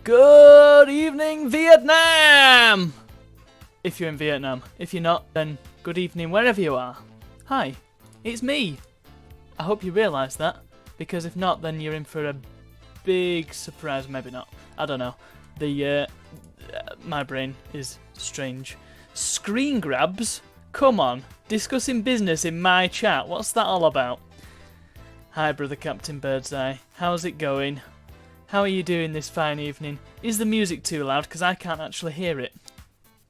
Good evening, Vietnam! If you're in Vietnam. If you're not, then good evening wherever you are. Hi, it's me. I hope you realise that, because if not, then you're in for a big surprise. Maybe not. I don't know. My brain is strange. Screen grabs? Come on. Discussing business in my chat. What's that all about? Hi, Brother Captain Birdseye. How's it going? How are you doing this fine evening? Is the music too loud? Because I can't actually hear it,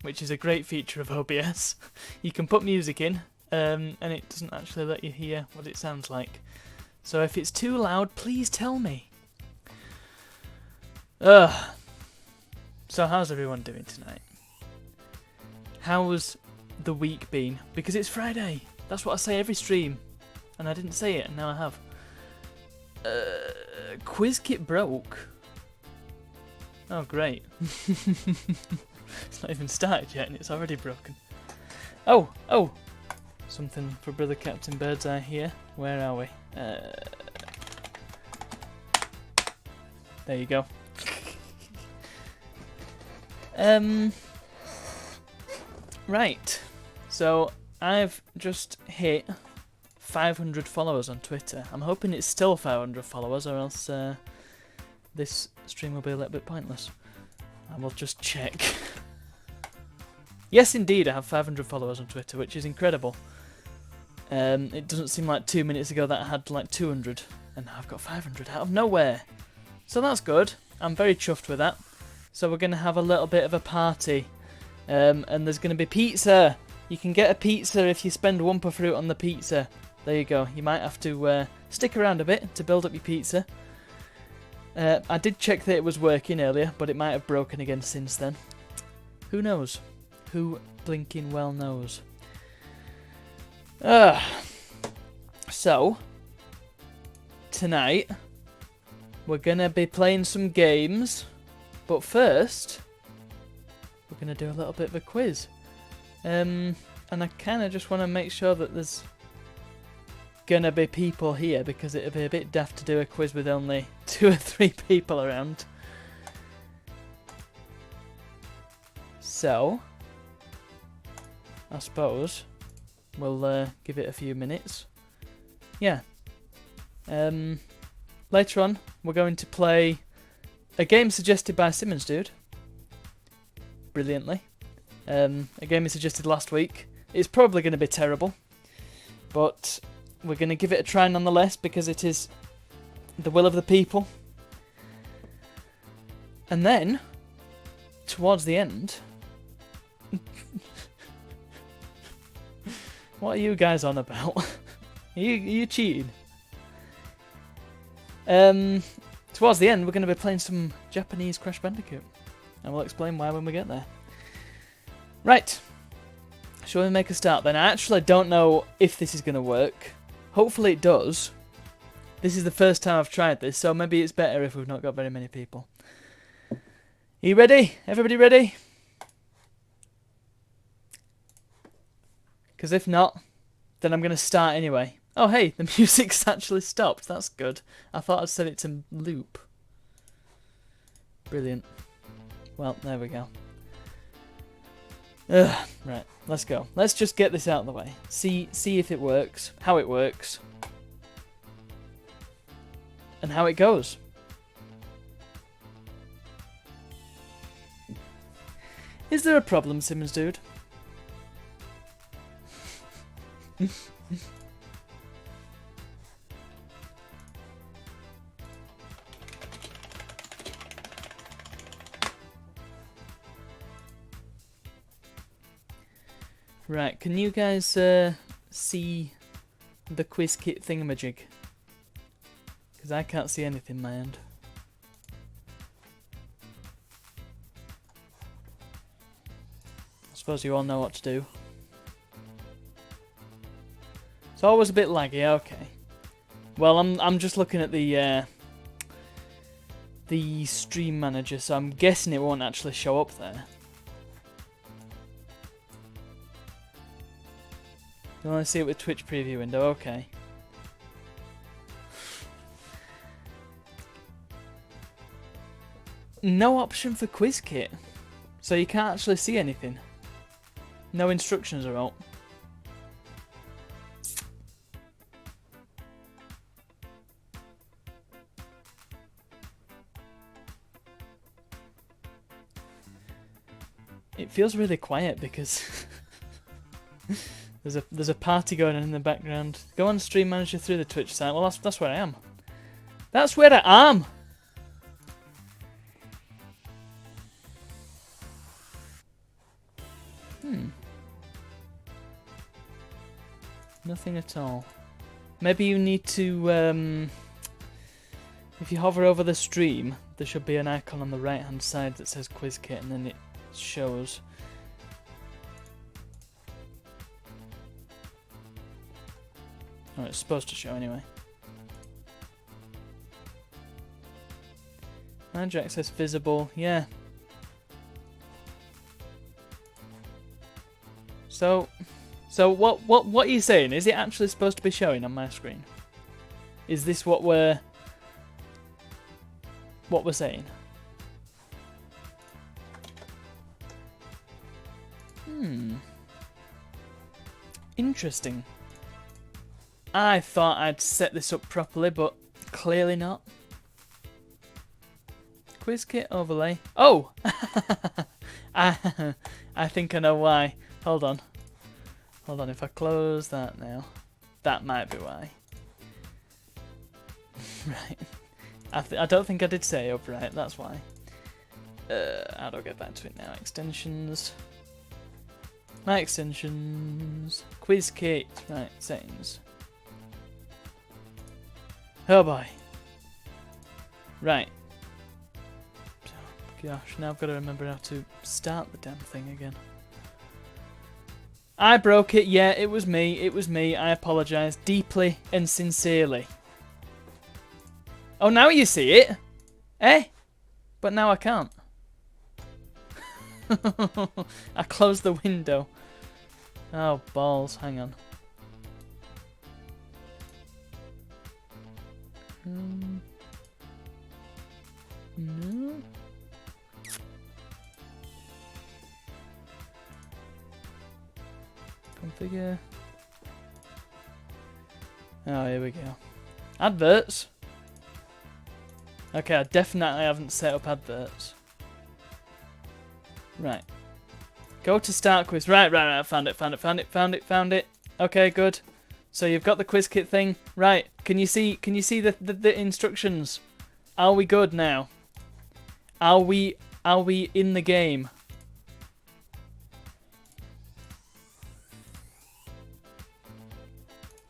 which is a great feature of OBS. You can put music in, and it doesn't actually let you hear what it sounds like. So if it's too loud, please tell me. So how's everyone doing tonight? How's the week been? Because it's Friday. That's what I say every stream. And I didn't say it, and now I have. Quiz kit broke. Oh, great. It's not even started yet, and it's already broken. Oh! Something for Brother Captain Birdseye here. Where are we? There you go. Right. So, I've just hit 500 followers on Twitter. I'm hoping it's still 500 followers, or else this stream will be a little bit pointless. I will just check. Yes, indeed, I have 500 followers on Twitter, which is incredible. It doesn't seem like 2 minutes ago that I had like 200, and now I've got 500 out of nowhere. So that's good. I'm very chuffed with that. So we're going to have a little bit of a party, and there's going to be pizza. You can get a pizza if you spend Wumpa Fruit on the pizza. There you go. You might have to stick around a bit to build up your pizza. I did check that it was working earlier, but it might have broken again since then. Who knows? Who blinking well knows? So, tonight, we're going to be playing some games, but first, we're going to do a little bit of a quiz. And I kind of just want to make sure that there's gonna be people here, because it'd be a bit daft to do a quiz with only 2 or 3 people around. So, I suppose we'll give it a few minutes. Yeah. Later on, we're going to play a game suggested by Simmons Dude. Brilliantly. A game he suggested last week. It's probably going to be terrible, but we're going to give it a try nonetheless, because it is the will of the people. And then, towards the end... What are you guys on about? Are you cheating? Towards the end, we're going to be playing some Japanese Crash Bandicoot. And we'll explain why when we get there. Right. Shall we make a start then? I actually don't know if this is going to work. Hopefully it does. This is the first time I've tried this, so maybe it's better if we've not got very many people. Are you ready? Everybody ready? Because if not, then I'm going to start anyway. Oh hey, the music's actually stopped. That's good. I thought I'd set it to loop. Brilliant. Well, there we go. Right, let's go. Let's just get this out of the way. See if it works, how it works, and how it goes. Is there a problem, Simmons Dude? Right, can you guys see the quiz kit thingamajig? Because I can't see anything my end. I suppose you all know what to do. It's always a bit laggy, okay. Well, I'm just looking at the stream manager, so I'm guessing it won't actually show up there. You want to see it with Twitch preview window? Okay. no option for quiz kit. So you can't actually see anything. No instructions are out. It feels really quiet because there's a party going on in the background. Go on Stream Manager through the Twitch site. Well, that's where I am. That's where I am. Nothing at all. Maybe you need to, if you hover over the stream, there should be an icon on the right hand side that says Quiz Kit, and then it shows. Oh, it's supposed to show anyway. Manager access visible, yeah. So what are you saying? Is it actually supposed to be showing on my screen? Is this what we're saying? Interesting. I thought I'd set this up properly, but clearly not. Quiz kit overlay. Oh! I think I know why. Hold on. Hold on, if I close that now, that might be why. Right. I don't think I did say upright, that's why. How do I get back to it now? Extensions. My extensions. Quiz kit. Right, settings. Oh boy. Right. Gosh, now I've got to remember how to start the damn thing again. I broke it, yeah, it was me, I apologise deeply and sincerely. Oh, now you see it? Eh? But now I can't. I closed the window. Oh, balls, hang on. No. Configure. Oh, here we go. Adverts. Okay, I definitely haven't set up adverts. Right. Go to start quiz. Right. Found it. Okay, good. So you've got the quiz kit thing. Right. Can you see the instructions? Are we good now? Are we in the game?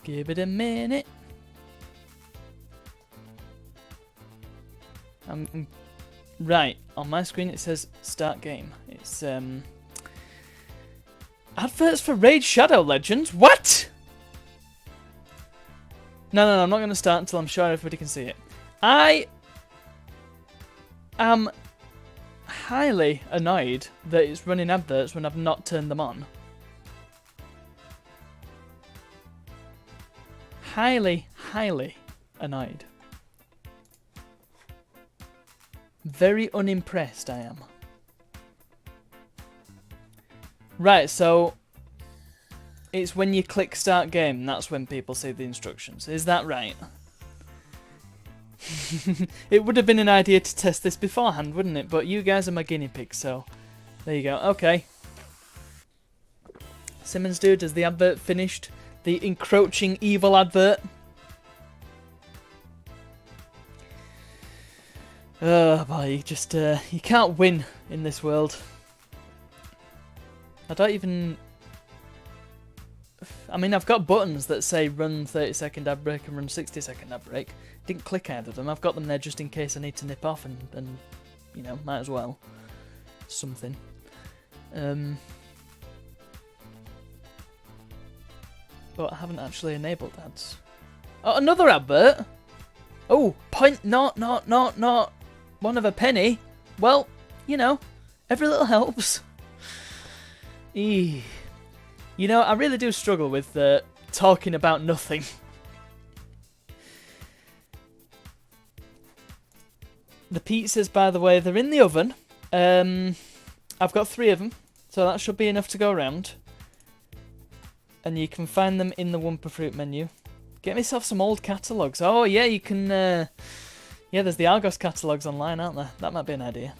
Give it a minute. Right, on my screen it says start game. It's adverts for Raid Shadow Legends. What? No, I'm not going to start until I'm sure everybody can see it. I am highly annoyed that it's running adverts when I've not turned them on. Highly annoyed. Very unimpressed I am. Right, so it's when you click start game, that's when people see the instructions. Is that right? It would have been an idea to test this beforehand, wouldn't it? But you guys are my guinea pigs, so there you go. Okay. Simmons dude, has the advert finished? The encroaching evil advert. Oh boy, you just you can't win in this world. I don't even. I mean, I've got buttons that say run 30-second ad break and run 60-second ad break. Didn't click either of them. I've got them there just in case I need to nip off and you know, might as well. Something. But I haven't actually enabled ads. Oh, another advert! Oh, not 1 of a penny. Well, you know, every little helps. You know, I really do struggle with talking about nothing. The pizzas, by the way, they're in the oven. I've got 3 of them, so that should be enough to go around. And you can find them in the Wumpa Fruit menu. Get myself some old catalogues. Oh, yeah, you can... yeah, there's the Argos catalogues online, aren't there? That might be an idea.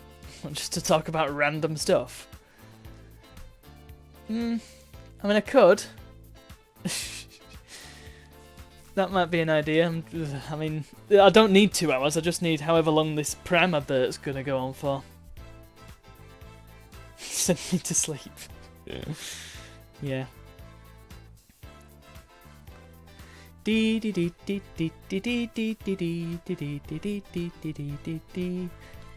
Just to talk about random stuff. I mean, I could. That might be an idea. I mean, I don't need 2 hours. I just need however long this Prima Bert's going to go on for. Send me to sleep. Yeah.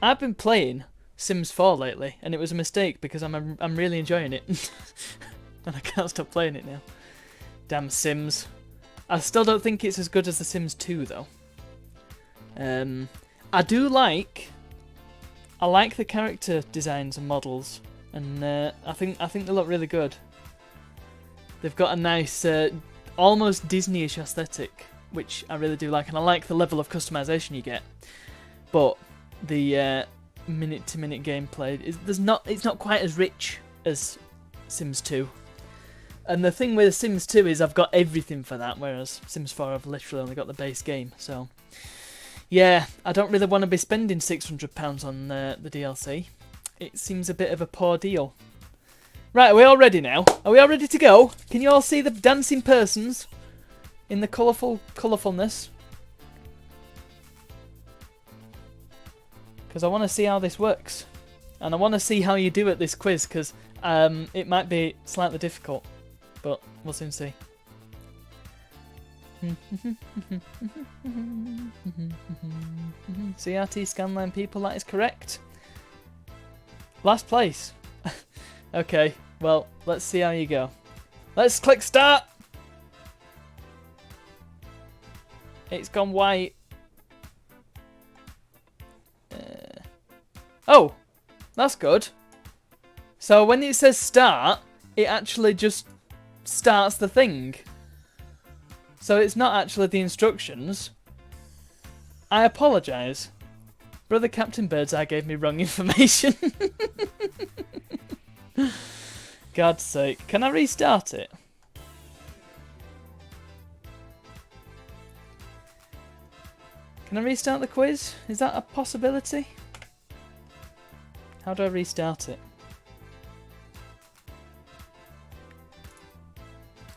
I've been playing Sims 4 lately, and it was a mistake because I'm really enjoying it, and I can't stop playing it now. Damn Sims! I still don't think it's as good as The Sims 2 though. I like the character designs and models, and I think they look really good. They've got a nice, almost Disney-ish aesthetic, which I really do like, and I like the level of customization you get. But the minute-to-minute gameplay it's not quite as rich as Sims 2. And the thing with Sims 2 is I've got everything for that, whereas Sims 4 I've literally only got the base game. So yeah, I don't really want to be spending £600 on the DLC. It seems a bit of a poor deal. Right, are we all ready now? Are we all ready to go? Can you all see the dancing persons in the colourfulness? Because I want to see how this works. And I want to see how you do at this quiz, because it might be slightly difficult. But we'll soon see. CRT Scanline people, that is correct. Last place. Okay, well, let's see how you go. Let's click start! It's gone white. Oh, that's good. So when it says start, it actually just starts the thing. So it's not actually the instructions. I apologise. Brother Captain Birdseye gave me wrong information. God's sake. Can I restart it? Can I restart the quiz? Is that a possibility? How do I restart it?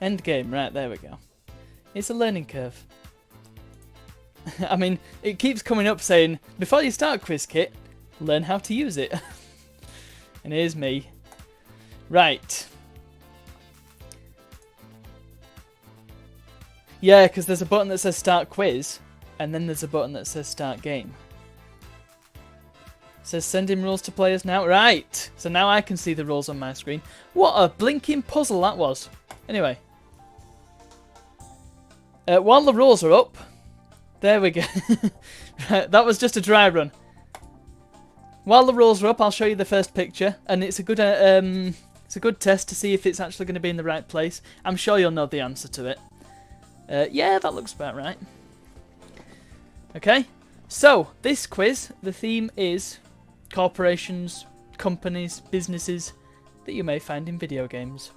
End game. Right, there we go. It's a learning curve. I mean, it keeps coming up saying, before you start QuizKit, learn how to use it. And here's me. Right. Yeah, because there's a button that says start quiz, and then there's a button that says start game. It says send in rules to players now. Right. So now I can see the rules on my screen. What a blinking puzzle that was. Anyway. While the rules are up, there we go. Right, that was just a dry run. While the rules are up, I'll show you the first picture, and it's a good test to see if it's actually going to be in the right place. I'm sure you'll know the answer to it. Yeah, that looks about right. Okay, so this quiz, the theme is corporations, companies, businesses that you may find in video games.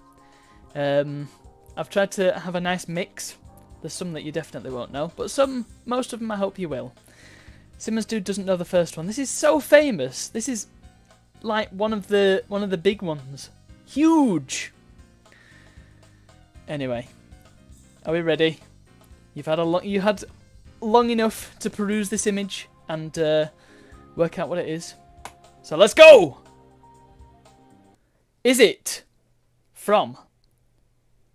I've tried to have a nice mix. There's some that you definitely won't know, but most of them I hope you will. Simmons Dude doesn't know the first one. This is so famous. This is like one of the big ones. Huge. Anyway, are we ready? You had long enough to peruse this image and work out what it is. So let's go. Is it from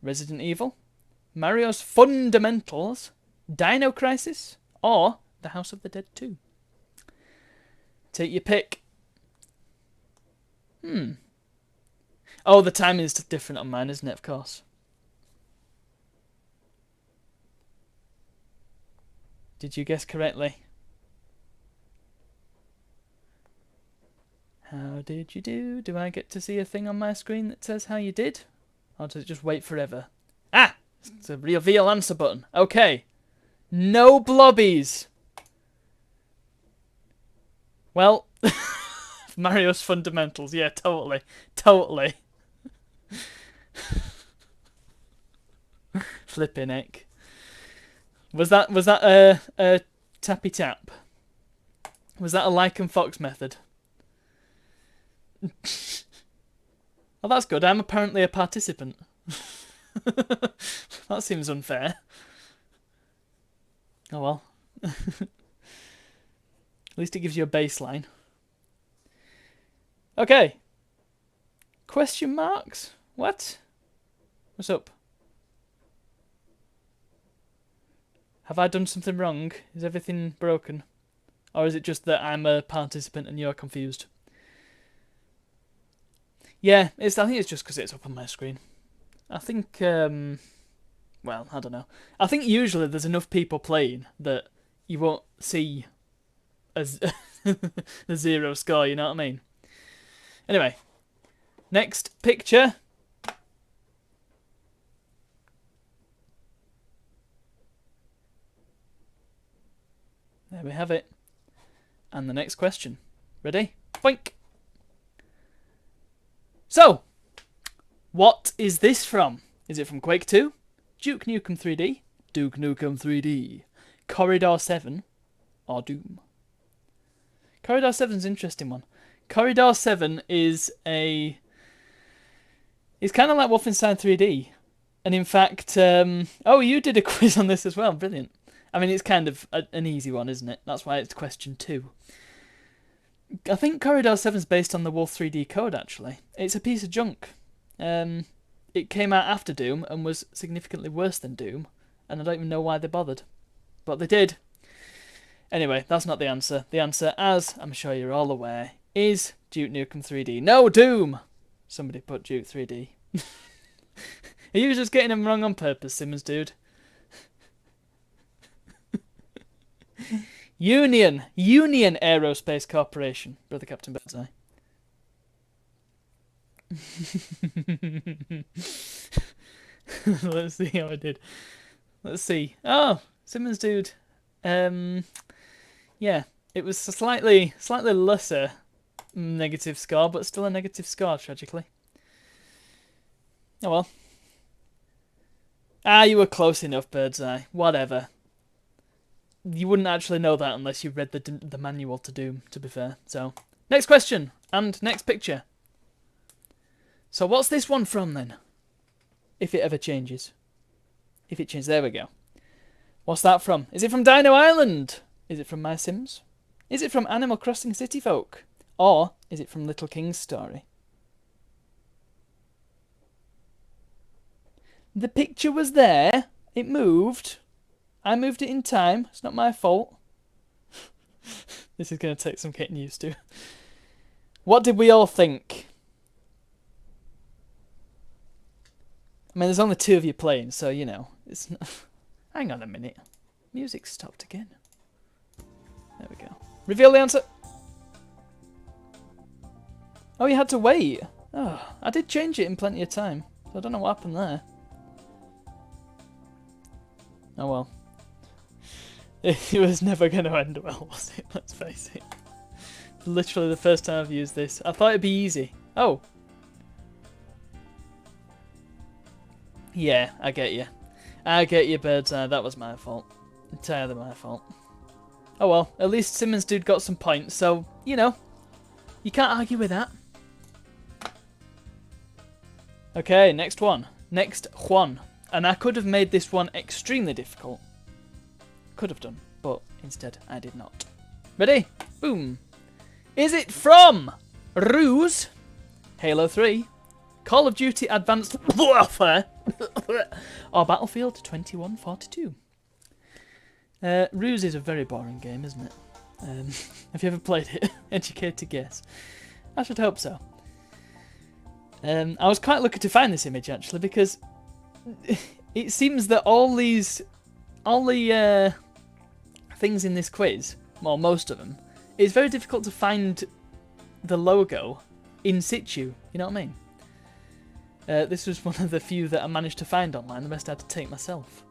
Resident Evil, Mario's Fundamentals, Dino Crisis, or The House of the Dead 2? Take your pick. Oh, the timing is different on mine, isn't it? Of course. Did you guess correctly? How did you do? Do I get to see a thing on my screen that says how you did? Or does it just wait forever? Ah! It's a reveal answer button. Okay. No blobbies. Well, Mario's fundamentals. Yeah, totally. Totally. Flipping heck. Was that a tappy tap? Was that a like and fox method? Oh, that's good. I'm apparently a participant. That seems unfair. Oh well. At least it gives you a baseline. Okay. Question marks? What? What's up? Have I done something wrong? Is everything broken? Or is it just that I'm a participant and you're confused? Yeah, I think it's just because it's up on my screen. I think, well, I don't know. I think usually there's enough people playing that you won't see as the zero score, you know what I mean? Anyway, next picture. There we have it. And the next question. Ready? Boink! So, what is this from? Is it from Quake 2? Duke Nukem 3D? Duke Nukem 3D? Corridor 7? Or Doom? Corridor 7's an interesting one. Corridor 7 is a... It's kind of like Wolfenstein 3D. And in fact, oh, you did a quiz on this as well. Brilliant. I mean, it's kind of an easy one, isn't it? That's why it's question 2. I think Corridor 7's based on the Wolf 3D code, actually. It's a piece of junk. It came out after Doom and was significantly worse than Doom, and I don't even know why they bothered. But they did. Anyway, that's not the answer. The answer, as I'm sure you're all aware, is Duke Nukem 3D. No, Doom! Somebody put Duke 3D. Are you just getting them wrong on purpose, Simmons, dude? Union Aerospace Corporation, Brother Captain Birdseye. Let's see how I did. Let's see. Oh, Simmons, dude. Yeah, it was a slightly lesser negative score, but still a negative score, tragically. Oh well. Ah, you were close enough, Birdseye. Whatever. You wouldn't actually know that unless you read the manual to Doom, to be fair. So, next question, and next picture. So what's this one from, then? If it ever changes. If it changes, there we go. What's that from? Is it from Dino Island? Is it from My Sims? Is it from Animal Crossing City Folk? Or is it from Little King's Story? The picture was there. It moved. I moved it in time. It's not my fault. This is going to take some getting used to. What did we all think? I mean, there's only 2 of you playing, so, you know. It's not... Hang on a minute. Music stopped again. There we go. Reveal the answer. Oh, you had to wait. Oh, I did change it in plenty of time. So I don't know what happened there. Oh well. It was never going to end well, was it? Let's face it. Literally the first time I've used this. I thought it'd be easy. Oh. Yeah, I get you. I get you, Birdseye. That was my fault. Entirely my fault. Oh well, at least Simmons dude got some points, so, you know. You can't argue with that. Okay, next one. Next one. And I could have made this one extremely difficult. Could have done, but instead I did not. Ready? Boom. Is it from Ruse, Halo 3, Call of Duty Advanced Warfare, or Battlefield 2142? Ruse is a very boring game, isn't it? Have you ever played it? Educated guess. I should hope so. I was quite lucky to find this image, actually, because it seems that all the things in this quiz, well, most of them, it's very difficult to find the logo in situ, you know what I mean? This was one of the few that I managed to find online, the rest I had to take myself.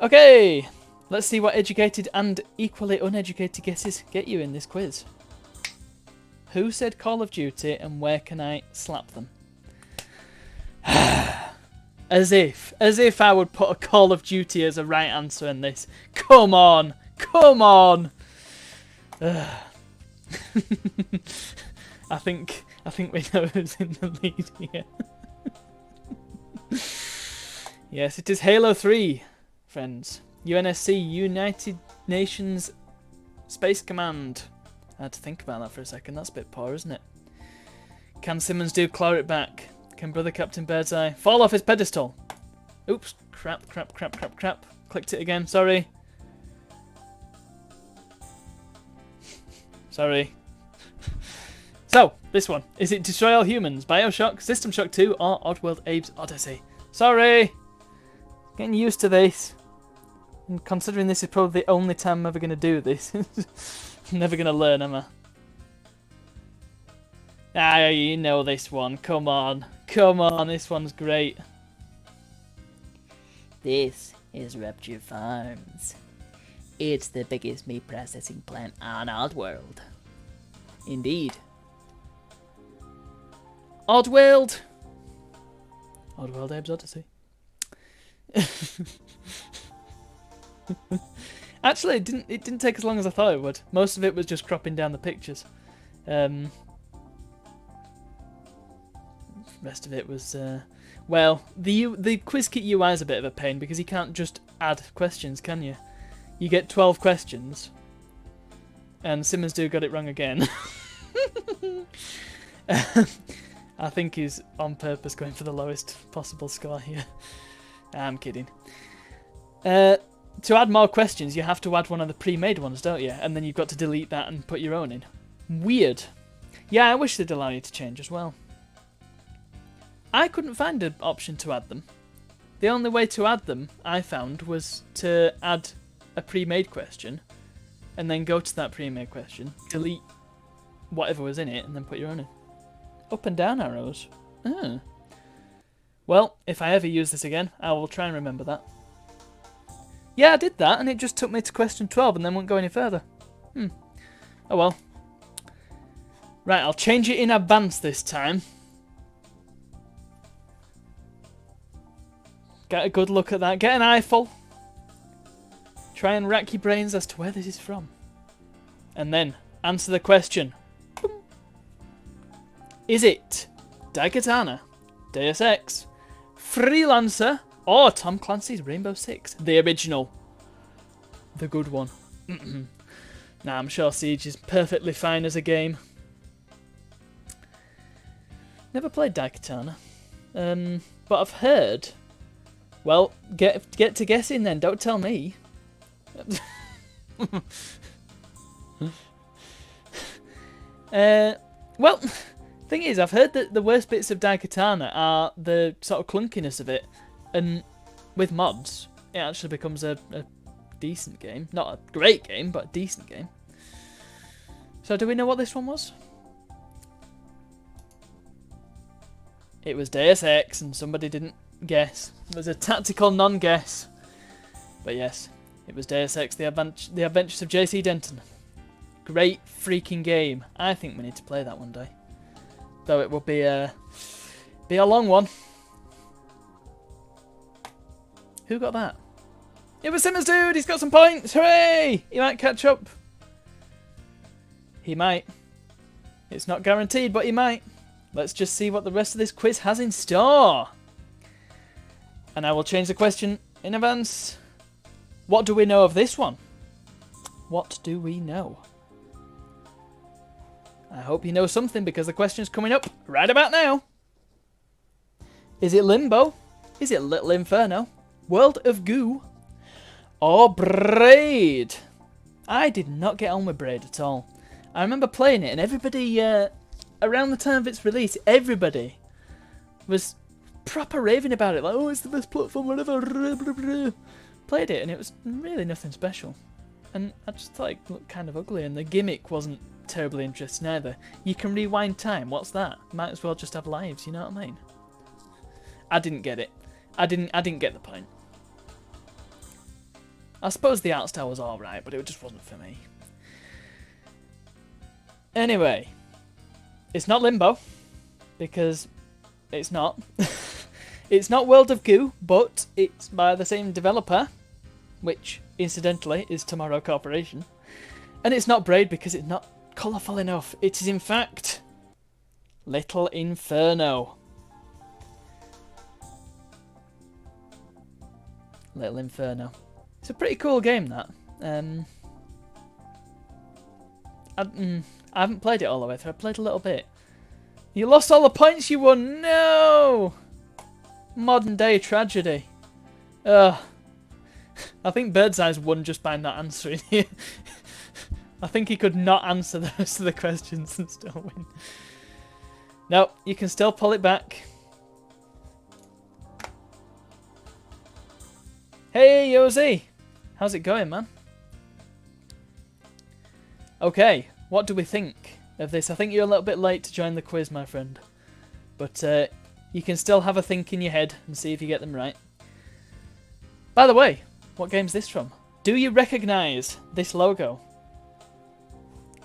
Okay, Let's see what educated and equally uneducated guesses get you in this quiz. Who said Call of Duty and where can I slap them? As if I would put a Call of Duty as a right answer in this. Come on, come on. I think we know who's in the lead here. Yes, it is Halo 3, friends. UNSC, United Nations Space Command. I had to think about that for a second. That's a bit poor, isn't it? Can Simmons do claw it back? Can Brother Captain Birdseye fall off his pedestal? Oops. Crap. Clicked it again. Sorry. Sorry. So, this one. Is it Destroy All Humans, Bioshock, System Shock 2, or Oddworld Abe's Odyssey? Sorry! Getting used to this. And considering this is probably the only time I'm ever going to do this. I'm never going to learn, am I? Ah, you know this one. Come on. Come on, this one's great. This is Rapture Farms. It's the biggest meat processing plant on Oddworld. Indeed. Oddworld! Oddworld Abe's Odyssey. Actually, it didn't take as long as I thought it would. Most of it was just cropping down the pictures. Rest of it was well, the QuizKit UI is a bit of a pain because you can't just add questions, can you? You get 12 questions, and Simmons got it wrong again. I think he's on purpose going for the lowest possible score here. I'm kidding. To add more questions, you have to add one of the pre-made ones, don't you? And then you've got to delete that and put your own in. Weird. Yeah, I wish they'd allow you to change as well. I couldn't find an option to add them. The only way to add them, I found, was to add a pre-made question, and then go to that pre-made question, delete whatever was in it, and then put your own in. Up and down arrows. Oh. Well, if I ever use this again, I will try and remember that. Yeah, I did that, and it just took me to question 12 and then wouldn't go any further. Oh well. Right, I'll change it in advance this time. Get a good look at that. Get an eyeful. Try and rack your brains as to where this is from. And then answer the question. Boom. Is it Daikatana, Deus Ex, Freelancer, or Tom Clancy's Rainbow Six? The original. The good one. Nah, I'm sure Siege is perfectly fine as a game. Never played Daikatana. But I've heard... Well, get to guessing then, don't tell me. Well, thing is, I've heard that the worst bits of Daikatana are the sort of clunkiness of it, and with mods, it actually becomes a decent game. Not a great game, but a decent game. So do we know what this one was? It was Deus Ex, and somebody didn't guess. It was a tactical non-guess. But yes, it was Deus Ex, the Adventures of J.C. Denton. Great freaking game. I think we need to play that one day. Though it will be a long one. Who got that? It was Simmons Dude! He's got some points! Hooray! He might catch up. He might. It's not guaranteed, but he might. Let's just see what the rest of this quiz has in store. And I will change the question in advance. What do we know of this one? What do we know? I hope you know something because the question's coming up right about now. Is it Limbo? Is it Little Inferno? World of Goo? Or Braid? I did not get on with Braid at all. I remember playing it and everybody, around the time of its release, everybody was proper raving about it. Like, oh, it's the best platform whatever. Played it and it was really nothing special. And I just thought it looked kind of ugly and the gimmick wasn't terribly interesting either. You can rewind time. What's that? Might as well just have lives, you know what I mean? I didn't get it. I didn't get the point. I suppose the art style was alright, but it just wasn't for me. Anyway, it's not Limbo, because it's not. It's not World of Goo, but it's by the same developer, which, incidentally, is Tomorrow Corporation. And it's not Braid because it's not colourful enough. It is, in fact, Little Inferno. Little Inferno. It's a pretty cool game, that. I haven't played it all the way through. I played a little bit. You lost all the points you won. No! Modern day tragedy. Ugh. I think Birdseye's won just by not answering it. I think he could not answer the rest of the questions and still win. No, you can still pull it back. Hey, Yosi! How's it going, man? Okay, what do we think of this? I think you're a little bit late to join the quiz, my friend. But you can still have a think in your head and see if you get them right. By the way, what game's this from? Do you recognise this logo?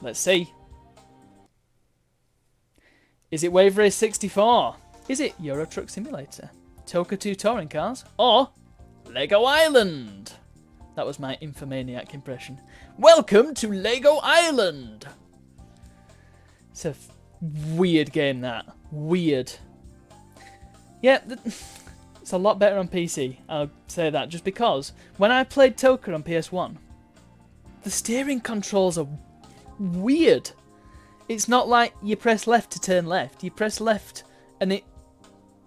Let's see. Is it Wave Race 64? Is it Euro Truck Simulator? Toka 2 Touring Cars? Or Lego Island? That was my Infomaniac impression. Welcome to Lego Island! It's a weird game, that. Weird. Yeah, it's a lot better on PC, I'll say that, just because when I played Toka on PS1, the steering controls are weird. It's not like you press left to turn left. You press left and it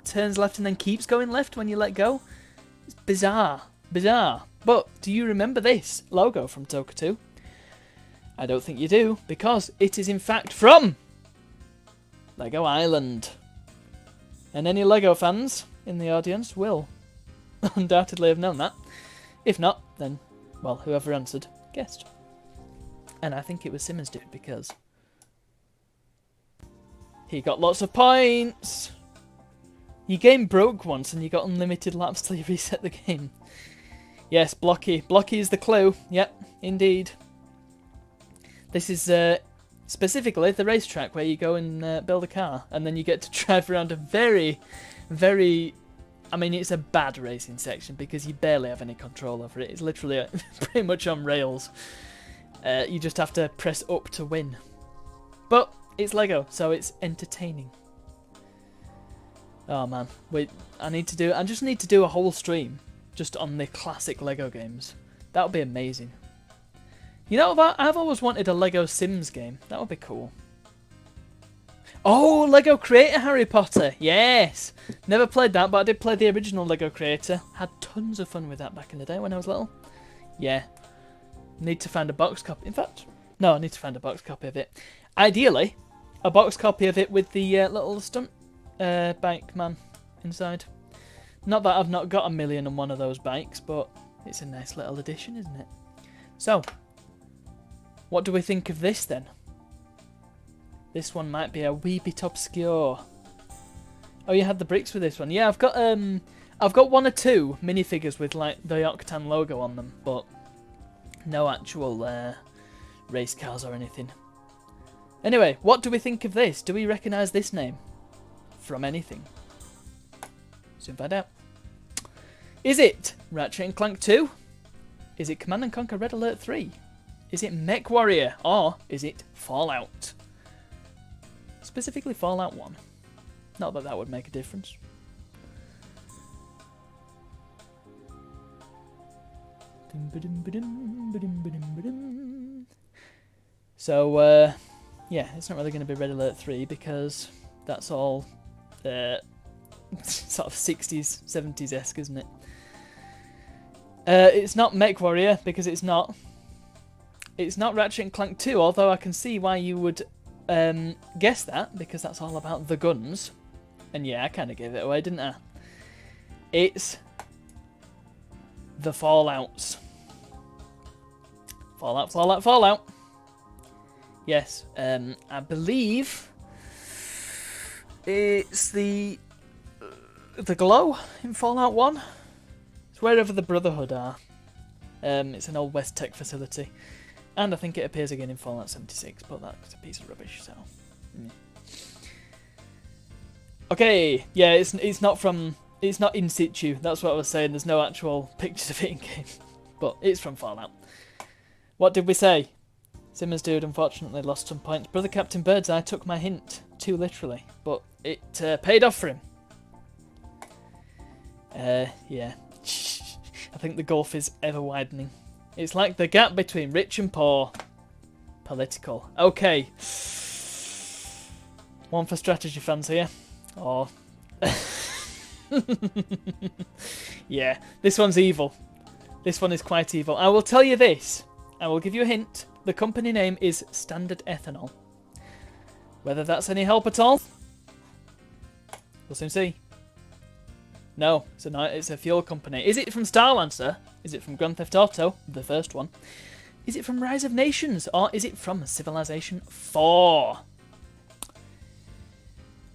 turns left and then keeps going left when you let go. It's bizarre. Bizarre. But do you remember this logo from Toka 2? I don't think you do, because it is in fact from Lego Island. And any Lego fans in the audience will undoubtedly have known that. If not, then, well, whoever answered guessed. And I think it was Simmons dude, because he got lots of points. Your game broke once and you got unlimited laps till you reset the game. Yes, Blocky. Blocky is the clue. Yep, indeed. This is specifically the racetrack where you go and build a car, and then you get to drive around a very, very... I mean, it's a bad racing section because you barely have any control over it. It's literally pretty much on rails. You just have to press up to win. But it's Lego, so it's entertaining. Oh man, wait! I just need to do a whole stream just on the classic Lego games. That would be amazing. You know what? I've always wanted a Lego Sims game. That would be cool. Oh, Lego Creator Harry Potter. Yes. Never played that, but I did play the original Lego Creator. Had tons of fun with that back in the day when I was little. Yeah. Need to find a box copy. In fact, no, I need to find a box copy of it. Ideally, a box copy of it with the little stunt bike man inside. Not that I've not got 1,000,001 of those bikes, but it's a nice little addition, isn't it? So, what do we think of this then? This one might be a wee bit obscure. Oh, you had the bricks with this one. Yeah, I've got 1 or 2 minifigures with like the Octan logo on them, but no actual race cars or anything. Anyway, what do we think of this? Do we recognise this name from anything? Soon find out. Is it Ratchet and Clank 2? Is it Command and Conquer Red Alert 3? Is it Mech Warrior? Or is it Fallout? Specifically Fallout 1. Not that that would make a difference. So, yeah, it's not really going to be Red Alert 3 because that's all sort of 60s, 70s-esque, isn't it? It's not Mech Warrior because it's not. It's not Ratchet and Clank 2, although I can see why you would guess that, because that's all about the guns. And yeah, I kind of gave it away, didn't I? It's the Fallouts. Fallout, Fallout, Fallout. Yes, I believe it's the glow in Fallout 1. It's wherever the Brotherhood are. It's an old West Tech facility. And I think it appears again in Fallout 76, but that's a piece of rubbish, so... Okay, yeah, it's not from... It's not in situ, that's what I was saying. There's no actual pictures of it in-game. But it's from Fallout. What did we say? Simmons Dude unfortunately lost some points. Brother Captain Birdseye took my hint too literally, but it paid off for him. Yeah. I think the gulf is ever widening. It's like the gap between rich and poor. Political. Okay. One for strategy fans here. Or... yeah, this one's evil. This one is quite evil. I will tell you this. I will give you a hint. The company name is Standard Ethanol. Whether that's any help at all? We'll soon see. No, it's a fuel company. Is it from Starlancer? Is it from Grand Theft Auto, the first one? Is it from Rise of Nations? Or is it from Civilization 4?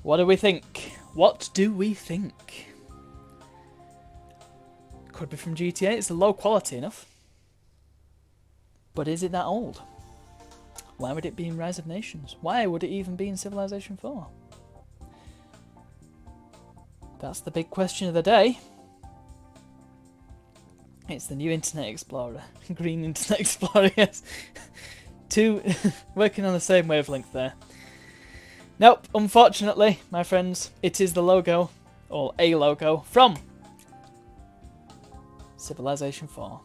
What do we think? What do we think? Could be from GTA. It's low quality enough. But is it that old? Why would it be in Rise of Nations? Why would it even be in Civilization 4? That's the big question of the day. It's the new Internet Explorer. Green Internet Explorer, yes. Two working on the same wavelength there. Nope, unfortunately, my friends, it is the logo, or a logo, from Civilization 4.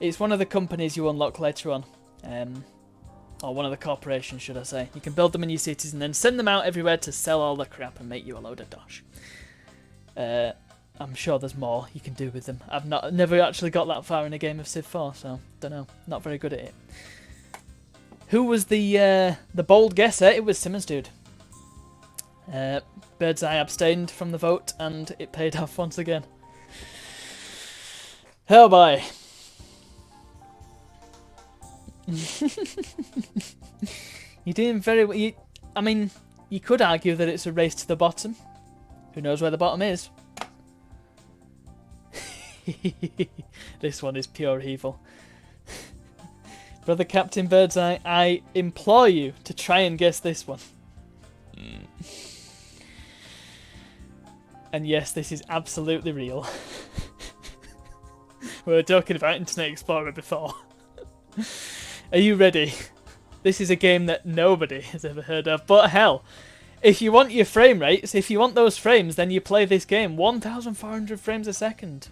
It's one of the companies you unlock later on. Or one of the corporations, should I say. You can build them in your cities and then send them out everywhere to sell all the crap and make you a load of dosh. I'm sure there's more you can do with them. I've never actually got that far in a game of Civ 4, so don't know. Not very good at it. Who was the bold guesser? It was Simmons Dude. Birdseye abstained from the vote and it paid off once again. Oh boy. You're doing very well. I mean, you could argue that it's a race to the bottom. Who knows where the bottom is? This one is pure evil. Brother Captain Birdseye, I implore you to try and guess this one. And yes, this is absolutely real. We were talking about Internet Explorer before. Are you ready? This is a game that nobody has ever heard of, but hell, if you want your frame rates, if you want those frames, then you play this game 1,400 frames a second.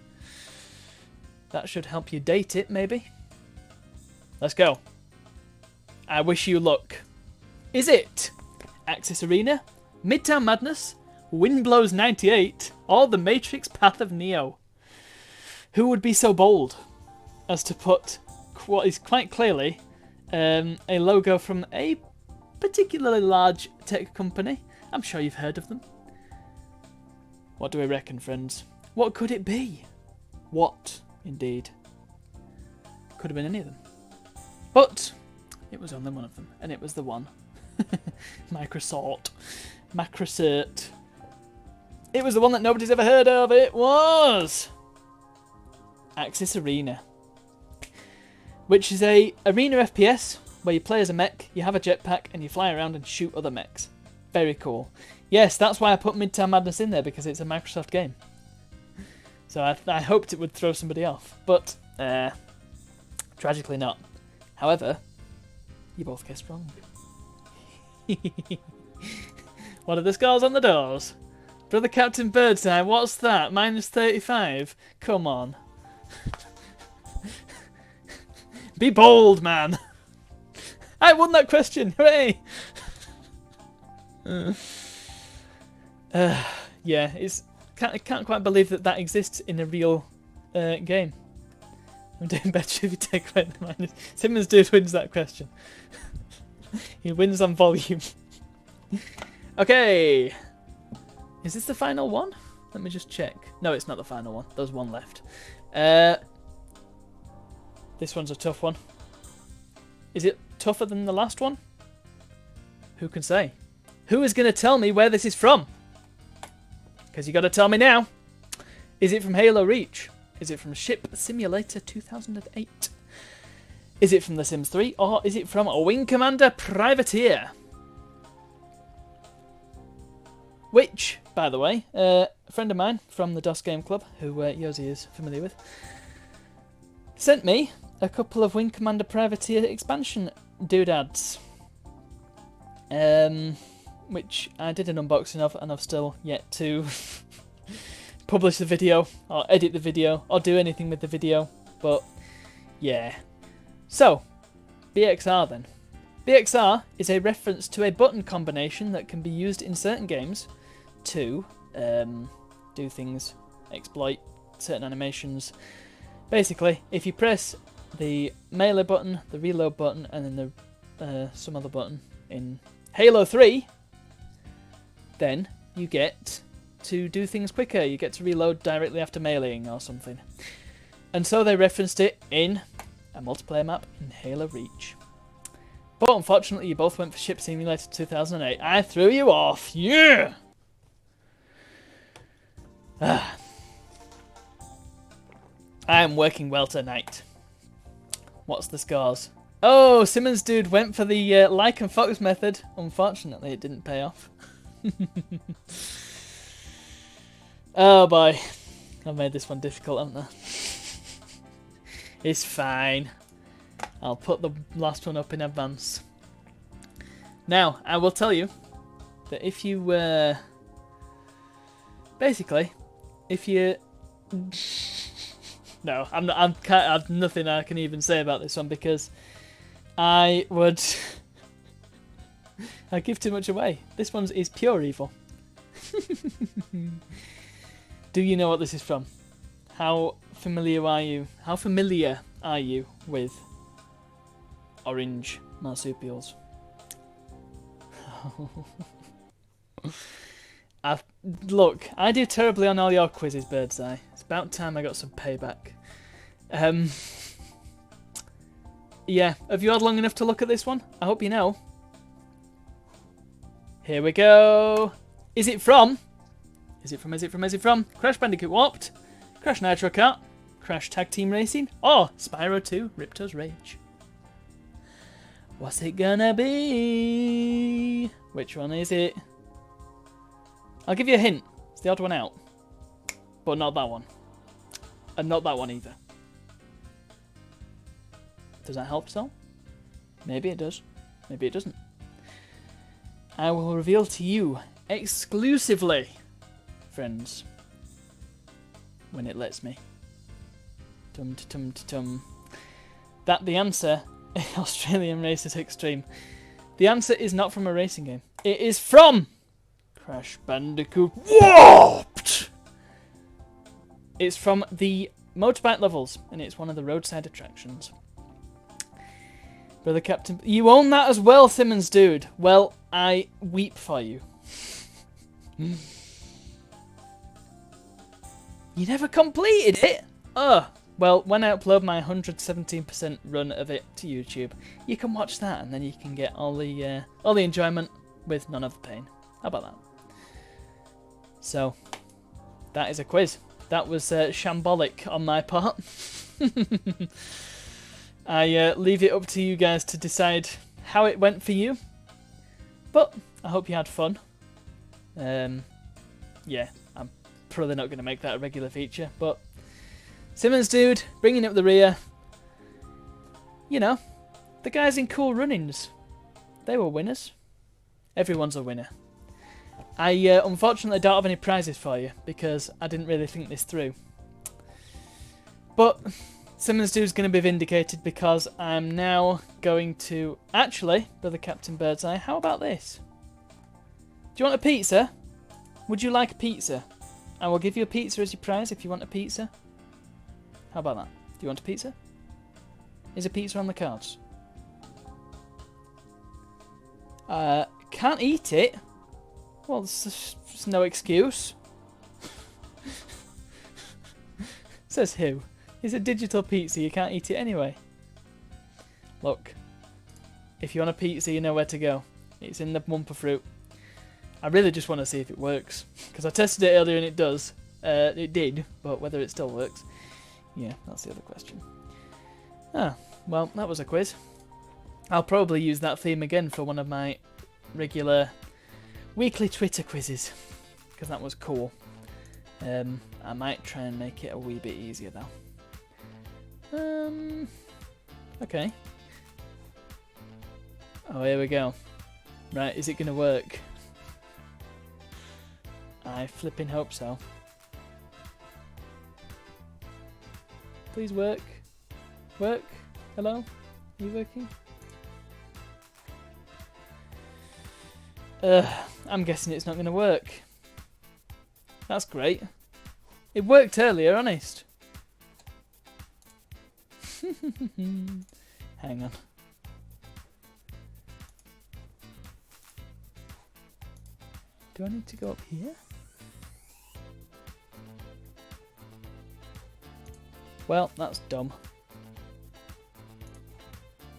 That should help you date it, maybe. Let's go. I wish you luck. Is it Axis Arena, Midtown Madness, Wind Blows 98, or The Matrix Path of Neo? Who would be so bold as to put what is quite clearly a logo from a particularly large tech company? I'm sure you've heard of them. What do we reckon, friends? What could it be? What, indeed? Could have been any of them. But it was only one of them, and it was the one. Microcert. It was the one that nobody's ever heard of. It was Axis Arena, which is a arena FPS where you play as a mech, you have a jetpack, and you fly around and shoot other mechs. Very cool. Yes, that's why I put Midtown Madness in there, because it's a Microsoft game. So I hoped it would throw somebody off, but tragically not. However, you both guessed wrong. What are the scores on the doors? Brother Captain Birdseye, what's that? Minus 35? Come on. Be bold, man. I won that question. Hooray! Yeah, I can't quite believe that exists in a real game. I'm doing better if you take away the minus. Simmons Dude wins that question. He wins on volume. Okay. Is this the final one? Let me just check. No, it's not the final one. There's one left. This one's a tough one. Is it tougher than the last one? Who can say? Who is going to tell me where this is from? Because you got to tell me now. Is it from Halo Reach? Is it from Ship Simulator 2008? Is it from The Sims 3? Or is it from Wing Commander Privateer? Which, by the way, a friend of mine from the DOS Game Club, who Yosi is familiar with, sent me a couple of Wing Commander Privateer expansion doodads. Which I did an unboxing of, and I've still yet to publish the video, or edit the video, or do anything with the video, but yeah. So, BXR then. BXR is a reference to a button combination that can be used in certain games to do things, exploit certain animations. Basically, if you press the melee button, the reload button, and then the some other button in Halo 3, then you get to do things quicker. You get to reload directly after meleeing or something. And so they referenced it in a multiplayer map in Halo Reach. But unfortunately, you both went for Ship Simulator 2008. I threw you off. Yeah! I am working well tonight. What's the scores? Oh, Simmons dude went for the like and fox method. Unfortunately, it didn't pay off. Oh boy. I've made this one difficult, haven't I? It's fine. I'll put the last one up in advance. Now, I will tell you that if you basically, if you no, I've nothing I can even say about this one because I would I give too much away. This one is pure evil. Do you know what this is from? How familiar are you? How familiar are you with orange marsupials? Look, I do terribly on all your quizzes, Birdseye. It's about time I got some payback. Yeah, have you had long enough to look at this one? I hope you know. Here we go. Is it from? Crash Bandicoot Warped, Crash Nitro Kart, Crash Tag Team Racing, or Spyro 2 Ripto's Rage? What's it gonna be? Which one is it? I'll give you a hint. It's the odd one out. But not that one. And not that one either. Does that help, so? Maybe it does. Maybe it doesn't. I will reveal to you exclusively, friends, when it lets me. Tum-tum-tum-tum. That the answer, Australian Racers Extreme. The answer is not from a racing game. It is from Crash Bandicoot Warped! It's from the motorbike levels, and it's one of the roadside attractions. Brother Captain, you own that as well, Simmons dude. Well, I weep for you. You never completed it? Well, when I upload my 117% run of it to YouTube, you can watch that, and then you can get all the enjoyment with none of the pain. How about that? So, that is a quiz. That was shambolic on my part. I leave it up to you guys to decide how it went for you. But I hope you had fun. Yeah, I'm probably not going to make that a regular feature, but Simmons dude, bringing up the rear. You know, the guys in Cool Runnings, they were winners. Everyone's a winner. I unfortunately don't have any prizes for you because I didn't really think this through. But Simmons dude's going to be vindicated because I'm now going to... Actually, Brother Captain Birdseye, how about this? Do you want a pizza? Would you like a pizza? I will give you a pizza as your prize if you want a pizza. How about that? Do you want a pizza? Is a pizza on the cards? Can't eat it? Well, there's no excuse. Says who? It's a digital pizza, you can't eat it anyway. Look, if you want a pizza, you know where to go. It's in the bumper fruit. I really just want to see if it works, because I tested it earlier and it does. It did, but whether it still works. Yeah, that's the other question. Ah, well, that was a quiz. I'll probably use that theme again for one of my regular weekly Twitter quizzes, because that was cool. I might try and make it a wee bit easier though. Okay. Oh, here we go. Right, is it going to work? I flipping hope so. Please work. Work? Hello? Are you working? I'm guessing it's not going to work. That's great. It worked earlier, honest. Hang on. Do I need to go up here? Well, that's dumb.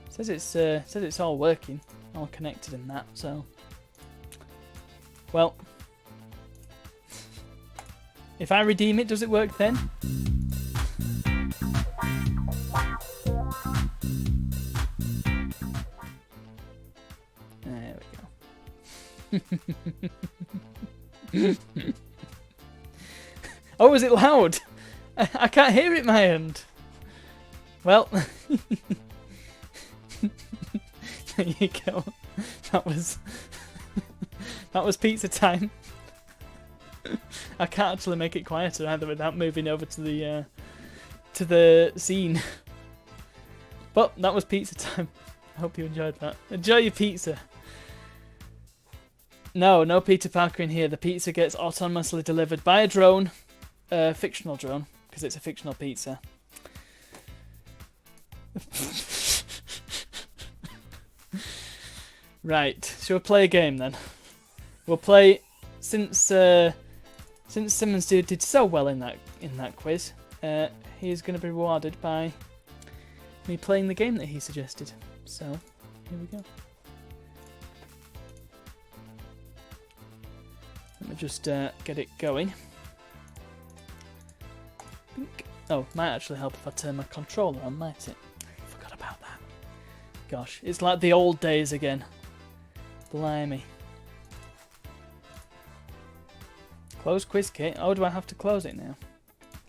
Says it's all working, all connected and that, so. Well, if I redeem it, does it work then? There we go. Oh, was it loud? I can't hear it my end. Well, there you go. That was pizza time. I can't actually make it quieter either without moving over to the scene. But that was pizza time. I hope you enjoyed that. Enjoy your pizza. No Peter Parker in here. The pizza gets autonomously delivered by a drone, a fictional drone, because it's a fictional pizza. Right, shall we play a game then? We'll play since Simmons did so well in that quiz. He is going to be rewarded by me playing the game that he suggested. So here we go. Let me just get it going. Oh, might actually help if I turn my controller on, might it? Forgot about that. Gosh, it's like the old days again. Blimey. Close quiz kit. Oh, do I have to close it now?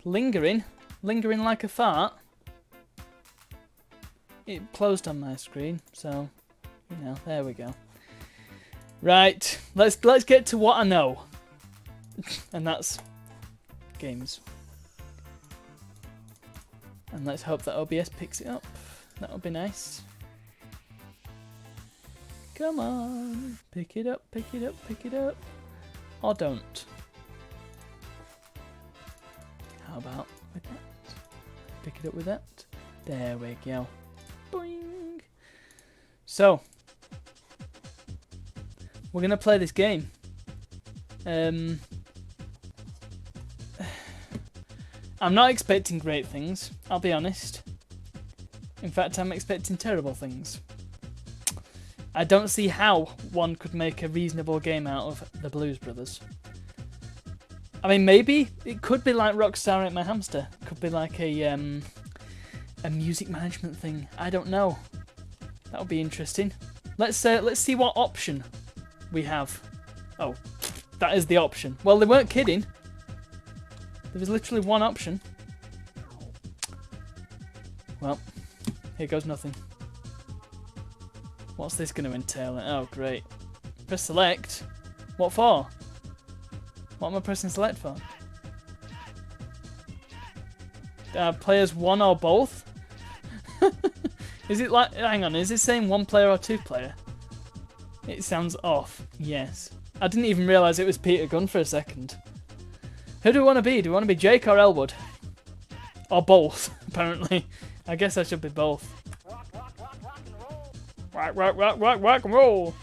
Lingering like a fart. It closed on my screen, so you know, there we go. Right, let's get to what I know, and that's games. And let's hope that OBS picks it up. That would be nice. Come on, pick it up, pick it up, pick it up, or don't. How about with that? Pick it up with that. There we go. Boing. So, we're going to play this game. I'm not expecting great things, I'll be honest. In fact, I'm expecting terrible things. I don't see how one could make a reasonable game out of the Blues Brothers. I mean, maybe it could be like Rockstar Ate My Hamster. It could be like a music management thing. I don't know. That would be interesting. Let's see what option we have. Oh, that is the option. Well, they weren't kidding. There was literally one option. Well, here goes nothing. What's this going to entail? Oh, great. Press select. What for? What am I pressing select for? Players one or both? Is it like... Hang on, is it saying one player or two player? It sounds off. Yes. I didn't even realise it was Peter Gunn for a second. Who do we want to be? Do we want to be Jake or Elwood? Or both, apparently. I guess I should be both. Rock and roll.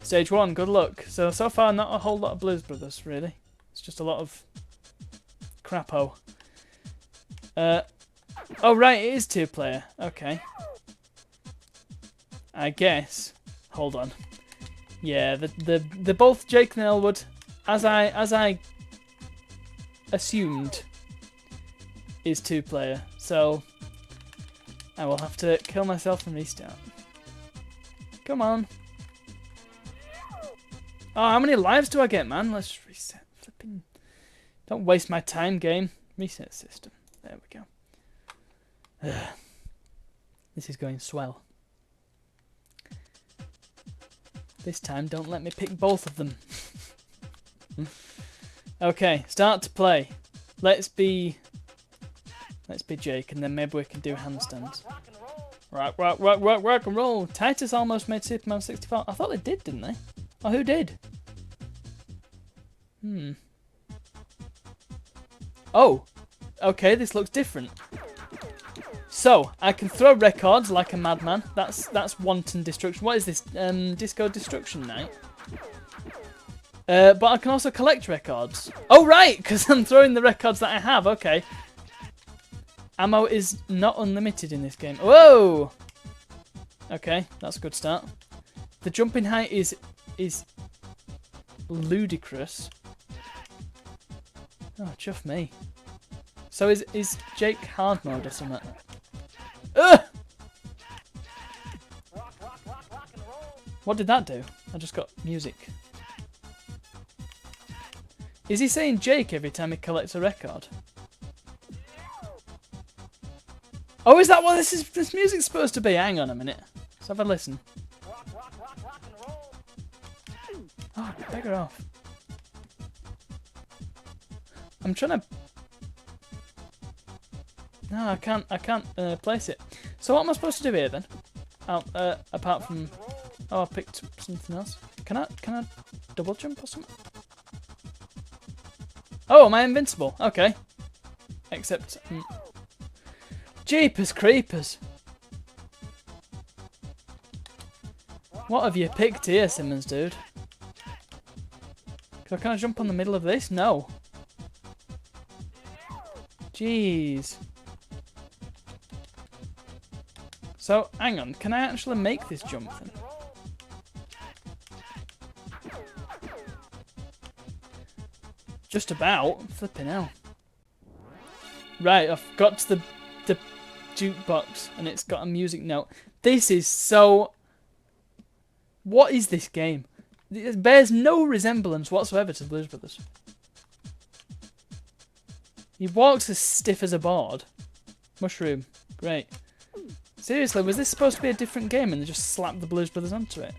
Stage 1, good luck. So far not a whole lot of Blues Brothers, really. It's just a lot of crapo. Oh right, it is 2-player. Okay. I guess. Hold on. Yeah, they're both Jake and Elwood, as I assumed. is 2-player, so I will have to kill myself and restart. Come on. Oh, how many lives do I get, man? Let's reset. Flipping. Don't waste my time, game. Reset system. There we go. Ugh. This is going swell. This time, don't let me pick both of them. Okay, start to play. Let's be Jake, and then maybe we can do handstands. Rock and roll. Titus almost made Superman 64. I thought they did, didn't they? Oh, who did? Oh, okay, this looks different. So, I can throw records like a madman. That's wanton destruction. What is this? Disco Destruction Night? But I can also collect records. Oh, right, because I'm throwing the records that I have. Okay. Ammo is not unlimited in this game. Whoa! Okay, that's a good start. The jumping height is ludicrous. Oh, chuff me. So is Jake hard mode or something? Ugh! What did that do? I just got music. Is he saying Jake every time he collects a record? Oh, is that what this music's supposed to be? Hang on a minute. Let's have a listen. Oh, beggar off. I'm trying to... No, I can't place it. So what am I supposed to do here then? Oh, apart from... Oh, I picked something else. Can I double jump or something? Oh, am I invincible? Okay. Except... Jeepers creepers. What have you picked here, Simmons, dude? Can I jump on the middle of this? No. Jeez. So, hang on. Can I actually make this jump then? Just about. Flipping hell. Right, I've got to the jukebox and it's got a music note. This is so... What is this game? It bears no resemblance whatsoever to Blues Brothers. He walks as stiff as a board. Mushroom. Great. Seriously, was this supposed to be a different game and they just slapped the Blues Brothers onto it?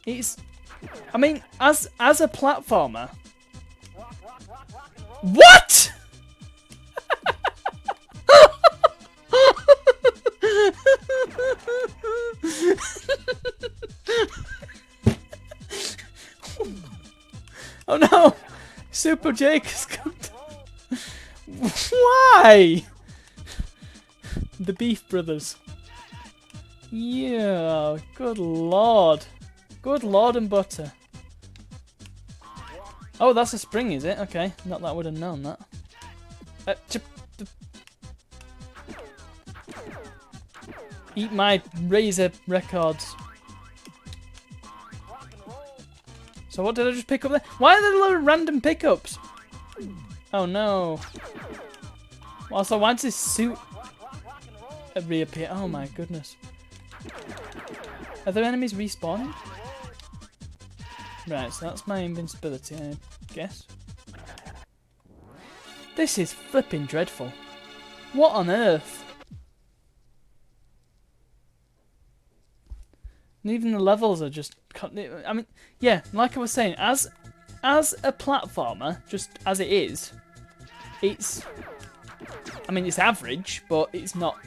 It's... I mean, as a platformer... What?! Oh no! Super Jake has come to... Why? The Beef Brothers. Yeah, good lord. Good lord and butter. Oh, that's a spring, is it? Okay, not that I would have known that. Eat my razor records. So what did I just pick up there? Why are there a lot of random pickups? Oh no. Also, why does this suit reappear? Oh my goodness. Are there enemies respawning? Right, so that's my invincibility, I guess. This is flipping dreadful. What on earth? And even the levels are just... I mean, yeah, like I was saying, as a platformer, just as it is, it's... I mean, it's average, but it's not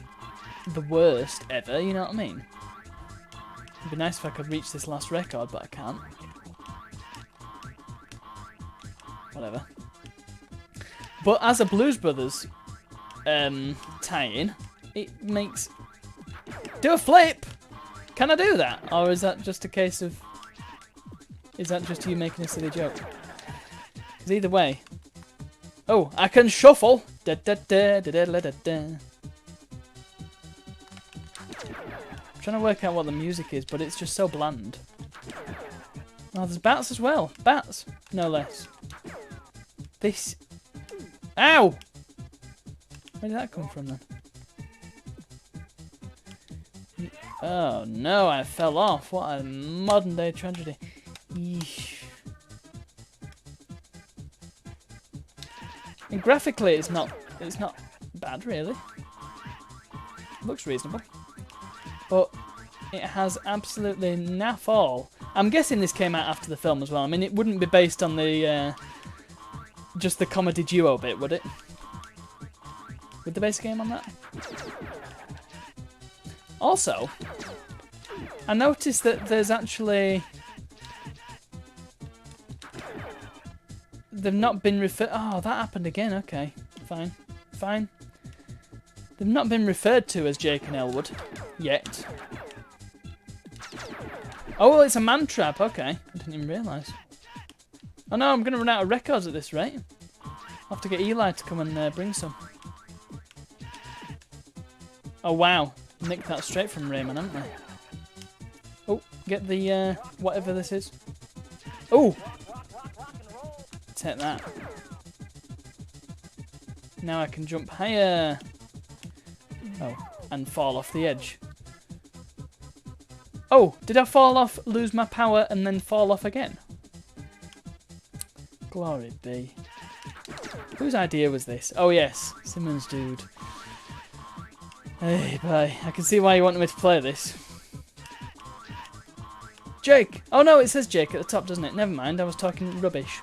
the worst ever, you know what I mean? It'd be nice if I could reach this last record, but I can't. Whatever. But as a Blues Brothers tie-in, it makes... Do a flip! Can I do that? Or is that just a case of... Is that just you making a silly joke? Because either way... Oh, I can shuffle! Da da da da da da da da. I'm trying to work out what the music is, but it's just so bland. Oh, there's bats as well. Bats, no less. This... Ow! Where did that come from then? Oh no, I fell off. What a modern day tragedy. Yeesh. And graphically it's not bad really. It looks reasonable. But it has absolutely naff all. I'm guessing this came out after the film as well. I mean, it wouldn't be based on the just the comedy duo bit, would it? Would the base game on that? Also, I noticed that there's actually... They've not been referred... Oh, that happened again. Okay, fine. Fine. They've not been referred to as Jake and Elwood yet. Oh, well, it's a man trap. Okay, I didn't even realise. Oh no, I'm going to run out of records at this rate. I'll have to get Eli to come and bring some. Oh, wow. Nicked that straight from Rayman, haven't they? Oh, get the, whatever this is. Oh! Take that. Now I can jump higher. Oh, and fall off the edge. Oh, did I fall off, lose my power, and then fall off again? Glory be. Whose idea was this? Oh, yes. Simmons dude. Hey, bye. I can see why you wanted me to play this. Jake! Oh no, it says Jake at the top, doesn't it? Never mind, I was talking rubbish.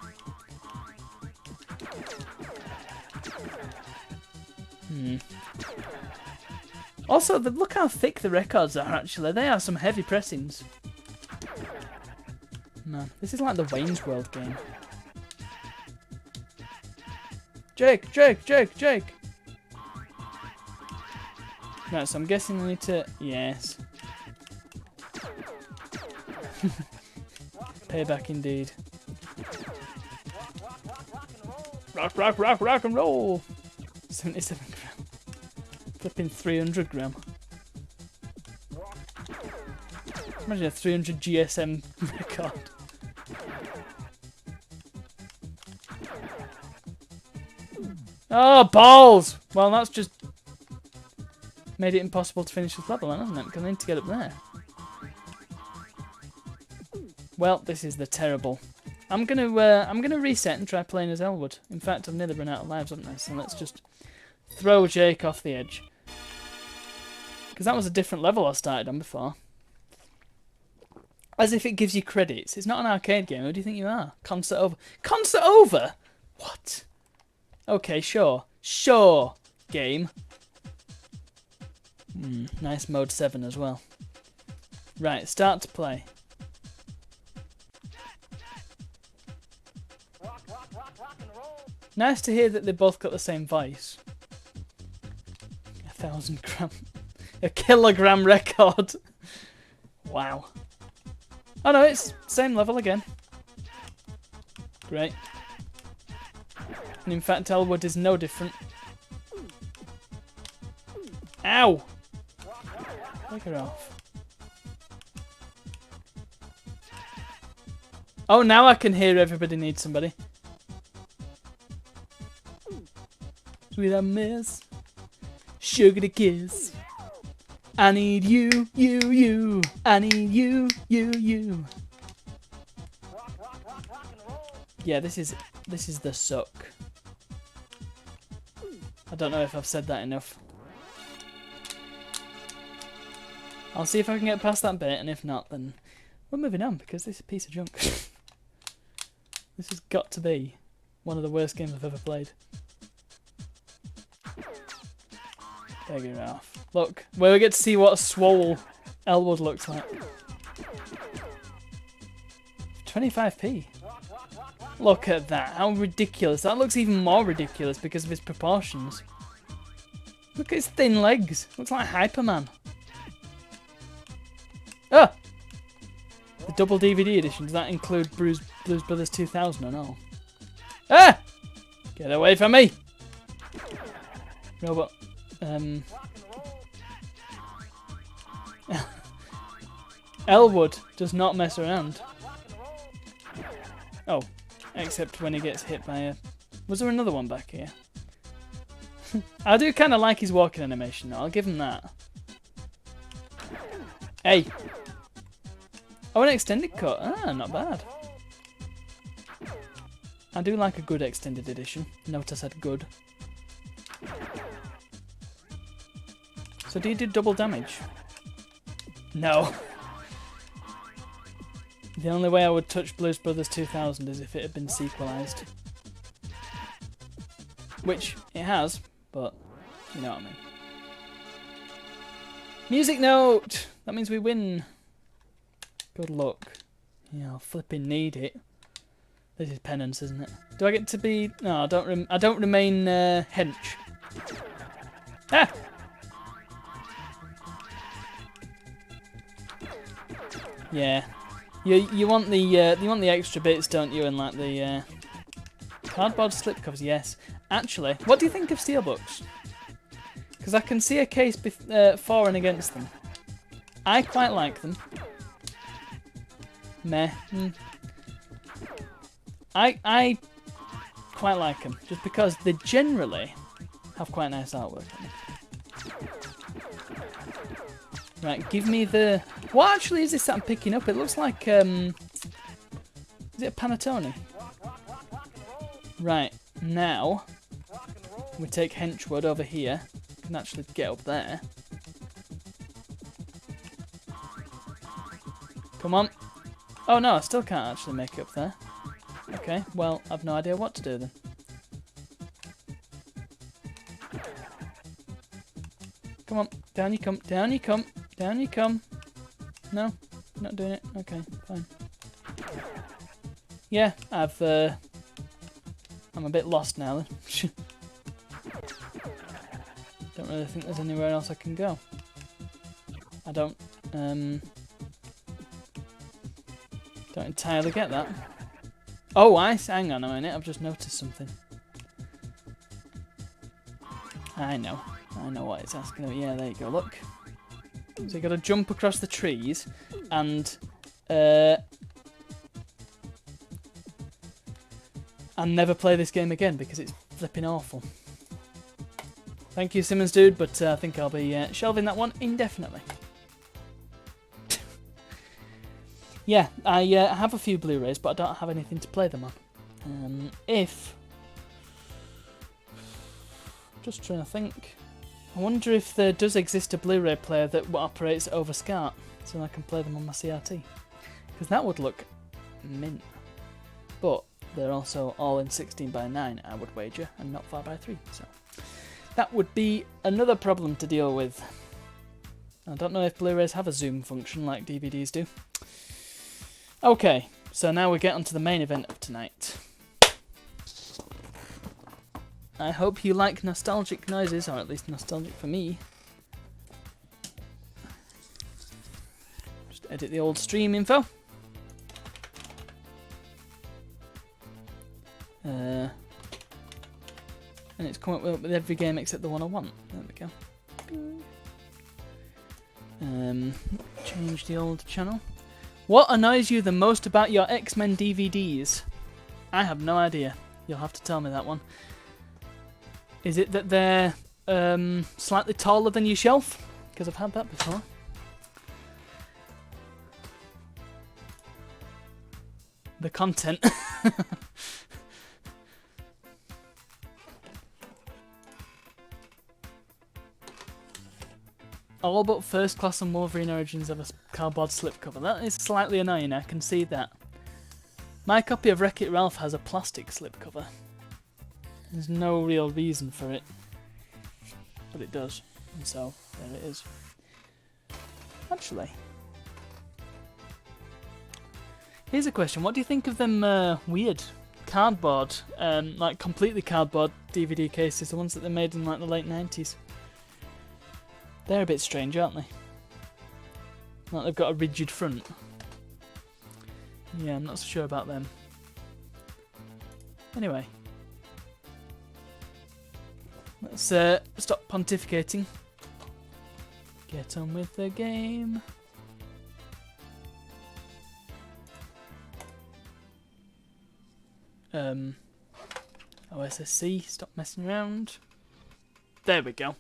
Also, look how thick the records are, actually. They are some heavy pressings. Man, this is like the Wayne's World game. Jake! Jake! Jake! Jake! Right, so I'm guessing I need to... Yes. Payback indeed. Rock, rock, rock, rock and roll! 77 gram. Flipping 300 gram. Imagine a 300 GSM record. Oh, balls! Well, that's just... made it impossible to finish this level, hasn't it? Because I need to get up there. Well, this is the terrible. I'm gonna reset and try playing as Elwood. In fact, I've nearly run out of lives, haven't I? So let's just throw Jake off the edge. Because that was a different level I started on before. As if it gives you credits. It's not an arcade game. Who do you think you are? Concert over. Concert over? What? Okay, sure. Sure, game. Nice mode 7 as well. Right, start to play. Nice to hear that they both got the same voice. 1,000 gram. A kilogram record. Wow. Oh no, it's same level again. Great. And in fact, Elwood is no different. Ow! Take her off. Oh, now I can hear everybody needs somebody. Sweet I miss. Sugar to kiss. I need you, you, you. I need you, you, you. Yeah, this is the suck. I don't know if I've said that enough. I'll see if I can get past that bit, and if not, then we're moving on, because this is a piece of junk. This has got to be one of the worst games I've ever played. Take it off. Look, where we get to see what a swole Elwood looks like. 25p. Look at that, how ridiculous. That looks even more ridiculous because of his proportions. Look at his thin legs. Looks like Hyperman. Ah! The double DVD edition, does that include Blues Brothers 2000 and all? Ah! Get away from me! Robot. Elwood does not mess around. Oh, except when he gets hit by a... Was there another one back here? I do kind of like his walking animation though, I'll give him that. Hey! Oh, an extended cut. Ah, not bad. I do like a good extended edition. Note I said good. So do you do double damage? No. The only way I would touch Blues Brothers 2000 is if it had been sequelized. Which it has, but you know what I mean. Music note! That means we win. Good luck. Yeah, I'll flipping need it. This is penance, isn't it? Do I get to be... No, I don't remain hench. Ah! Yeah. You want the extra bits, don't you? And like the cardboard slipcovers, yes. Actually, what do you think of steelbooks? Because I can see a case for and against them. I quite like them. Meh. I quite like them, just because they generally have quite nice artwork on them. Right, give me the... What actually is this that I'm picking up? It looks like... Is it a Panettone? Right, now... We take Henchwood over here. I can actually get up there. Come on. Oh no, I still can't actually make it up there. Okay, well, I've no idea what to do then. Come on, down you come, down you come, down you come. No, not doing it. Okay, fine. Yeah, I'm a bit lost now then. Don't really think there's anywhere else I can go. I don't entirely get that. Oh, hang on a minute, I've just noticed something. I know what it's asking me. Yeah, there you go, look. So you got to jump across the trees and never play this game again because it's flipping awful. Thank you, Simmons Dude, but I think I'll be shelving that one indefinitely. Yeah, I have a few Blu-rays, but I don't have anything to play them on. Just trying to think. I wonder if there does exist a Blu-ray player that operates over SCART, so I can play them on my CRT. Because that would look mint. But they're also all in 16:9, I would wager, and not 4:3, so... That would be another problem to deal with. I don't know if Blu-rays have a zoom function like DVDs do. Okay, so now we get onto the main event of tonight. I hope you like nostalgic noises, or at least nostalgic for me. Just edit the old stream info. And it's come up with every game except the one I want. There we go. Change the old channel. What annoys you the most about your X-Men DVDs? I have no idea. You'll have to tell me that one. Is it that they're slightly taller than your shelf? Because I've had that before. The content. All but First Class and Wolverine Origins have a cardboard slipcover. That is slightly annoying, I can see that. My copy of Wreck-It Ralph has a plastic slipcover. There's no real reason for it. But it does. And so, there it is. Actually. Here's a question. What do you think of them weird cardboard, like completely cardboard DVD cases? The ones that they made in like the late 90s. They're a bit strange, aren't they? Like they've got a rigid front. Yeah, I'm not so sure about them. Anyway. Let's stop pontificating. Get on with the game. OSSC, stop messing around. There we go.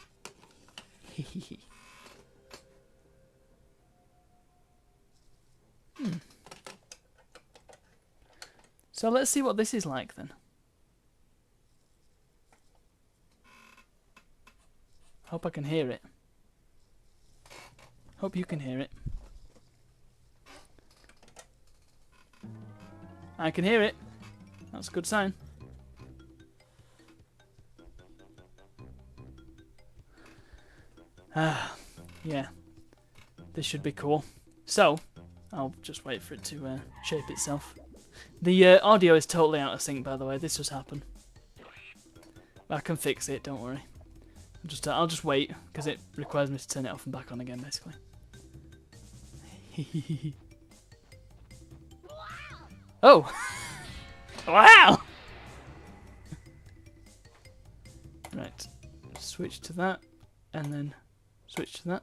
So let's see what this is like then. Hope I can hear it. Hope you can hear it. I can hear it. That's a good sign. Yeah. This should be cool. So, I'll just wait for it to shape itself. The audio is totally out of sync, by the way. This just happened. I can fix it, don't worry. I'll just wait, because it requires me to turn it off and back on again, basically. Oh! Wow! Right. Switch to that, and then switch to that.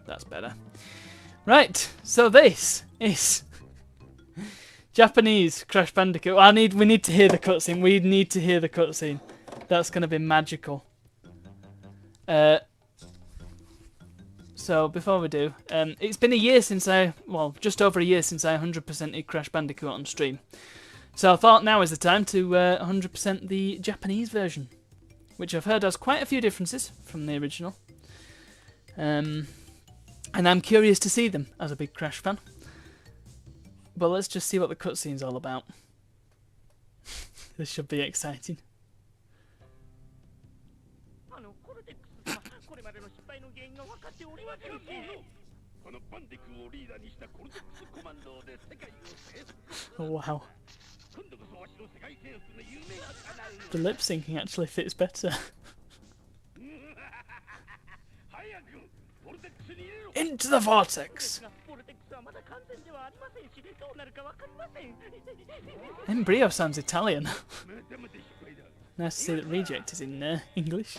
That's better. Right, so this is Japanese Crash Bandicoot. We need to hear the cutscene. We need to hear the cutscene. That's going to be magical. So before we do, it's been a year since just over a year since I 100%ed Crash Bandicoot on stream. So I thought now is the time to 100% the Japanese version, which I've heard has quite a few differences from the original. And I'm curious to see them as a big Crash fan. But let's just see what the cutscene's all about. This should be exciting. Wow. The lip syncing actually fits better. Into the vortex! Embryo sounds Italian. Nice to see that Reject is in English.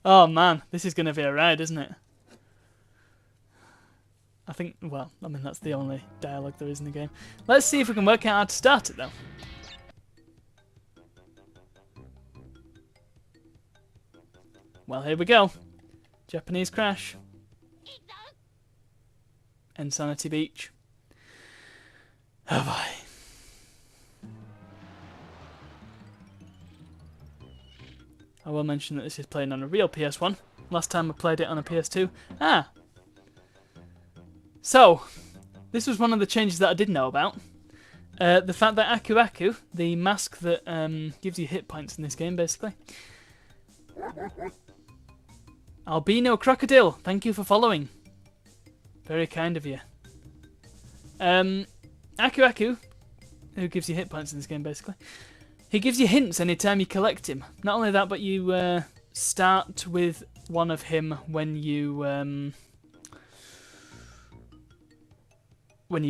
Oh man, this is going to be a ride, isn't it? I think, well, I mean that's the only dialogue there is in the game. Let's see if we can work out how to start it though. Well, here we go. Japanese Crash. Insanity Beach. Oh boy. I will mention that this is playing on a real PS1. Last time I played it on a PS2. So, this was one of the changes that I did know about. The fact that Aku Aku, the mask that gives you hit points in this game, basically. Albino Crocodile, thank you for following. Very kind of you. Aku Aku, who gives you hit points in this game, basically. He gives you hints anytime you collect him. Not only that, but you start with one of him when you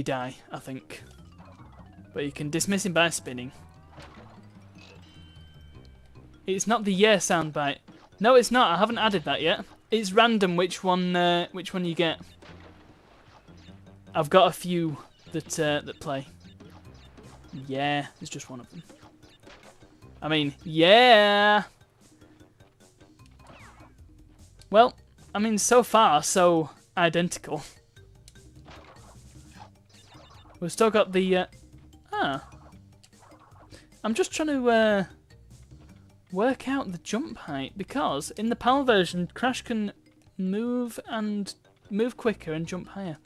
die, I think. But you can dismiss him by spinning. It's not the yeah soundbite. No, it's not. I haven't added that yet. It's random which one you get. I've got a few that play. Yeah, it's just one of them. I mean, yeah. Well, I mean, so far, so identical. We've still got the... I'm just trying to work out the jump height, because in the PAL version, Crash can move quicker and jump higher.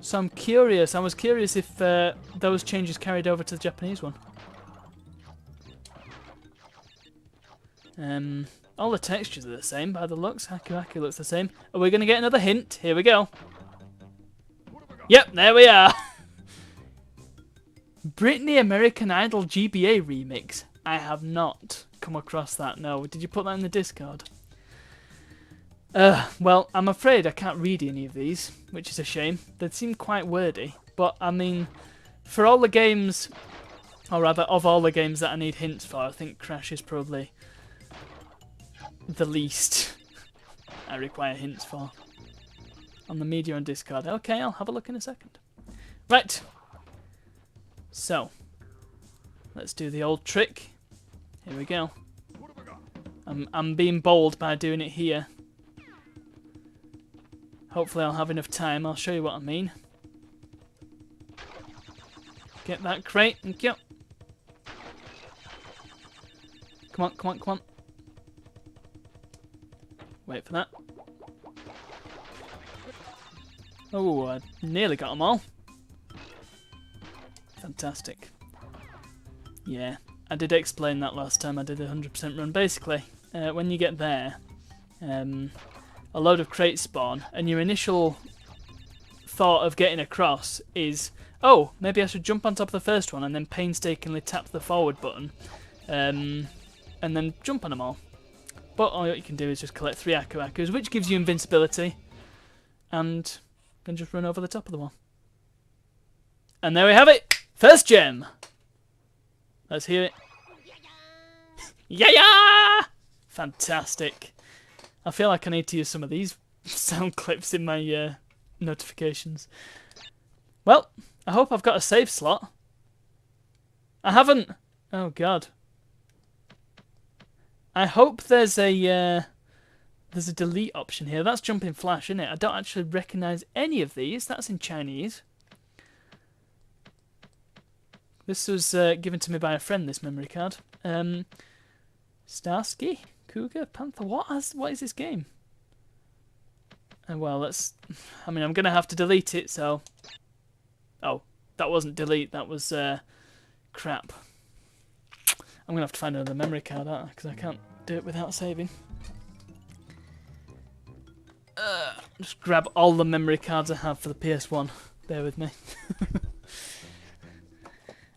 So I'm curious. I was curious if those changes carried over to the Japanese one. All the textures are the same by the looks. Aku Aku looks the same. Are we going to get another hint? Here we go. Yep, there we are. Britney American Idol GBA remix. I have not come across that, no. Did you put that in the Discord? Well, I'm afraid I can't read any of these, which is a shame. They seem quite wordy, but I mean, for all the games, or rather, of all the games that I need hints for, I think Crash is probably the least I require hints for. on the media and Discord. Okay, I'll have a look in a second. Right. So, let's do the old trick. Here we go. I'm being bold by doing it here. Hopefully I'll have enough time. I'll show you what I mean. Get that crate. Thank you. Come on, come on, come on. Wait for that. Oh, I nearly got them all. Fantastic. Yeah, I did explain that last time I did a 100% run. Basically, when you get there, a load of crates spawn, and your initial thought of getting across is, oh, maybe I should jump on top of the first one and then painstakingly tap the forward button, and then jump on them all. But all you can do is just collect 3 Aku Akus, which gives you invincibility, and then just run over the top of the wall. And there we have it! First gem! Let's hear it. Yeah! Fantastic. I feel like I need to use some of these sound clips in my notifications. Well, I hope I've got a save slot. I haven't. Oh god. I hope there's a delete option here. That's jumping flash, isn't it? I don't actually recognise any of these. That's in Chinese. This was given to me by a friend, this memory card. Starsky? Cougar? Panther? What is this game? Well, let's... I mean, I'm going to have to delete it, so... Oh, that wasn't delete, that was crap. I'm going to have to find another memory card, aren't I? Because I can't do it without saving. Just grab all the memory cards I have for the PS1. Bear with me.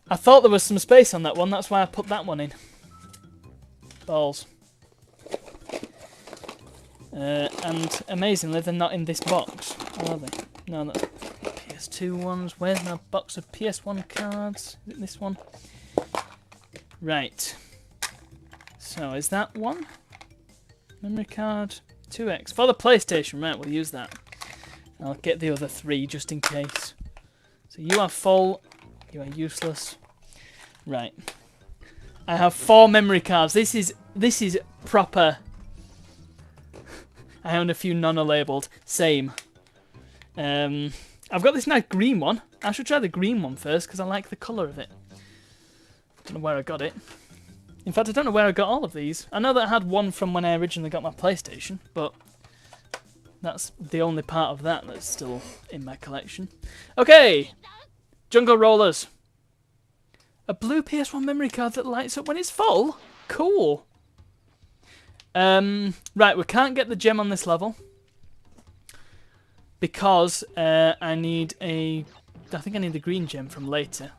I thought there was some space on that one, that's why I put that one in. Balls. And amazingly, they're not in this box, are they? No, that's PS2 ones. Where's my box of PS1 cards? Is it this one? Right. So, is that one? Memory card 2X. For the PlayStation, right, we'll use that. I'll get the other 3 just in case. So you are full. You are useless. Right. I have 4 memory cards. This is proper. I own a few non-labelled. Same. I've got this nice green one. I should try the green one first because I like the colour of it. Don't know where I got it. In fact, I don't know where I got all of these. I know that I had one from when I originally got my PlayStation, but that's the only part of that that's still in my collection. Okay! Jungle Rollers. A blue PS1 memory card that lights up when it's full? Cool. Right, we can't get the gem on this level because I need I think I need the green gem from later.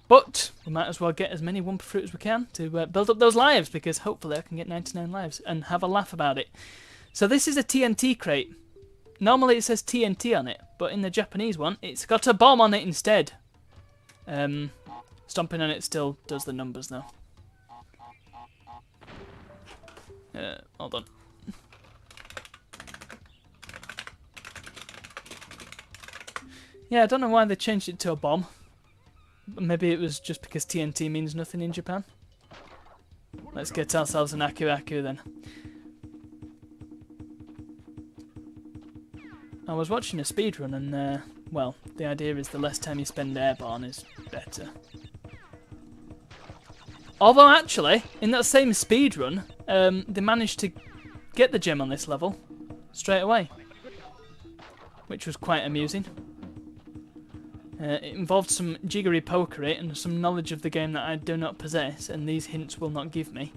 But we might as well get as many Wumpa Fruit as we can to build up those lives, because hopefully I can get 99 lives and have a laugh about it. So this is a TNT crate. Normally it says TNT on it, but in the Japanese one it's got a bomb on it instead. Stomping on it still does the numbers though. Hold on. Yeah, I don't know why they changed it to a bomb. Maybe it was just because TNT means nothing in Japan. Let's get ourselves an Aku Aku then. I was watching a speedrun and, well, the idea is the less time you spend airborne is better. Although actually, in that same speedrun, they managed to get the gem on this level straight away, which was quite amusing. It involved some jiggery pokery and some knowledge of the game that I do not possess, and these hints will not give me.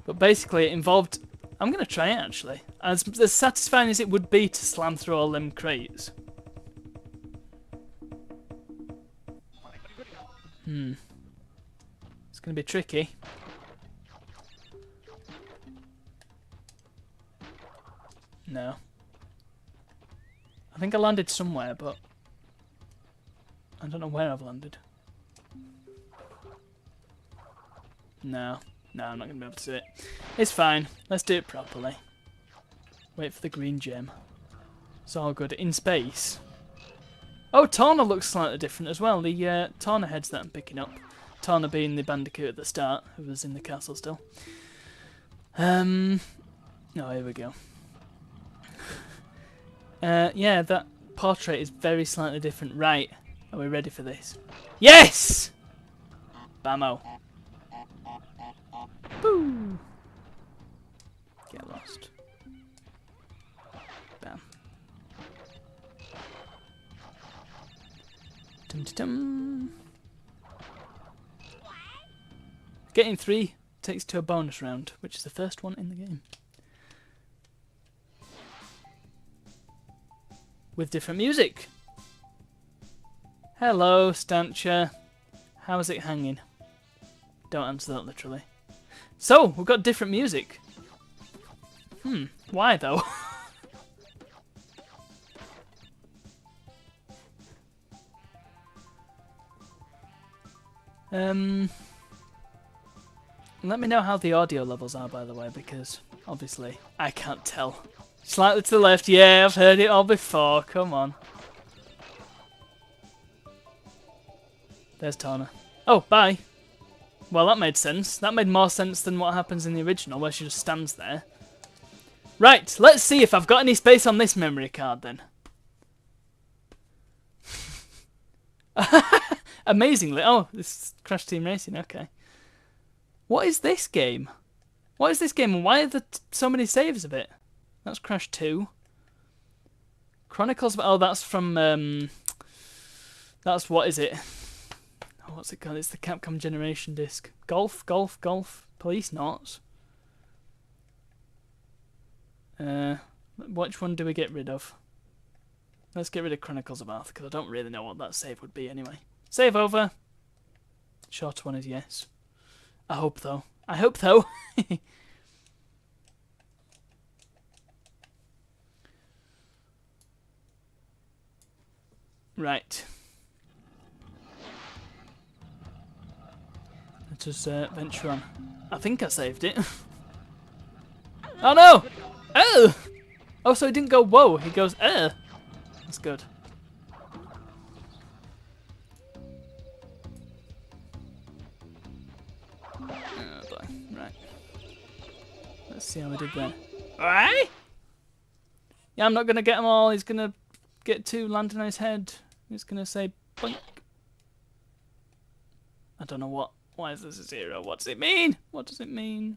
But basically it involved... I'm going to try it actually. As satisfying as it would be to slam through all them crates. It's going to be tricky. No. I think I landed somewhere, but I don't know where I've landed. No, I'm not going to be able to do it. It's fine. Let's do it properly. Wait for the green gem. It's all good. In space. Oh, Torna looks slightly different as well. The Torna heads that I'm picking up. Torna being the bandicoot at the start, who was in the castle still. Oh, here we go. Yeah, that portrait is very slightly different. Right, are we ready for this? Yes! Bammo. Boo! Get lost. Bam. Dum-dum-dum. Getting 3 takes to a bonus round, which is the first one in the game. With different music. Hello, Stancher. How is it hanging? Don't answer that literally. So, we've got different music. Why though? Let me know how the audio levels are, by the way, because obviously I can't tell. Slightly to the left, yeah, I've heard it all before, come on. There's Torna. Oh, bye. Well, that made sense. That made more sense than what happens in the original, where she just stands there. Right, let's see if I've got any space on this memory card, then. Amazingly. Oh, this is Crash Team Racing, okay. What is this game? What is this game, and why are there so many saves of it? That's Crash 2. Chronicles of... Oh, that's from... That's... What is it? Oh, what's it called? It's the Capcom Generation disc. Golf? Police Knots? Which one do we get rid of? Let's get rid of Chronicles of Arthur, because I don't really know what that save would be anyway. Save over. Short one is yes. I hope though. Right. Let us venture on. I think I saved it. Oh no! Oh! Oh, so he didn't go whoa, he goes That's good. Oh boy, right. Let's see how we did there. Alright? Yeah, I'm not gonna get them all. He's gonna get 2 landing on his head. He's gonna say boink. I don't know what. Why is this a 0? What does it mean? What does it mean?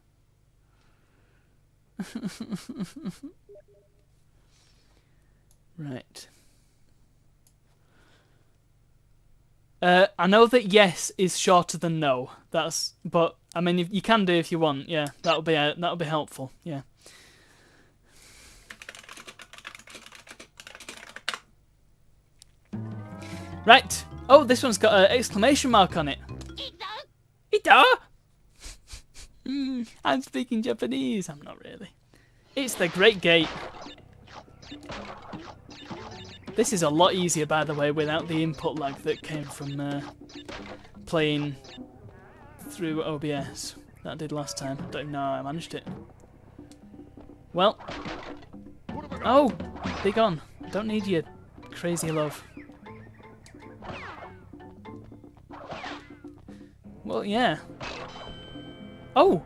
Right. I know that yes is shorter than no. But I mean, you can do if you want. Yeah, that'll be helpful. Yeah. Right. Oh, this one's got an exclamation mark on it. Ito. I'm speaking Japanese. I'm not really. It's the Great Gate. This is a lot easier, by the way, without the input lag that came from playing through OBS that I did last time. I don't even know how I managed it. Well. Oh, be gone. Don't need your crazy love. Well, yeah. Oh!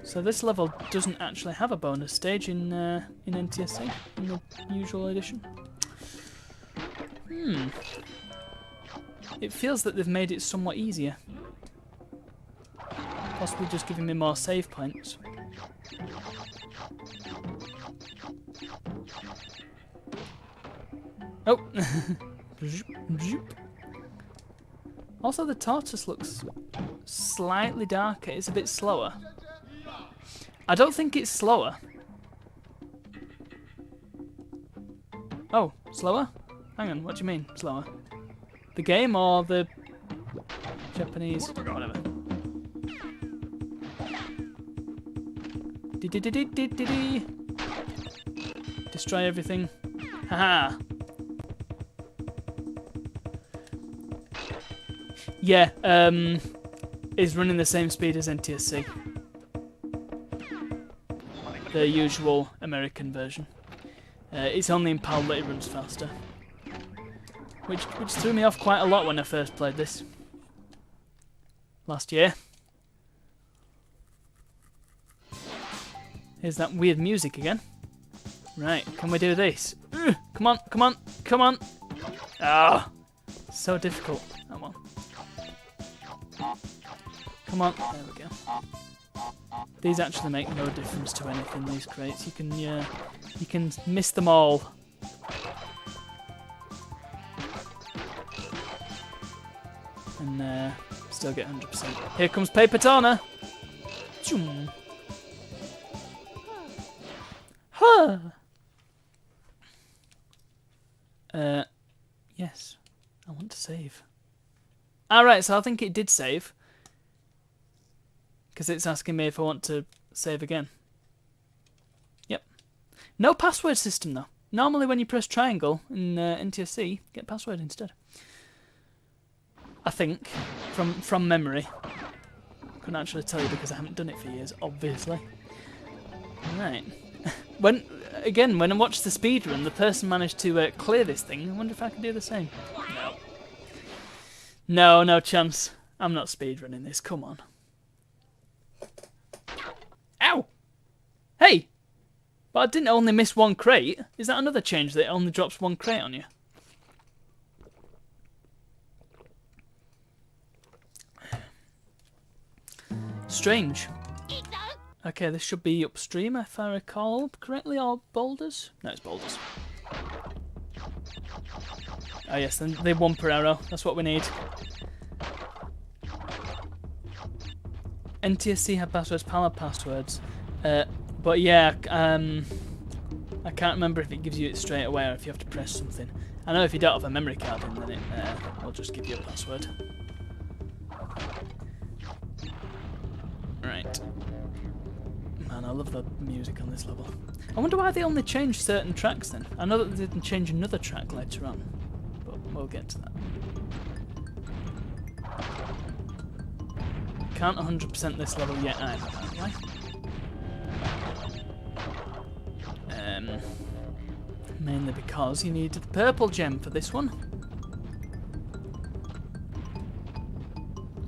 So this level doesn't actually have a bonus stage in NTSC, in the usual edition. It feels that they've made it somewhat easier. Possibly just giving me more save points. Oh! Also, the tortoise looks slightly darker. It's a bit slower. I don't think it's slower. Oh, slower? Hang on, what do you mean, slower? The game or the Japanese? Whatever. Destroy everything. Haha. Yeah, is running the same speed as NTSC. the usual American version. It's only in PAL that it runs faster. Which threw me off quite a lot when I first played this. Last year. Here's that weird music again. Right, can we do this? Come on, come on, come on! Ah, so difficult. Come on. Come on, there we go. These actually make no difference to anything, these crates. You can miss them all. And still get 100%. Here comes Paper Torna! Choom. Huh! Yes. I want to save. Alright, so I think it did save. Because it's asking me if I want to save again. Yep. No password system though. Normally when you press triangle in NTSC, get password instead. I think. From memory. Couldn't actually tell you because I haven't done it for years, obviously. Right. When I watched the speedrun, the person managed to clear this thing. I wonder if I can do the same. No. No, no chance. I'm not speedrunning this, come on. Ow! Hey! But I didn't only miss one crate. Is that another change that it only drops one crate on you? Strange. Okay, this should be upstream if I recall correctly, or boulders? No, it's boulders. Oh yes, then the one per arrow. That's what we need. NTSC had passwords, PAL had passwords. But yeah, I can't remember if it gives you it straight away or if you have to press something. I know if you don't have a memory card in, then it will just give you a password. Right. Man, I love the music on this level. I wonder why they only changed certain tracks then. I know that they didn't change another track later on, but we'll get to that. Can't 100% this level yet either, by the way. Mainly because you needed the purple gem for this one.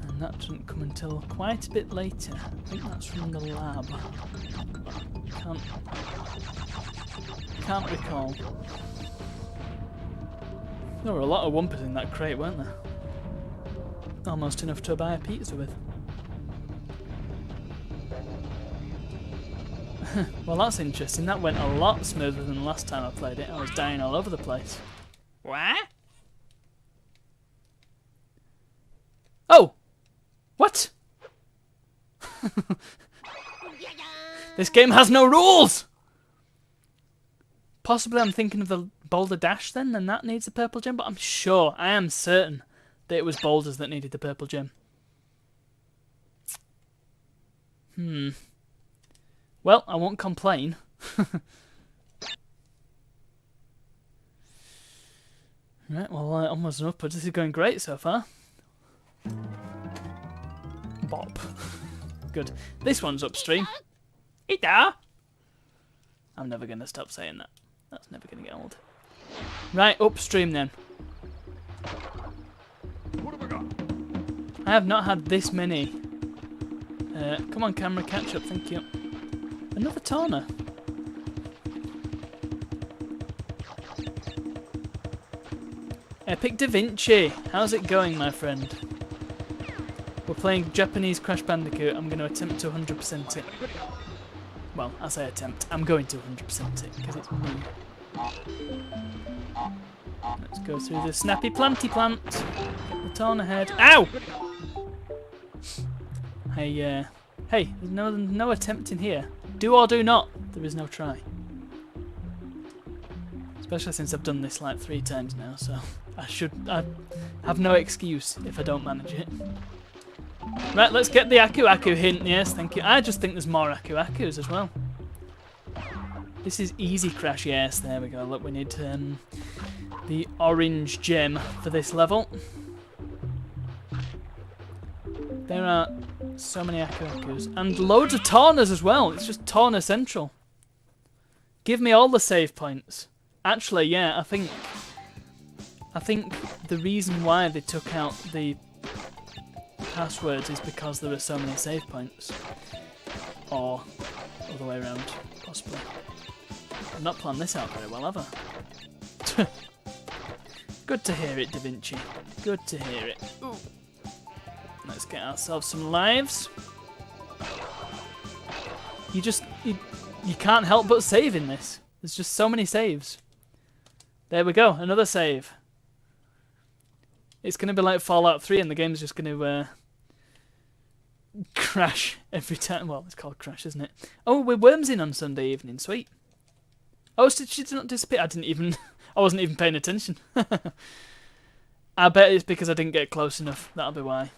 And that didn't come until quite a bit later. I think that's from the lab. Can't recall. There were a lot of Wumpas in that crate, weren't there? Almost enough to buy a pizza with. Well, that's interesting. That went a lot smoother than the last time I played it. I was dying all over the place. What? Oh! What? This game has no rules! Possibly I'm thinking of the Boulder Dash then, and that needs the purple gem, but I'm sure, I am certain, that it was Boulders that needed the purple gem. Well, I won't complain. Right, well, onwards and upwards. This is going great so far. Bop. Good. This one's upstream. Ida! I'm never going to stop saying that. That's never going to get old. Right, upstream then. What have I got? I have not had this many. Come on, camera, catch up, thank you. Another Torna. Epic Da Vinci. How's it going, my friend? We're playing Japanese Crash Bandicoot. I'm going to attempt to 100% it. Well, I say attempt. I'm going to 100% it, because it's me. Let's go through the snappy planty plant. Get the Torna head. Ow! Hey, hey, there's no attempt in here. Do or do not. There is no try. Especially since I've done this like 3 times now, so I have no excuse if I don't manage it. Right, let's get the Aku Aku hint. Yes, thank you. I just think there's more Aku Akus as well. This is easy Crash. Yes, there we go. Look, we need the orange gem for this level. There are so many Aku Akus. And loads of Tornas as well. It's just Torna Central. Give me all the save points. Actually, yeah, I think the reason why they took out the passwords is because there are so many save points. Or other way around, possibly. I've not planned this out very well, have I? Good to hear it, Da Vinci. Good to hear it. Ooh. Let's get ourselves some lives. You can't help but save in this. There's just so many saves. There we go, another save. It's going to be like Fallout 3 and the game's just going to crash every time. Well, it's called Crash, isn't it? Oh, we're Worms in on Sunday evening. Sweet. Oh, did she not disappear? I wasn't even paying attention. I bet it's because I didn't get close enough. That'll be why.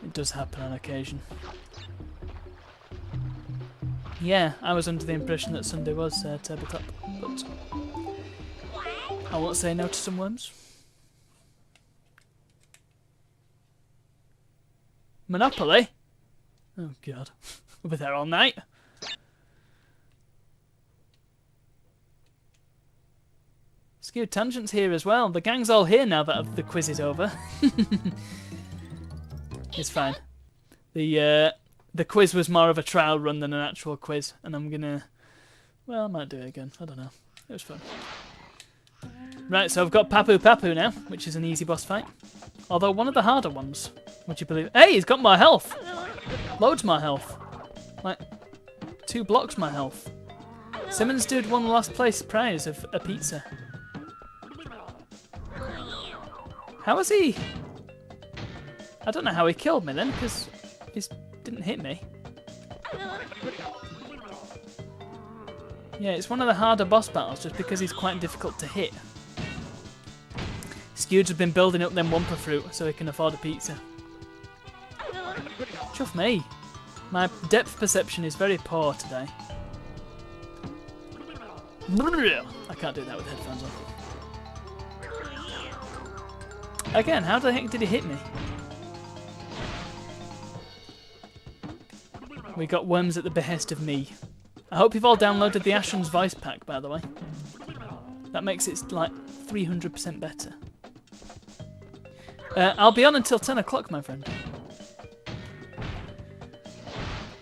It does happen on occasion. Yeah, I was under the impression that Sunday was tabletop, but I won't say no to some worms. Monopoly? Oh god, we'll be there all night. Skewed Tangent's here as well. The gang's all here now that the quiz is over. It's fine. The quiz was more of a trial run than an actual quiz, and I'm gonna... Well, I might do it again. I don't know. It was fun. Right, so I've got Papu Papu now, which is an easy boss fight. Although one of the harder ones. Would you believe? Hey, he's got more health! Loads more health. Like, 2 blocks more health. Simmons Dude won the last place prize of a pizza. How was he? I don't know how he killed me then, because he didn't hit me. Yeah, it's one of the harder boss battles just because he's quite difficult to hit. Skewed has been building up them Wumpa fruit so he can afford a pizza. Chuff me. My depth perception is very poor today. I can't do that with headphones on. Again, how the heck did he hit me? We got worms at the behest of me. I hope you've all downloaded the Ashen's voice pack, by the way. That makes it like 300% better. I'll be on until 10 o'clock, my friend.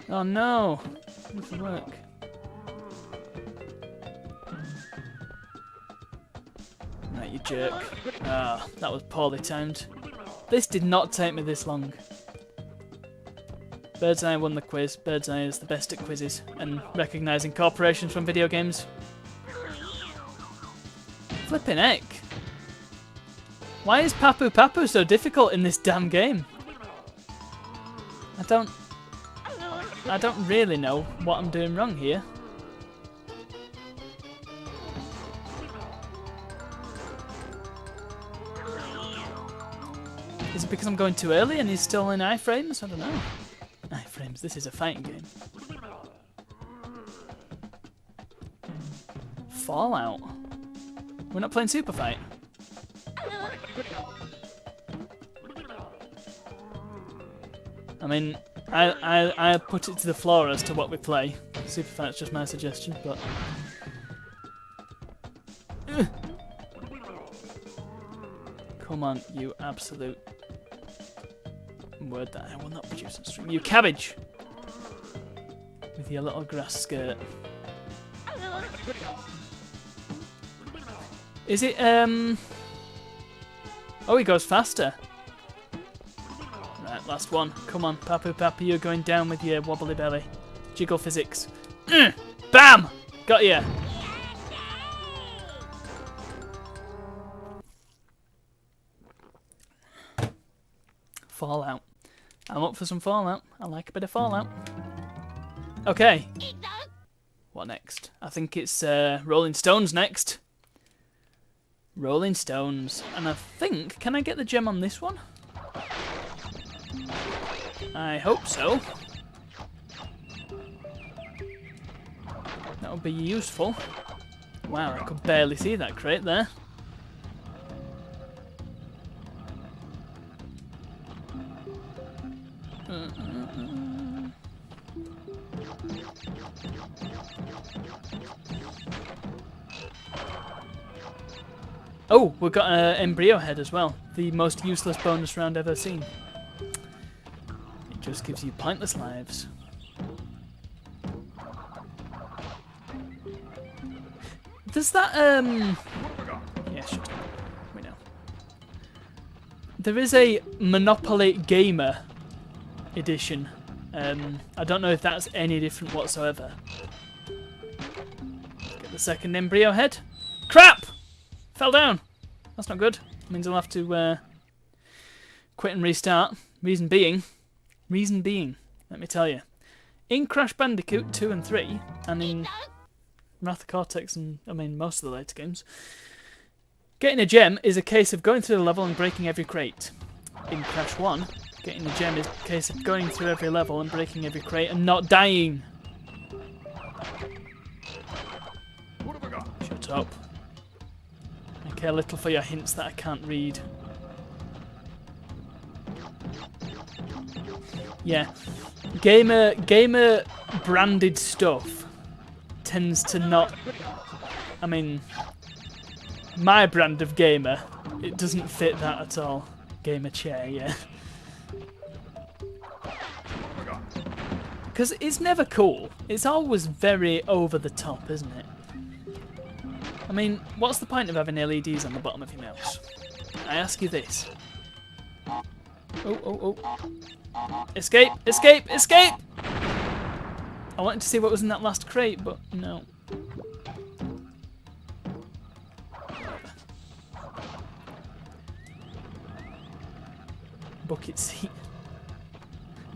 Oh no! This will work. Right, you jerk. Ah, that was poorly timed. This did not take me this long. Birdseye won the quiz. Birdseye is the best at quizzes and recognising corporations from video games. Flippin' heck. Why is Papu Papu so difficult in this damn game? I don't really know what I'm doing wrong here. Is it because I'm going too early and he's still in iframes? I don't know. Iframes, this is a fighting game. Fallout. We're not playing Super Fight. I mean, I put it to the floor as to what we play. Super Fight's just my suggestion, but... Come on, you absolute... word that I will not produce on stream. You cabbage! With your little grass skirt. Is it, Oh, he goes faster. Right, last one. Come on, Papu Papu, you're going down with your wobbly belly. Jiggle physics. Bam! Got ya! Fallout. I'm up for some Fallout. I like a bit of Fallout. Okay. What next? I think it's Rolling Stones next. Rolling Stones. And I think... Can I get the gem on this one? I hope so. That would be useful. Wow, I could barely see that crate there. Oh, we've got an embryo head as well. The most useless bonus round ever seen. It just gives you pointless lives. Does that, yeah, shut up. We know. There is a Monopoly Gamer edition. I don't know if that's any different whatsoever. Let's get the second embryo head. Crap! Fell down. That's not good. Means I'll have to quit and restart. Reason being, let me tell you, in Crash Bandicoot 2 and 3, and in Wrath of Cortex, and I mean most of the later games, getting a gem is a case of going through the level and breaking every crate. In Crash 1, getting a gem is a case of going through every level and breaking every crate and not dying. Shut up. I care little for your hints that I can't read. Yeah. Gamer branded stuff tends to not... I mean, my brand of gamer, it doesn't fit that at all. Gamer chair, yeah. Because it's never cool. It's always very over the top, isn't it? I mean, what's the point of having LEDs on the bottom of your mouse? I ask you this. Oh. Escape! Escape! Escape! I wanted to see what was in that last crate, but no. Bucket seat.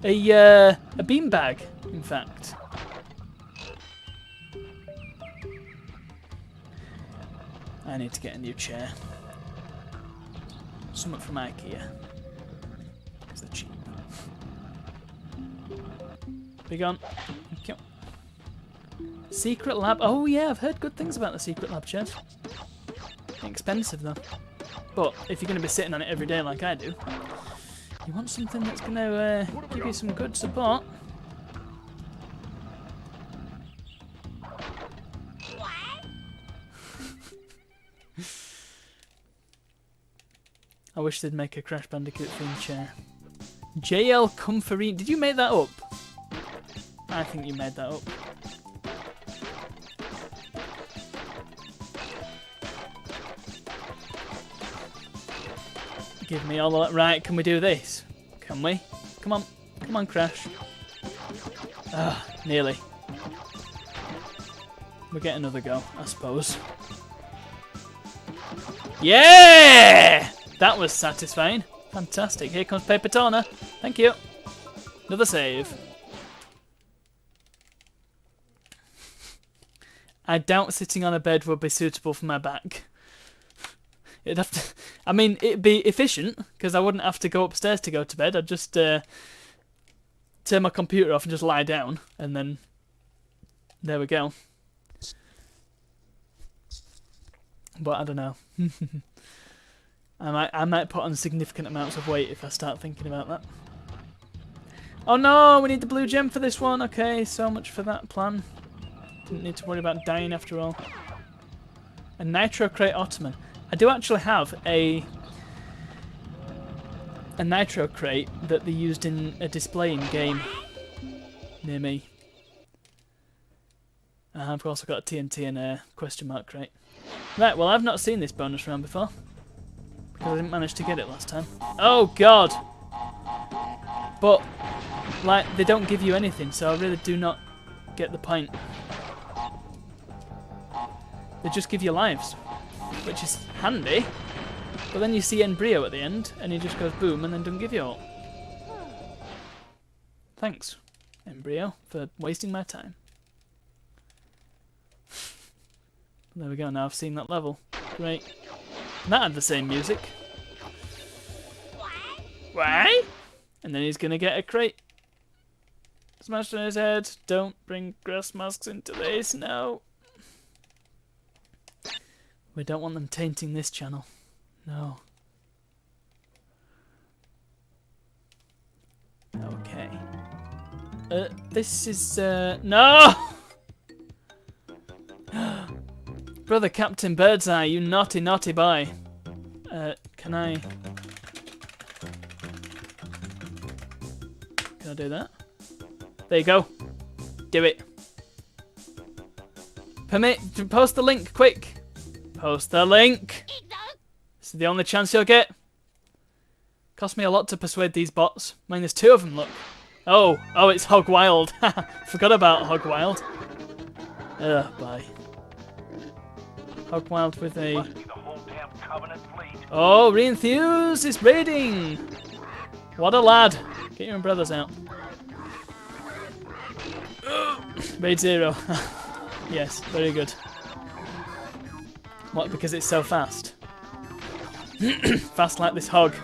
A beanbag, in fact. I need to get a new chair. Something from IKEA. Because they're cheap. Be gone. Thank you. Secret lab. Oh yeah, I've heard good things about the secret lab chairs. Expensive though. But if you're going to be sitting on it every day like I do, you want something that's going to give you some good support. I wish they'd make a Crash Bandicoot themed chair. JL Comforine. Did you make that up? I think you made that up. Give me all of that. Right, can we do this? Can we? Come on. Come on, Crash. Ah, nearly. We'll get another go, I suppose. Yeah! That was satisfying. Fantastic. Here comes Paper Toner. Thank you. Another save. I doubt sitting on a bed would be suitable for my back. It'd have to... I mean, it'd be efficient, because I wouldn't have to go upstairs to go to bed. I'd just turn my computer off and just lie down, and then... There we go. But I don't know. I might put on significant amounts of weight if I start thinking about that. Oh no, we need the blue gem for this one. Okay, so much for that plan. Didn't need to worry about dying after all. A Nitro Crate Ottoman. I do actually have a Nitro Crate that they used in a display in game near me. I've also got a TNT and a question mark crate. Right, well I've not seen this bonus round before. Because I didn't manage to get it last time. Oh god! But, like, they don't give you anything, so I really do not get the point. They just give you lives, which is handy. But then you see Embryo at the end, and he just goes boom, and then doesn't give you all. Thanks, Embryo, for wasting my time. There we go, now I've seen that level. Great. And that had the same music. Why? And then he's gonna get a crate smashed on his head. Don't bring grass masks into this, no. We don't want them tainting this channel. No. Okay. This is, no! Brother Captain Birdseye, you naughty, naughty boy. Can I do that? There you go. Do it. Post the link, quick. Post the link. This is the only chance you'll get. Cost me a lot to persuade these bots. I mean, there's 2 of them, look. Oh, it's Hog Wild. Forgot about Hog Wild. Bye. Hog Wild with a... Oh, Reenthuse is raiding! What a lad. Get your brothers out. Raid 0. Yes, very good. What, because it's so fast? Fast like this hog.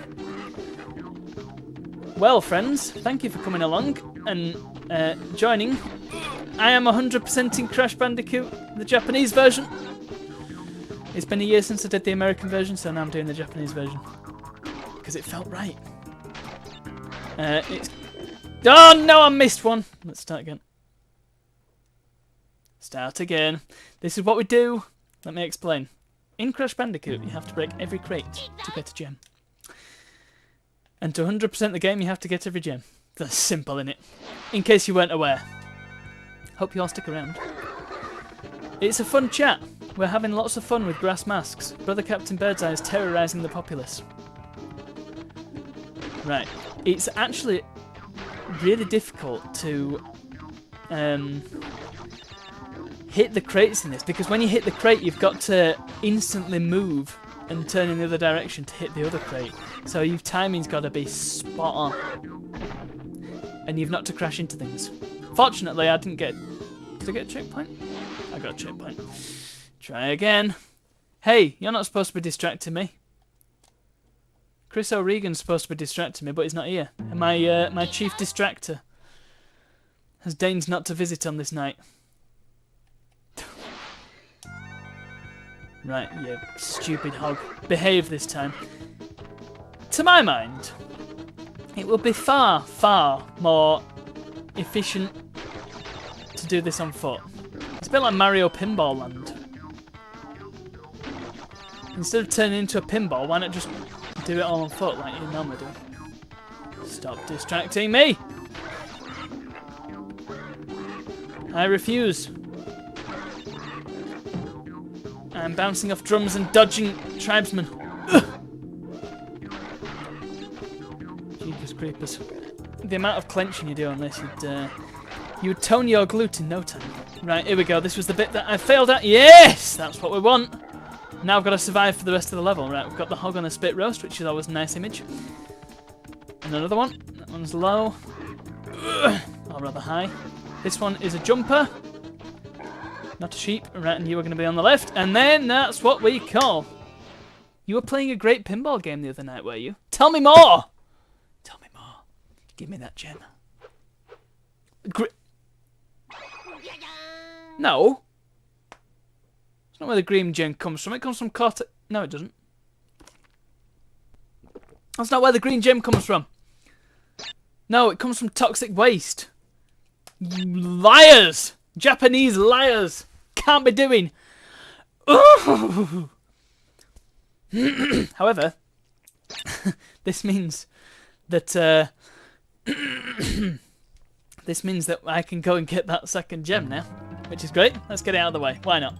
Well, friends, thank you for coming along and joining. I am 100% in Crash Bandicoot, the Japanese version. It's been a year since I did the American version, so now I'm doing the Japanese version. Because it felt right. Oh no, I missed one. Let's start again. Start again. This is what we do. Let me explain. In Crash Bandicoot, you have to break every crate to get a gem. And to 100% the game, you have to get every gem. That's simple, innit? In case you weren't aware. Hope you all stick around. It's a fun chat. We're having lots of fun with grass masks. Brother Captain Birdseye is terrorising the populace. Right. It's actually really difficult to hit the crates in this, because when you hit the crate, you've got to instantly move and turn in the other direction to hit the other crate. So your timing's got to be spot on. And you've not to crash into things. Fortunately, I didn't get... Did I get a checkpoint? I got a checkpoint. Try again. Hey, you're not supposed to be distracting me. Chris O'Regan's supposed to be distracting me, but he's not here. And my chief distractor has deigned not to visit on this night. Right, you stupid hog. Behave this time. To my mind, it will be far, far more efficient to do this on foot. It's a bit like Mario Pinball Land. Instead of turning into a pinball, why not just do it all on foot like you normally do? Stop distracting me! I refuse. I'm bouncing off drums and dodging tribesmen. Ugh. Jeepers creepers. The amount of clenching you do on this, you would tone your glute in no time. Right, here we go. This was the bit that I failed at. Yes! That's what we want. Now I've got to survive for the rest of the level. Right, we've got the hog on a spit roast, which is always a nice image. And another one. That one's low. Ugh. Or rather high. This one is a jumper. Not a sheep. Right, and you are going to be on the left. And then that's what we call... You were playing a great pinball game the other night, were you? Tell me more! Tell me more. Give me that gem. No. It's not where the green gem comes from. It comes from Cortex. No, it doesn't. That's not where the green gem comes from. No, it comes from toxic waste. You liars! Japanese liars! Can't be doing. However, this means that this means that I can go and get that second gem now, which is great. Let's get it out of the way. Why not?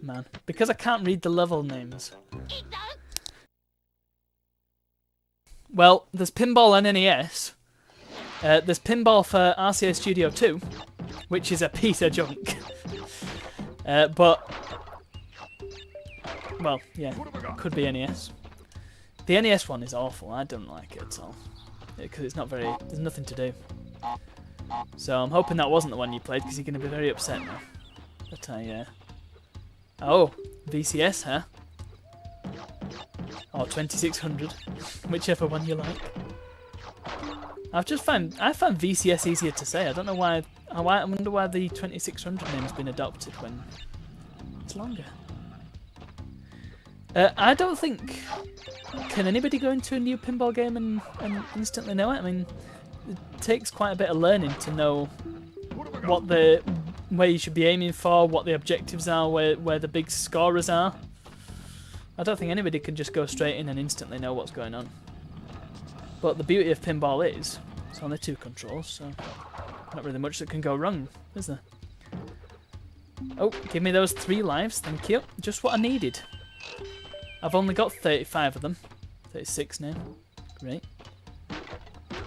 Man, because I can't read the level names. Well, there's pinball on NES. There's pinball for RCA Studio 2, which is a piece of junk. But, well, yeah, could be NES. The NES one is awful. I don't like it at all. Because it's not very... There's nothing to do. So I'm hoping that wasn't the one you played, because you're going to be very upset now. But oh, VCS, huh? Or 2600. Whichever one you like. I found VCS easier to say. I don't know why. I wonder why the 2600 name's been adopted when it's longer. I don't think... Can anybody go into a new pinball game and instantly know it? I mean, takes quite a bit of learning to know where you should be aiming for, what the objectives are, where the big scorers are. I don't think anybody can just go straight in and instantly know what's going on. But the beauty of pinball is it's only 2 controls, so not really much that can go wrong, is there? Oh, give me those 3 lives, thank you. Just what I needed. I've only got 35 of them. 36 now. Great.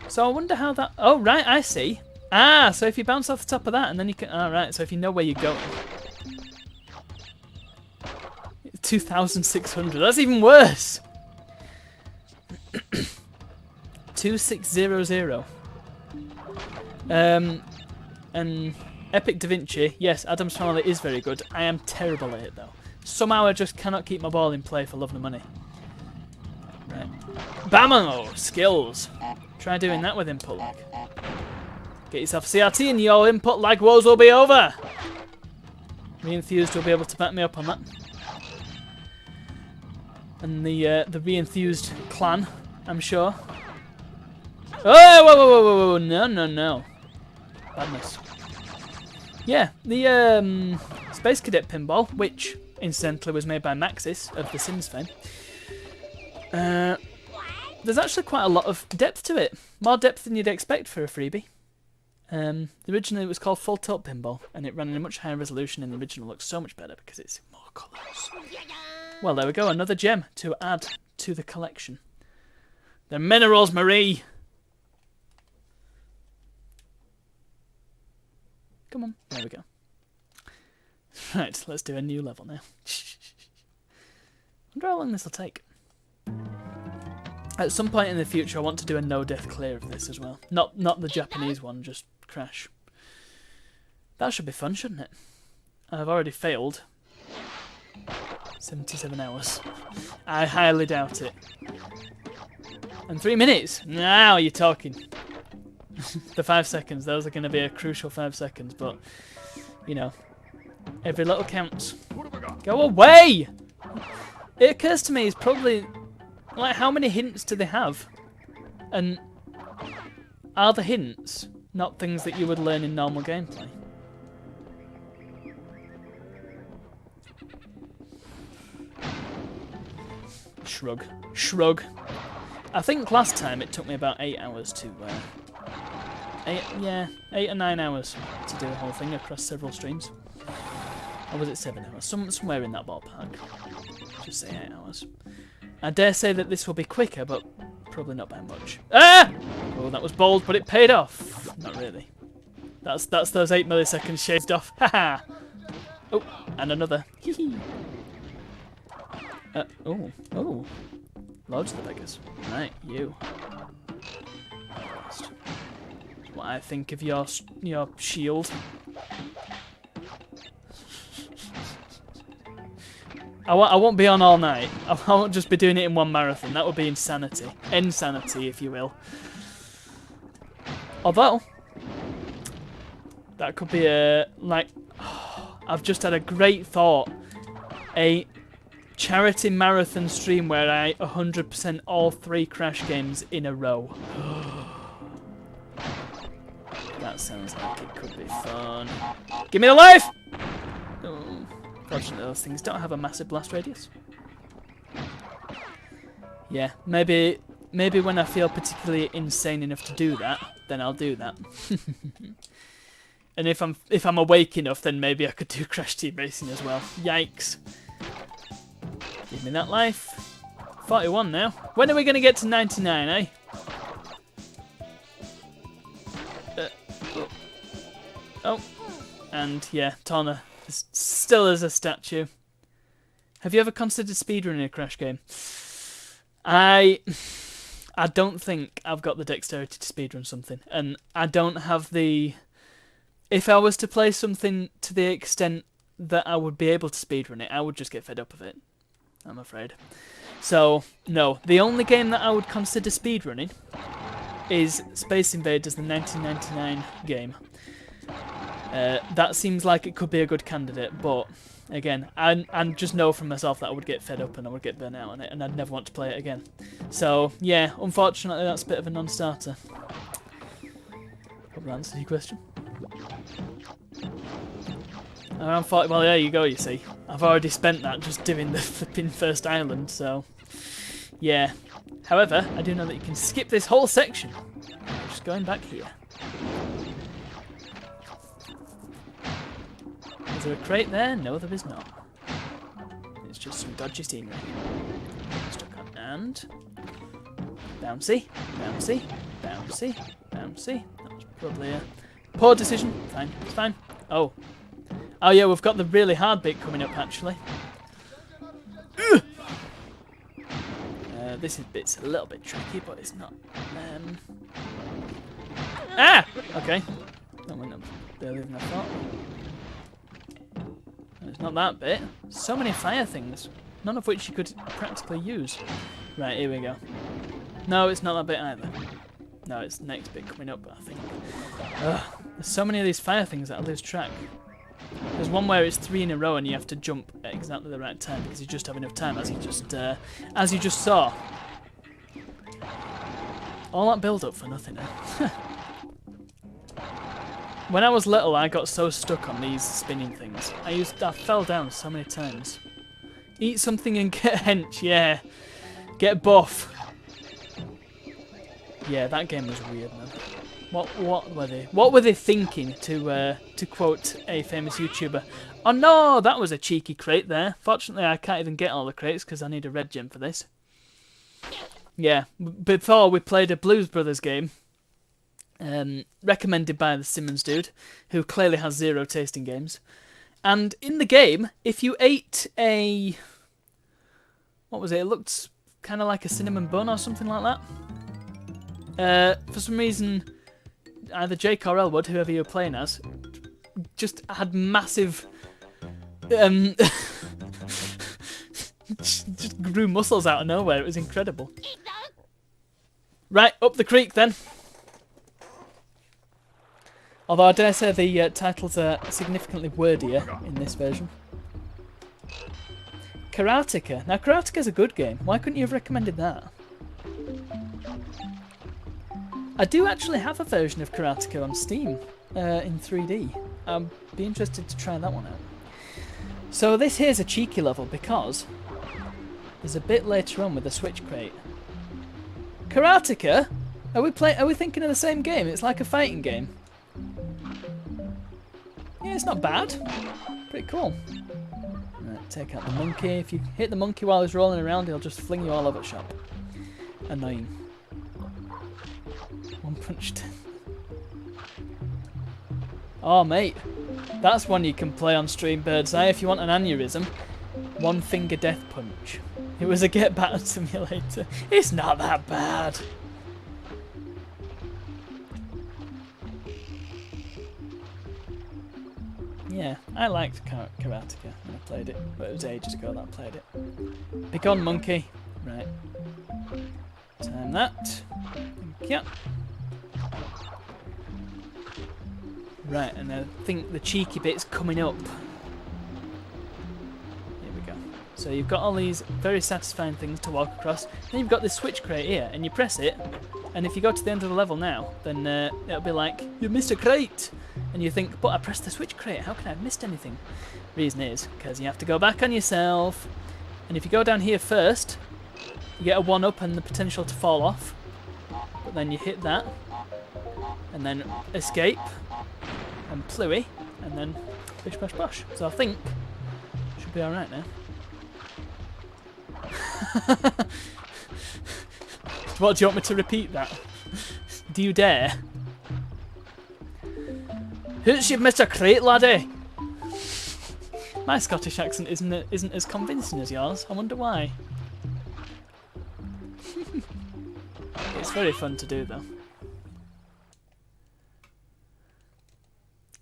So I wonder how that... Oh, right, I see. Ah, so if you bounce off the top of that and then you can... Alright, so if you know where you're going. 2,600. That's even worse. 2600. And Epic Da Vinci, yes, Adam's Family is very good. I am terrible at it though. Somehow I just cannot keep my ball in play for love nor money. Right. Bammo! Skills. Try doing that with input lag. Get yourself CRT and your input lag woes will be over. Re-enthused will be able to back me up on that. And the Re-enthused clan, I'm sure. Oh, whoa, whoa, whoa, whoa, whoa, no, no, no. Badness. Yeah, the Space Cadet pinball, which incidentally was made by Maxis of The Sims fame. There's actually quite a lot of depth to it. More depth than you'd expect for a freebie. Originally it was called Full Tilt Pinball, and it ran in a much higher resolution, and the original looks so much better because it's more colours. Well, there we go, another gem to add to the collection. The minerals, Marie! Come on, there we go. Right, let's do a new level now. Wonder how long this will take. At some point in the future, I want to do a no-death clear of this as well. Not the Japanese one, just Crash. That should be fun, shouldn't it? I've already failed. 77 hours. I highly doubt it. And 3 minutes? Now you're talking. The 5 seconds, those are going to be a crucial 5 seconds, but, you know, every little counts. Go away! It occurs to me it's probably, like, how many hints do they have? And are the hints not things that you would learn in normal gameplay? Shrug. Shrug. I think last time it took me about 8 hours to, 8 or 9 hours to do the whole thing across several streams. Or was it 7 hours? Somewhere in that ballpark. Just say 8 hours. I dare say that this will be quicker, but probably not by much. Ah! Oh, that was bold, but it paid off. Not really. That's those 8 milliseconds shaved off. Haha! Oh, and another. Hee oh. Loads of the beggars. Right, you. What I think of your shield. I won't be on all night. I won't just be doing it in one marathon. That would be insanity. Insanity, if you will. Although, that could be a, like, I've just had a great thought. A charity marathon stream where I 100% all 3 Crash games in a row. That sounds like it could be fun. Give me the life! Oh, fortunately, those things don't have a massive blast radius. Yeah, maybe when I feel particularly insane enough to do that, then I'll do that. And if I'm awake enough, then maybe I could do Crash Team Racing as well. Yikes! Give me that life. 41 now. When are we going to get to 99, eh? Oh, and yeah, Tana is still as a statue. Have you ever considered speedrunning a Crash game? I don't think I've got the dexterity to speedrun something, and I don't have the... If I was to play something to the extent that I would be able to speedrun it, I would just get fed up of it, I'm afraid. So, no, the only game that I would consider speedrunning is Space Invaders, the 1999 game. That seems like it could be a good candidate, but again, I just know from myself that I would get fed up and I would get burnt out on it, and I'd never want to play it again. So yeah, unfortunately, that's a bit of a non-starter. Probably answers your question. Around 40. Well, there you go. You see, I've already spent that just doing the flipping first island. So, yeah. However, I do know that you can skip this whole section. Just going back here. Is there a crate there? No, there is not. It's just some dodgy scenery. Stuck on and bouncy, bouncy, bouncy, bouncy. That was probably a poor decision. Fine, it's fine. Oh. Oh yeah, we've got the really hard bit coming up actually. This bit's a little bit tricky, but it's not. Ah! Okay. That went up earlier than I thought. It's not that bit. So many fire things, none of which you could practically use. Right, here we go. No, it's not that bit either. No, it's the next bit coming up, I think. Ugh, there's so many of these fire things that I lose track. There's one where it's 3 in a row and you have to jump at exactly the right time because you just have enough time, as you just saw. All that build up for nothing. Eh? When I was little, I got so stuck on these spinning things. I fell down so many times. Eat something and get hench, yeah. Get buff. Yeah, that game was weird, man. What were they thinking, to quote a famous YouTuber? Oh no, that was a cheeky crate there. Fortunately, I can't even get all the crates because I need a red gem for this. Yeah, before we played a Blues Brothers game, recommended by the Simmons dude, who clearly has zero taste in games. And in the game, if you ate a... what was it? It looked kind of like a cinnamon bun or something like that. For some reason, either Jake or Elwood, whoever you were playing as, just had massive... just grew muscles out of nowhere. It was incredible. Right, up the creek then. Although I dare say the titles are significantly wordier in this version. Karateka. Now, Karateka's a good game. Why couldn't you have recommended that? I do actually have a version of Karateka on Steam in 3D. I'd be interested to try that one out. So this here's a cheeky level because there's a bit later on with the switch crate. Karateka? Are we thinking of the same game? It's like a fighting game. Yeah, it's not bad. Pretty cool. Right, take out the monkey. If you hit the monkey while he's rolling around, he'll just fling you all over shop. Annoying. One punched. Oh, mate. That's one you can play on Stream Bird's Eye if you want an aneurysm. One finger death punch. It was a get battered simulator. It's not that bad. Yeah, I liked Karateka when I played it, but it was ages ago that I played it. Be gone, monkey. Right. Time that. Thank you. Right, and I think the cheeky bit's coming up. Here we go. So you've got all these very satisfying things to walk across. Then you've got this switch crate here, and you press it, and if you go to the end of the level now, then it'll be like, you missed a crate! And you think, but I pressed the switch crate, how can I have missed anything? Reason is, because you have to go back on yourself, and if you go down here first, you get a 1-up and the potential to fall off, but then you hit that, and then escape, and Pluey, and then bish bash bosh. So I think should be alright now. What, do you want me to repeat that? Do you dare? Hoots, you've missed a crate, laddie! My Scottish accent isn't as convincing as yours. I wonder why. It's very fun to do though.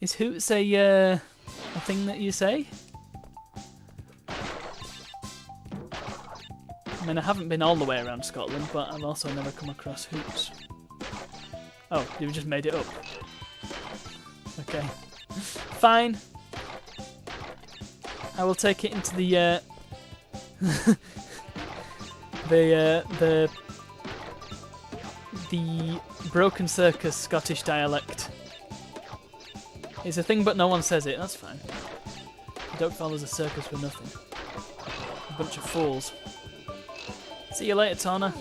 Is hoots a thing that you say? I mean, I haven't been all the way around Scotland, but I've also never come across hoots. Oh, you've just made it up. Okay. Fine. I will take it into the the Broken Circus Scottish dialect It's a thing, but no one says it. That's fine. You don't follow the circus for nothing. A bunch of fools. See you later, Tana.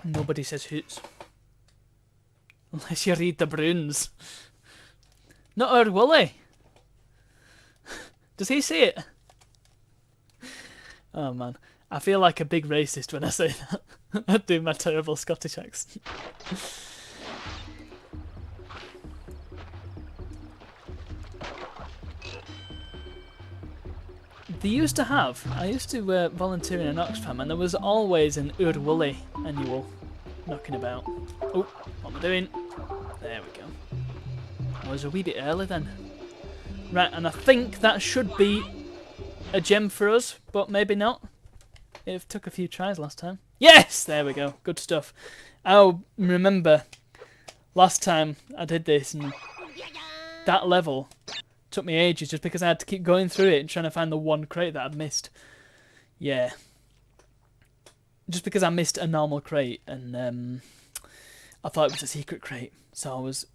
Nobody says hoots. Unless you read the Bruins. Not our Wooly. Does he see it? Oh man. I feel like a big racist when I say that. I do my terrible Scottish accent. They used to have, I used to volunteer in an Oxfam, and there was always an Ur Wooly annual knocking about. Oh, what am I doing? There we go. I was a wee bit early then. Right, and I think that should be a gem for us, but maybe not. It took a few tries last time. Yes! There we go. Good stuff. I'll remember last time I did this, and that level took me ages just because I had to keep going through it and trying to find the one crate that I'd missed. Yeah. Just because I missed a normal crate and I thought it was a secret crate. So I was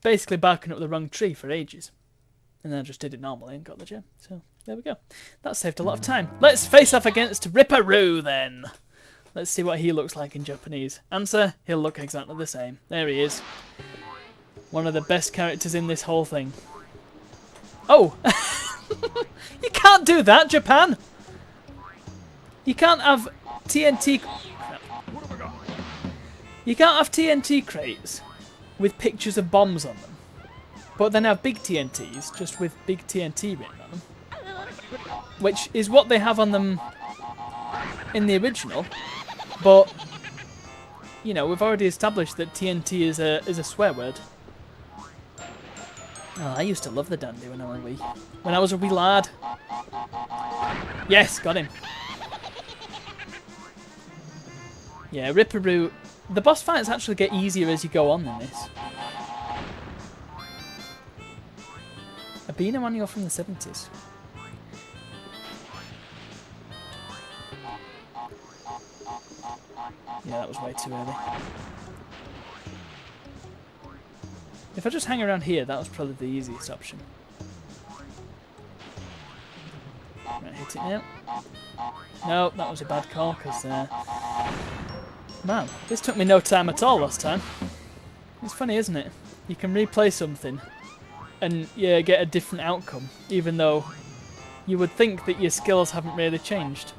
basically barking up the wrong tree for ages. And then I just did it normally and got the gem. So there we go. That saved a lot of time. Let's face off against Ripperoo then. Let's see what he looks like in Japanese. Answer, he'll look exactly the same. There he is. One of the best characters in this whole thing. Oh! You can't do that, Japan! You can't have TNT... You can't have TNT crates with pictures of bombs on them, but then have big TNTs just with big TNT written on them. Which is what they have on them in the original, but, you know, we've already established that TNT is a swear word. Oh, I used to love the dandy when I was a wee lad. Yes, got him. Yeah, Ripperoo. The boss fights actually get easier as you go on in this. A Beano manual from the 70s. Yeah, that was way too early. If I just hang around here, that was probably the easiest option. Right, hit it now. No, that was a bad call, because... Man, this took me no time at all last time. It's funny, isn't it? You can replay something, and you get a different outcome, even though you would think that your skills haven't really changed.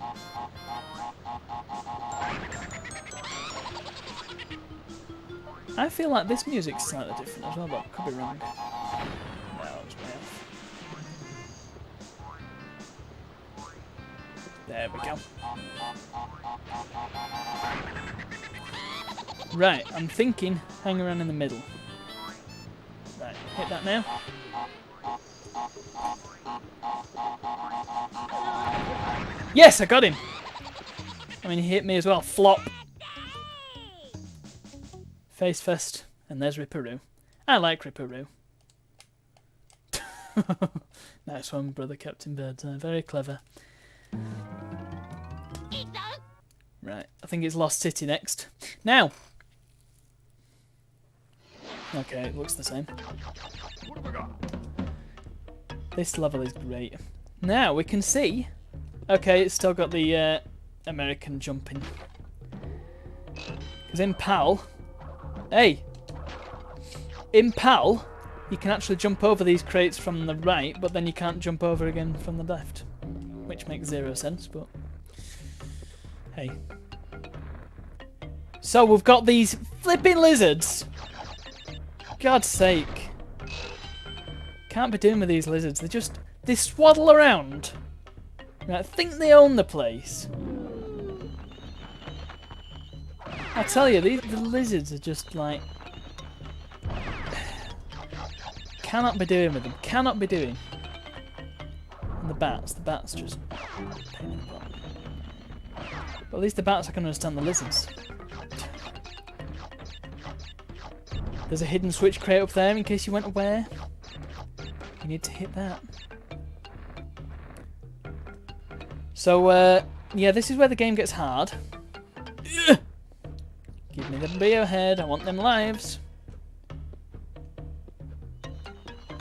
I feel like this music's slightly different as well, but I could be wrong. No, it was way off. There we go. Right, I'm thinking hang around in the middle. Right, hit that now. Yes, I got him! I mean, he hit me as well. Flop. Face first, and there's Ripperoo. I like Ripperoo. Nice one, brother Captain Birdseye. Very clever. Right, I think it's Lost City next. Now! Okay, it looks the same. This level is great. Now, we can see... Okay, it's still got the American jumping. Because in PAL... Hey! In PAL, you can actually jump over these crates from the right, but then you can't jump over again from the left. Which makes zero sense, but... Hey. So, we've got these flipping lizards! God's sake. Can't be doing with these lizards. They swaddle around. Right, I think they own the place. I tell you, the lizards are just like... Cannot be doing with them. Cannot be doing. And the bats just... Pain in the butt. But at least the bats I can understand the lizards. There's a hidden switch crate up there in case you weren't aware. You need to hit that. So, yeah, this is where the game gets hard. Give me the beer head, I want them lives.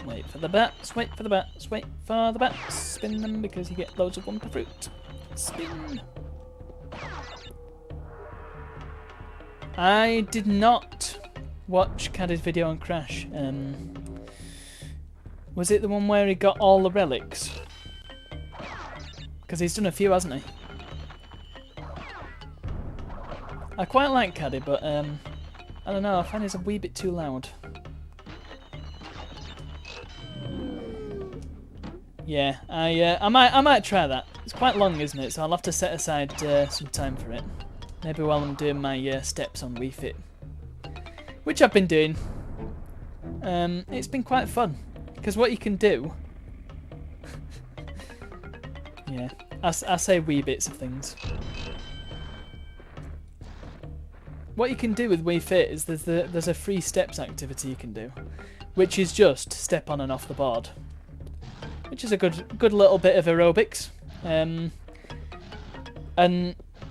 Wait for the bats, wait for the bats, wait for the bats. Spin them because you get loads of Wumpa fruit. Spin. I did not watch Caddy's video on Crash. Was it the one where he got all the relics? Because he's done a few, hasn't he? I quite like Caddy, but I don't know, I find it's a wee bit too loud. Yeah, I might try that. It's quite long, isn't it? So I'll have to set aside some time for it. Maybe while I'm doing my steps on Wii Fit, which I've been doing. It's been quite fun because what you can do. Yeah, I say wee bits of things. What you can do with Wii Fit is there's a free steps activity you can do, which is just step on and off the board, which is a good little bit of aerobics. And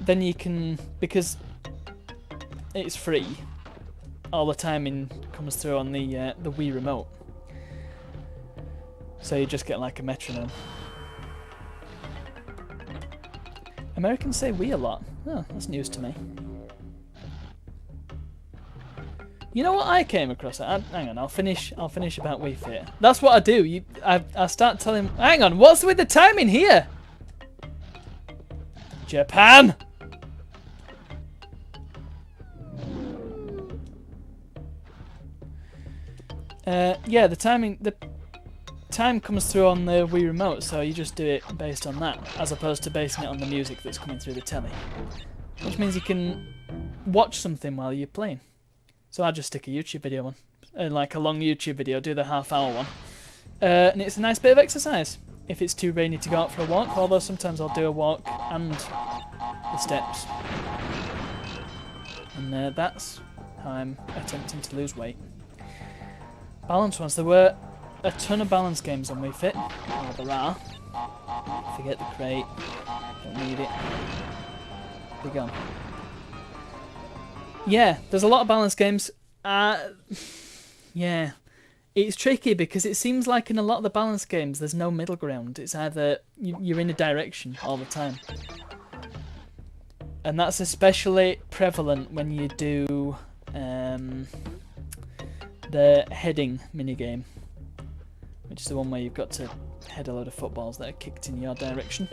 then you can, because it's free, all the timing comes through on the Wii remote, so you just get like a metronome. Americans say Wii a lot. Oh, that's news to me. You know what I came across? Hang on, I'll finish about Wii Fit. That's what I do. I start telling. Hang on, what's with the timing here? Japan. Yeah, the time comes through on the Wii remote, so you just do it based on that, as opposed to basing it on the music that's coming through the telly. Which means you can watch something while you're playing. So I just stick a YouTube video on, like a long YouTube video, do the half-hour one, and it's a nice bit of exercise. If it's too rainy to go out for a walk, although sometimes I'll do a walk and the steps, and that's how I'm attempting to lose weight. Balance ones. There were a ton of balance games on Wii Fit. Oh, there are. Forget the crate. Don't need it. Be gone. Yeah, there's a lot of balance games. Yeah, it's tricky because it seems like in a lot of the balance games there's no middle ground. It's either you're in a direction all the time. And that's especially prevalent when you do the heading minigame, which is the one where you've got to head a load of footballs that are kicked in your direction.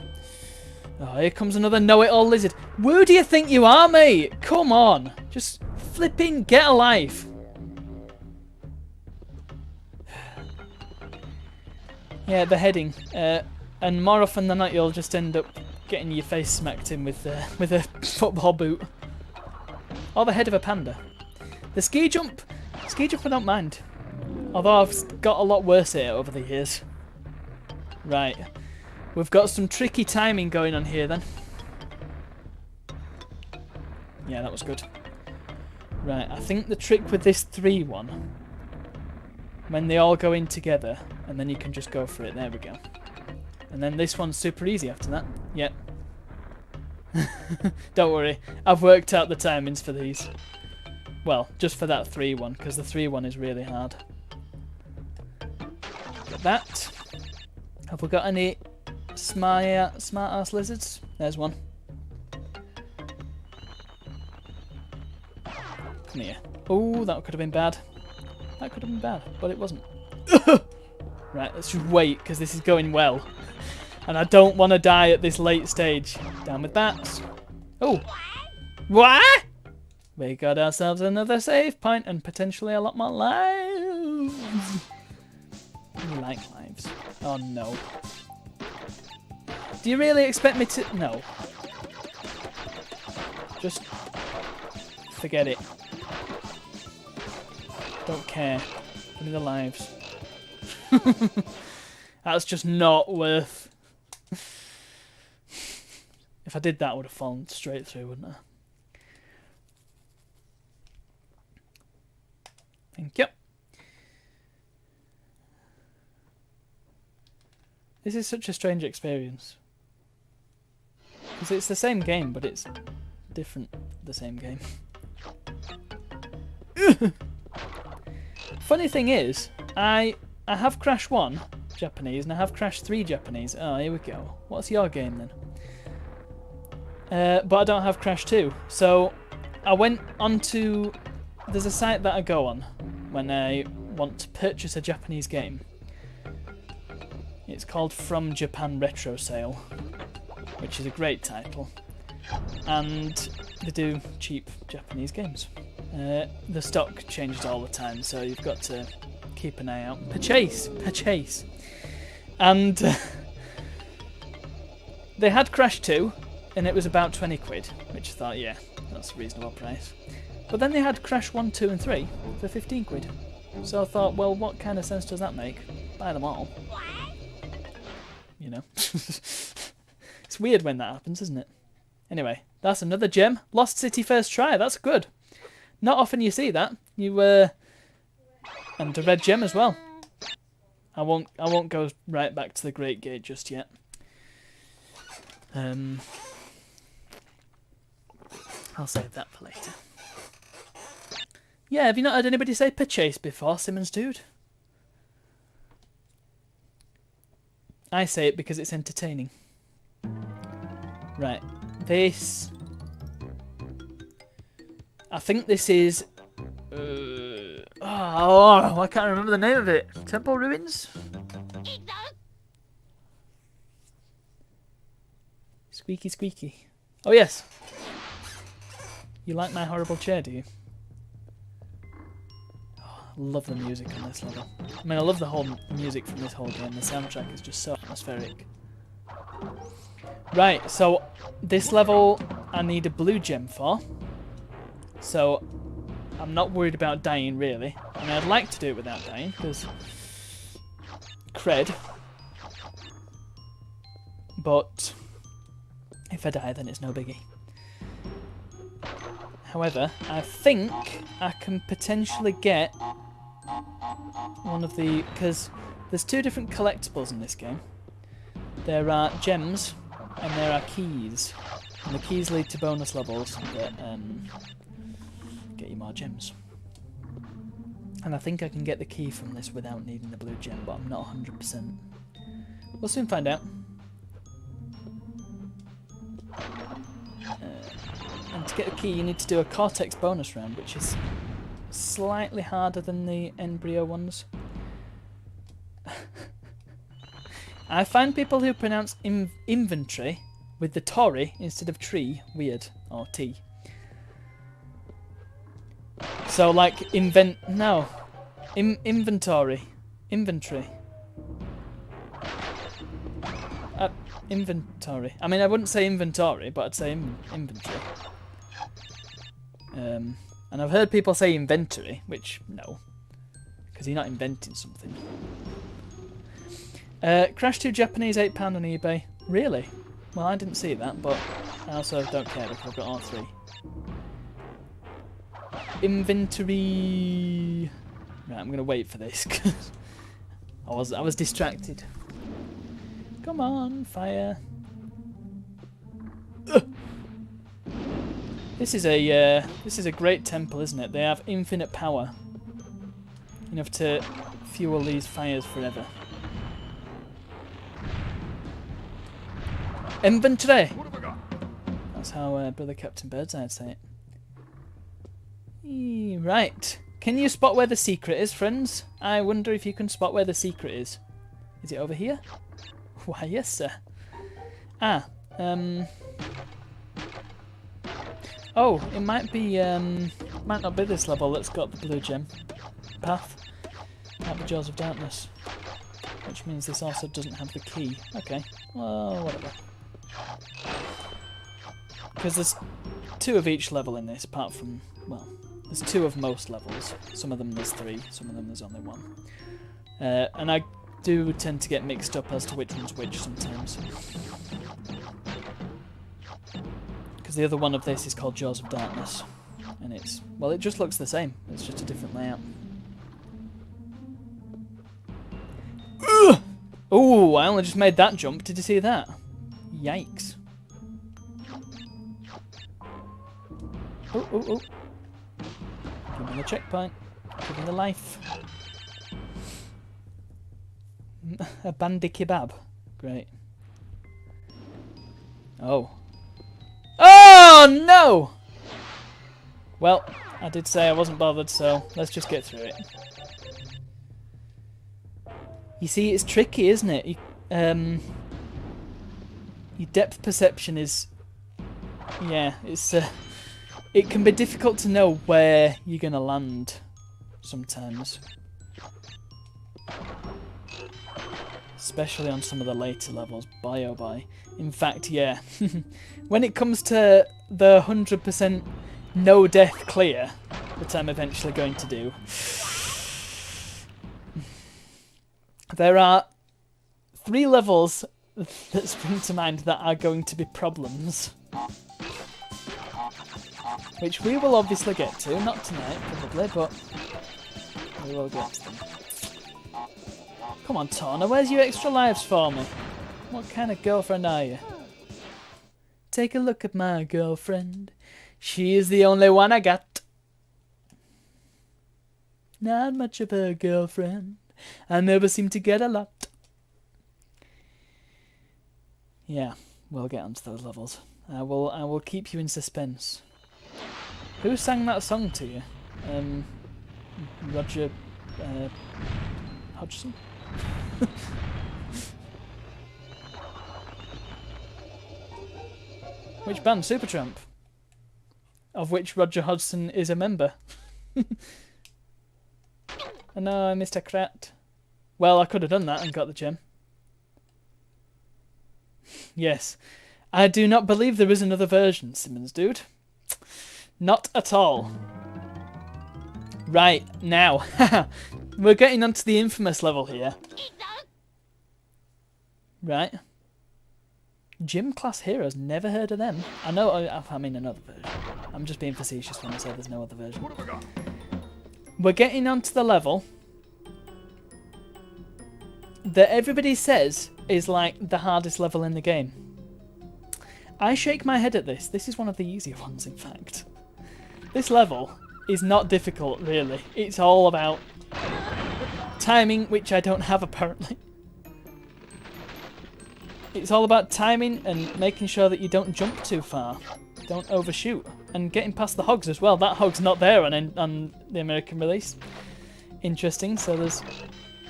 Oh, here comes another know-it-all lizard. Who do you think you are, mate? Come on. Just flipping get a life. Yeah, the heading. And more often than not, you'll just end up getting your face smacked in with a football boot. Or the head of a panda. The ski jump I don't mind. Although I've got a lot worse at it over the years. Right. We've got some tricky timing going on here then. Yeah, that was good. Right, I think the trick with this 3-1, when they all go in together, and then you can just go for it. There we go. And then this one's super easy after that. Yep. Don't worry, I've worked out the timings for these. Well, just for that 3-1, because the 3-1 is really hard. Got that. Have we got any smart-ass lizards? There's one. Come here. Oh, that could have been bad. That could have been bad, but it wasn't. Right, let's just wait, because this is going well. And I don't want to die at this late stage. Down with bats. Oh. What? We got ourselves another save point and potentially a lot more lives. We like lives. Oh no. Do you really expect me to... No. Just forget it. Don't care. Give me the lives. That's just not worth... If I did that, I would have fallen straight through, wouldn't I? Thank you. This is such a strange experience. Because it's the same game, but it's different, the same game. Funny thing is, I I have Crash 1 Japanese and I have Crash 3 Japanese. Oh, here we go. What's your game then? But I don't have Crash 2. So I went onto... There's a site that I go on when I want to purchase a Japanese game. It's called From Japan Retro Sale, which is a great title. And they do cheap Japanese games. The stock changes all the time, so you've got to keep an eye out. Purchase! And they had Crash 2, and it was about 20 quid, which I thought, yeah, that's a reasonable price. But then they had Crash 1, 2 and 3 for 15 quid. So I thought, well, what kind of sense does that make? Buy them all. You know. It's weird when that happens, isn't it? Anyway, that's another gem. Lost City first try, that's good. Not often you see that. And a red gem as well. I won't go right back to the Great Gate just yet. I'll save that for later. Yeah, have you not heard anybody say purchase before, Simmons Dude? I say it because it's entertaining. Right, this... I think this is... I can't remember the name of it. Temple Ruins? Squeaky squeaky. Oh yes. You like my horrible chair, do you? Love the music on this level. I mean, I love the whole music from this whole game. The soundtrack is just so atmospheric. Right, so this level I need a blue gem for. So I'm not worried about dying, really. I mean, I'd like to do it without dying, because cred. But if I die, then it's no biggie. However, I think I can potentially get one of the... Because there's two different collectibles in this game. There are gems and there are keys. And the keys lead to bonus levels that get you more gems. And I think I can get the key from this without needing the blue gem, but I'm not 100%. We'll soon find out. And to get a key you need to do a Cortex bonus round, which is slightly harder than the embryo ones. I find people who pronounce inventory with the Tory instead of tree weird, or T. So like inventory. Inventory. Inventory. I mean, I wouldn't say inventory, but I'd say inventory. And I've heard people say inventory, which, no. Because you're not inventing something. Crash 2 Japanese, £8 on eBay. Really? Well, I didn't see that, but I also don't care because I've got all three. Inventory... Right, I'm going to wait for this, because I was distracted. Come on, fire. Ugh. This is a great temple, isn't it? They have infinite power. Enough to fuel these fires forever. Inventory! That's how Brother Captain Birdseye would say it. Right. Can you spot where the secret is, friends? I wonder if you can spot where the secret is. Is it over here? Why, yes, sir. Oh, it might be, might not be this level that's got the blue gem path. Might be Jaws of Darkness. Which means this also doesn't have the key. Okay, well, whatever. Because there's two of each level in this, apart from, well, there's two of most levels. Some of them there's three, some of them there's only one. And I do tend to get mixed up as to which one's which sometimes. Because the other one of this is called Jaws of Darkness. And it's, well, it just looks the same. It's just a different layout. Oh, I only just made that jump. Did you see that? Yikes. Oh. Give me the checkpoint. Give me the life. A bandy kebab. Great. Oh. Oh no! Well, I did say I wasn't bothered, so let's just get through it. You see, it's tricky, isn't it? Your depth perception is... Yeah, it's... it can be difficult to know where you're going to land sometimes. Especially on some of the later levels. Boy oh boy. In fact, yeah. When it comes to the 100% no death clear that I'm eventually going to do, there are 3 levels that spring to mind that are going to be problems. Which we will obviously get to. Not tonight, probably, but we will get to them. Come on, Torna, where's your extra lives for me? What kind of girlfriend are you? Take a look at my girlfriend. She is the only one I got. Not much of a girlfriend. I never seem to get a lot. Yeah, we'll get onto those levels. I will keep you in suspense. Who sang that song to you? Roger Hodgson? Which band? Supertramp. Of which Roger Hodgson is a member. Oh no, Mr. Krat. Well, I could have done that and got the gem. Yes. I do not believe there is another version, Simmons dude. Not at all. Right, now. We're getting onto the infamous level here. Right. Gym Class Heroes, never heard of them. I know, I mean another version. I'm just being facetious when I say there's no other version. We're getting onto the level that everybody says is like the hardest level in the game. I shake my head at this. This is one of the easier ones, in fact. This level is not difficult, really. It's all about timing, which I don't have apparently. It's all about timing and making sure that you don't jump too far. Don't overshoot. And getting past the hogs as well. That hog's not there on the American release. Interesting. So there's...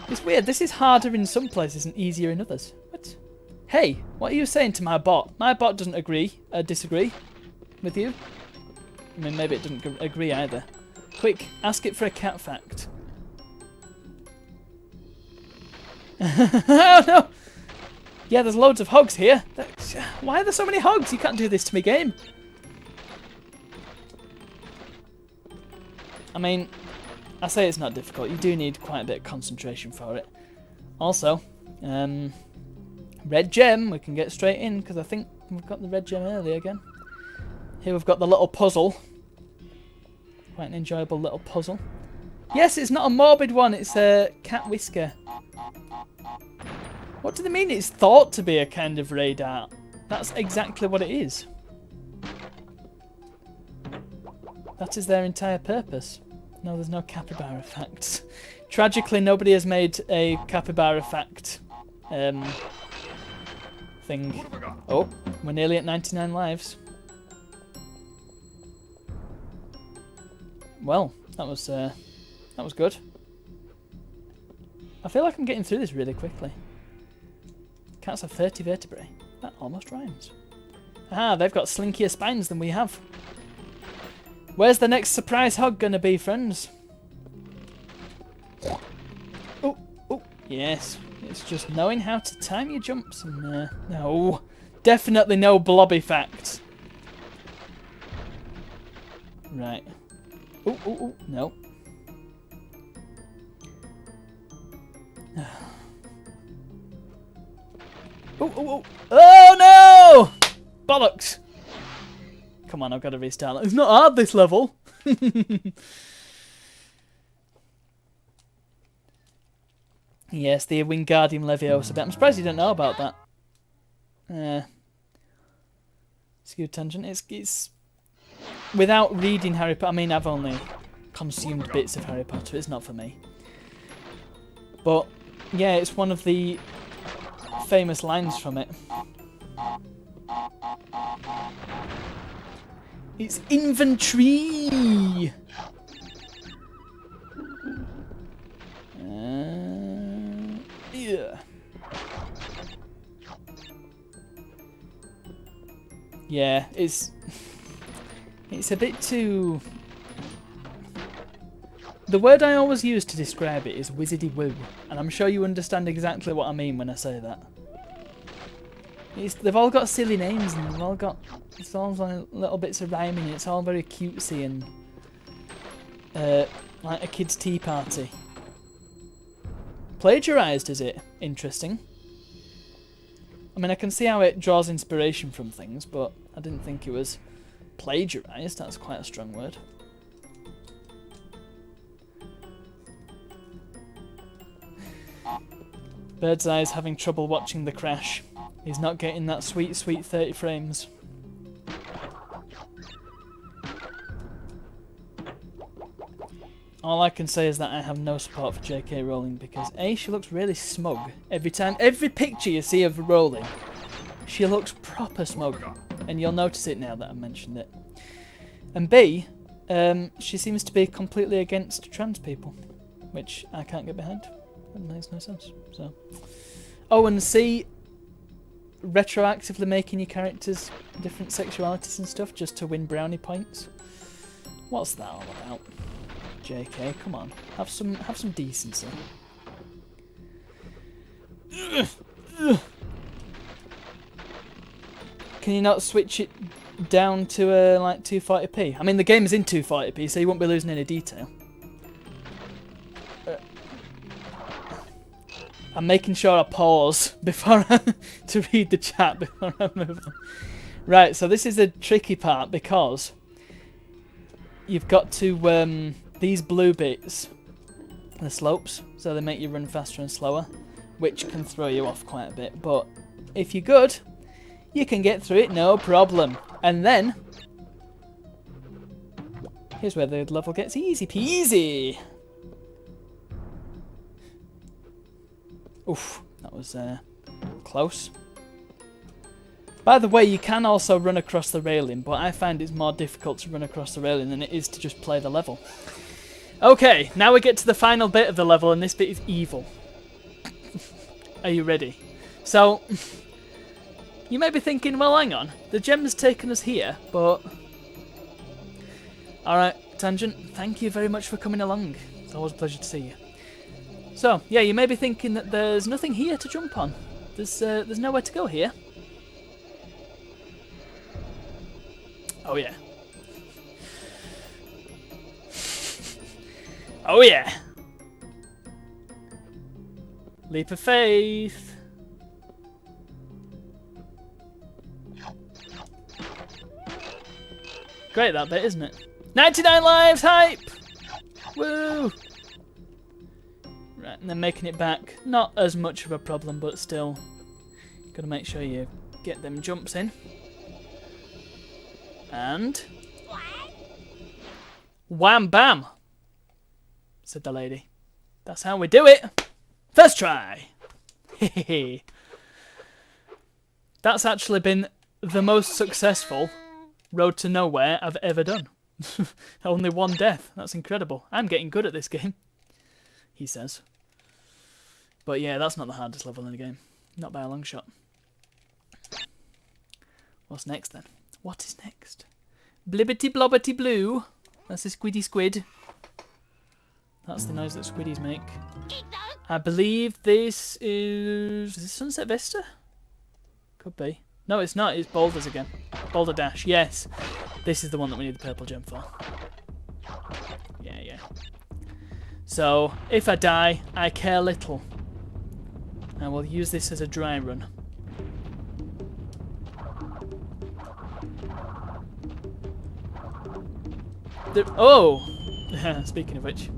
It's weird. This is harder in some places and easier in others. What? Hey, what are you saying to my bot? My bot doesn't disagree with you. I mean, maybe it doesn't agree either. Quick, ask it for a cat fact. Oh no! Yeah, there's loads of hogs here. Why are there so many hogs? You can't do this to me, game. I mean, I say it's not difficult. You do need quite a bit of concentration for it. Also, red gem. We can get straight in because I think we've got the red gem early again. Here we've got the little puzzle. Quite an enjoyable little puzzle. Yes, it's not a morbid one. It's a cat whisker. What do they mean it's thought to be a kind of radar? That's exactly what it is. That is their entire purpose. No, there's no capybara facts. Tragically, nobody has made a capybara fact thing. Oh, we're nearly at 99 lives. Well, that was good. I feel like I'm getting through this really quickly. Cats have 30 vertebrae. That almost rhymes. Ah, they've got slinkier spines than we have. Where's the next surprise hog gonna be, friends? Oh, oh, yes. It's just knowing how to time your jumps and no, definitely no blobby facts. Right. Oh, oh, oh, no. Oh, oh, oh. Oh, no! Bollocks! Come on, I've got to restart. It's not hard, this level. Yes, the Wingardium Leviosa bit. I'm surprised you didn't know about that. Skewed tangent. It's... Without reading Harry Potter... I mean, I've only consumed bits of Harry Potter. It's not for me. But Yeah, it's one of the famous lines from it. It's inventory! Yeah. Yeah, it's a bit too... The word I always use to describe it is wizardy woo, and I'm sure you understand exactly what I mean when I say that. They've all got silly names, and they've all got... It's all like little bits of rhyming, it's all very cutesy and... like a kid's tea party. Plagiarised, is it? Interesting. I mean, I can see how it draws inspiration from things, but I didn't think it was plagiarised. That's quite a strong word. Birdseye's having trouble watching the crash. He's not getting that sweet, sweet 30 frames. All I can say is that I have no support for J.K. Rowling because A, she looks really smug. Every picture you see of Rowling, she looks proper smug. And you'll notice it now that I've mentioned it. And B, she seems to be completely against trans people, which I can't get behind. That makes no sense. So, oh, and C, retroactively making your characters different sexualities and stuff just to win brownie points. What's that all about? JK, come on, have some decency. Can you not switch it down to like 240p? I mean, the game is in 240p, so you won't be losing any detail. I'm making sure I pause before to read the chat before I move on. Right, so this is a tricky part because you've got to these blue bits, the slopes, so they make you run faster and slower, which can throw you off quite a bit. But if you're good, you can get through it no problem. And then here's where the level gets easy peasy. Oof, that was close. By the way, you can also run across the railing, but I find it's more difficult to run across the railing than it is to just play the level. Okay, now we get to the final bit of the level, and this bit is evil. Are you ready? So, you may be thinking, well, hang on, the gem's taken us here, but... Alright, Tangent, thank you very much for coming along. It's always a pleasure to see you. So, yeah, you may be thinking that there's nothing here to jump on. There's nowhere to go here. Oh, yeah. Oh, yeah. Leap of faith. Great, that bit, isn't it? 99 lives, hype! Woo! Right, and then making it back. Not as much of a problem, but still. Gotta make sure you get them jumps in. And... wham bam! Said the lady. That's how we do it! First try! Hehehe. That's actually been the most successful Road to Nowhere I've ever done. Only one death. That's incredible. I'm getting good at this game, he says. But yeah, that's not the hardest level in the game. Not by a long shot. What's next then? What is next? Blibbity blobbity blue. That's a squiddy squid. That's the noise that squiddies make. I believe this is... Is this Sunset Vista? Could be. No, it's not. It's Boulders again. Boulder Dash. Yes. This is the one that we need the purple gem for. Yeah, yeah. So, if I die, I care little. I will use this as a dry run. Oh! Speaking of which.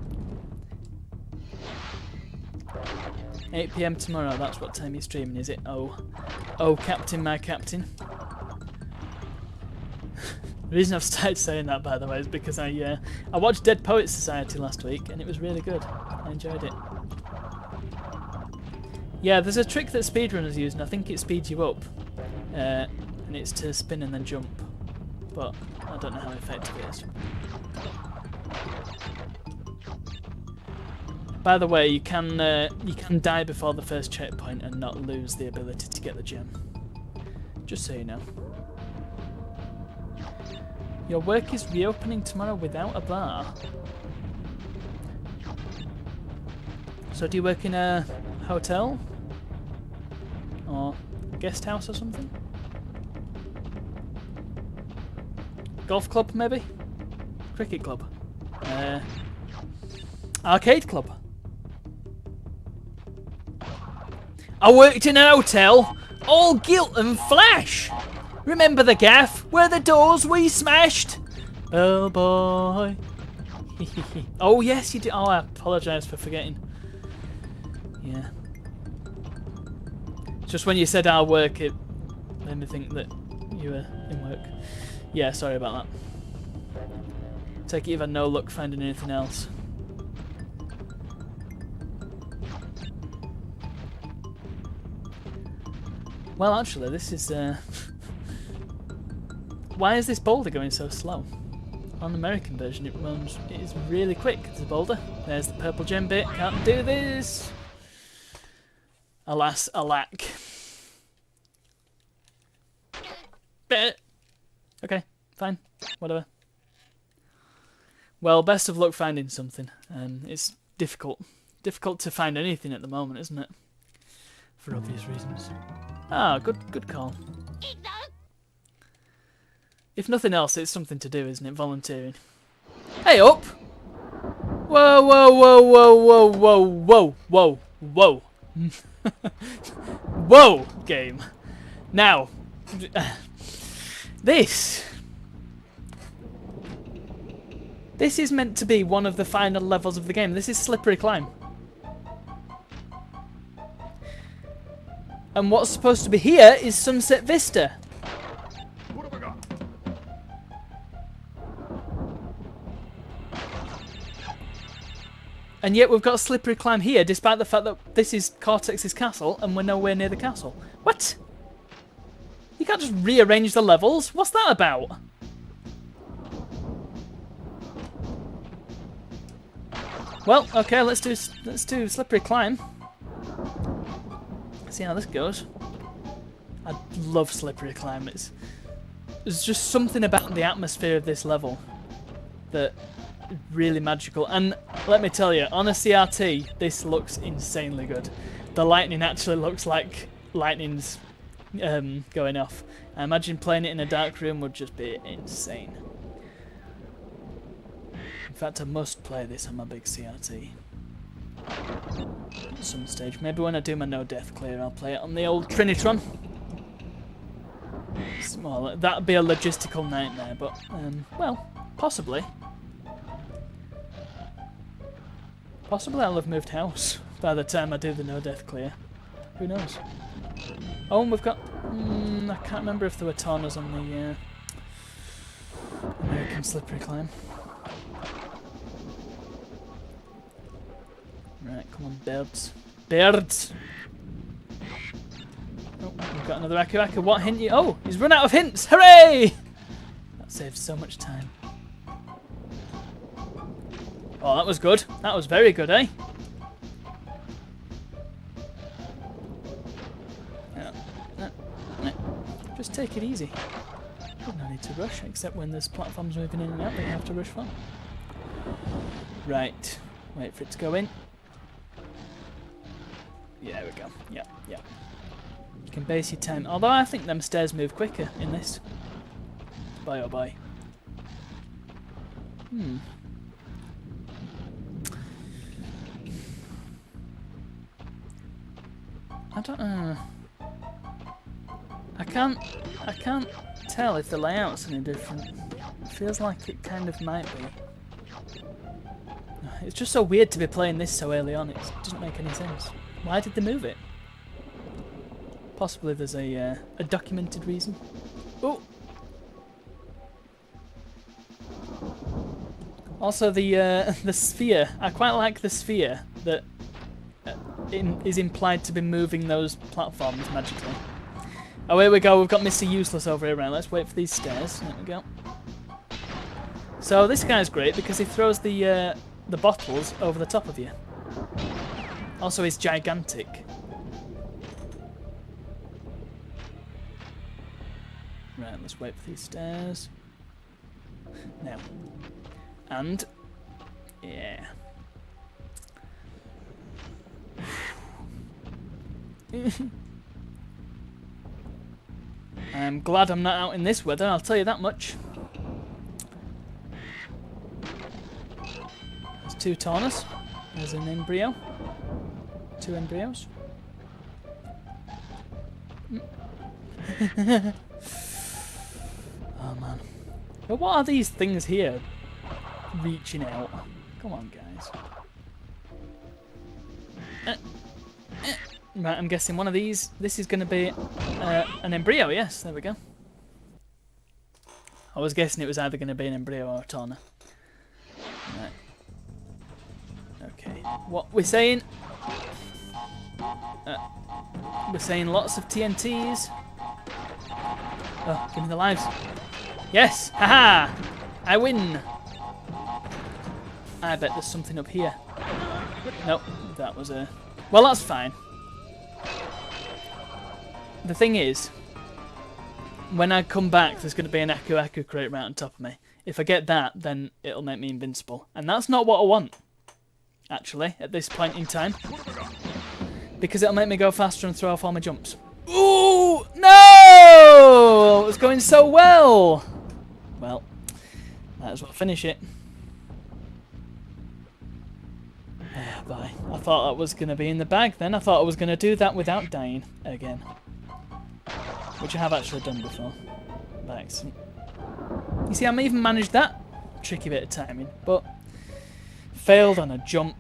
8 PM tomorrow, that's what time you're streaming, is it? Oh. Oh, Captain, my Captain. The reason I've started saying that, by the way, is because I watched Dead Poets Society last week, and it was really good. I enjoyed it. Yeah, there's a trick that speedrunners use, and I think it speeds you up. And it's to spin and then jump. But I don't know how effective it is. By the way, you can die before the first checkpoint and not lose the ability to get the gem. Just so you know. Your work is reopening tomorrow without a bar. So do you work in a hotel? Or guest house or something? Golf club, maybe? Cricket club? Arcade club? I worked in an hotel, all gilt and flash. Remember the gaff where the doors we smashed? Oh boy. Oh yes, you do. Oh, I apologise for forgetting. Yeah. Just when you said I'll work, it made me think that you were in work. Yeah, sorry about that. Take it you've had no luck finding anything else. Well, actually, this is... Why is this boulder going so slow? On the American version, it is really quick. There's a boulder. There's the purple gem bit. Can't do this. Alas, alack. Okay, fine. Whatever. Well, best of luck finding something. It's difficult. Difficult to find anything at the moment, isn't it? For obvious reasons. Ah, good call. If nothing else, it's something to do, isn't it? Volunteering. Hey, up! Whoa, whoa, whoa, whoa, whoa, whoa, whoa, whoa, whoa. Whoa, game. Now, this is meant to be one of the final levels of the game. This is Slippery Climb. And what's supposed to be here is Sunset Vista. What have I got? And yet we've got Slippery Climb here, despite the fact that this is Cortex's castle and we're nowhere near the castle. What? You can't just rearrange the levels? What's that about? Well, okay, let's do Slippery Climb. See how this goes. I love Slippery Climb. There's just something about the atmosphere of this level that is really magical. And let me tell you, on a CRT, this looks insanely good. The lightning actually looks like lightning's going off. I imagine playing it in a dark room would just be insane. In fact, I must play this on my big CRT. At some stage. Maybe when I do my no death clear, I'll play it on the old Trinitron. Well, that'd be a logistical nightmare, but well, possibly. Possibly I'll have moved house by the time I do the no death clear. Who knows? Oh, and we've got... I can't remember if there were toners on the American Slippery Climb. Right, come on, birds. Birds! Oh, we've got another Aku Aku. What hint you... Oh, he's run out of hints! Hooray! That saved so much time. Oh, that was good. That was very good, eh? Just take it easy. There's no need to rush, except when there's platforms moving in and out that you have to rush for. Right. Wait for it to go in. Yeah, there we go. Yeah, yeah. You can base your time. Although I think them stairs move quicker in this. Bye oh bye. I don't know. I can't tell if the layout's any different. It feels like it kind of might be. It's just so weird to be playing this so early on. It doesn't make any sense. Why did they move it? Possibly there's a documented reason. Oh. Also the sphere. I quite like the sphere that is implied to be moving those platforms magically. Oh, here we go. We've got Mr. Useless over here. Right, let's wait for these stairs. There we go. So this guy's great because he throws the bottles over the top of you. Also, he's gigantic. Right, let's wait for these stairs. Now. And... yeah. I'm glad I'm not out in this weather, I'll tell you that much. There's 2 Taunas. There's an embryo. 2 embryos. Oh man. But what are these things here reaching out? Come on, guys. Right, I'm guessing one of these, this is going to be an embryo, yes, there we go. I was guessing it was either going to be an embryo or a Tauna. Right. Okay, what we're saying... we're saying lots of TNTs. Oh, give me the lives. Yes! Haha! I win! I bet there's something up here. Nope, that was a... well, that's fine. The thing is, when I come back, there's going to be an Aku Aku crate right on top of me. If I get that, then it'll make me invincible. And that's not what I want, actually, at this point in time. Because it'll make me go faster and throw off all my jumps. Ooh! No! It was going so well! Well, might as well finish it. Bye. I thought that was going to be in the bag then. I thought I was going to do that without dying again. Which I have actually done before. By accident. You see, I even managed that. Tricky bit of timing. But failed on a jump.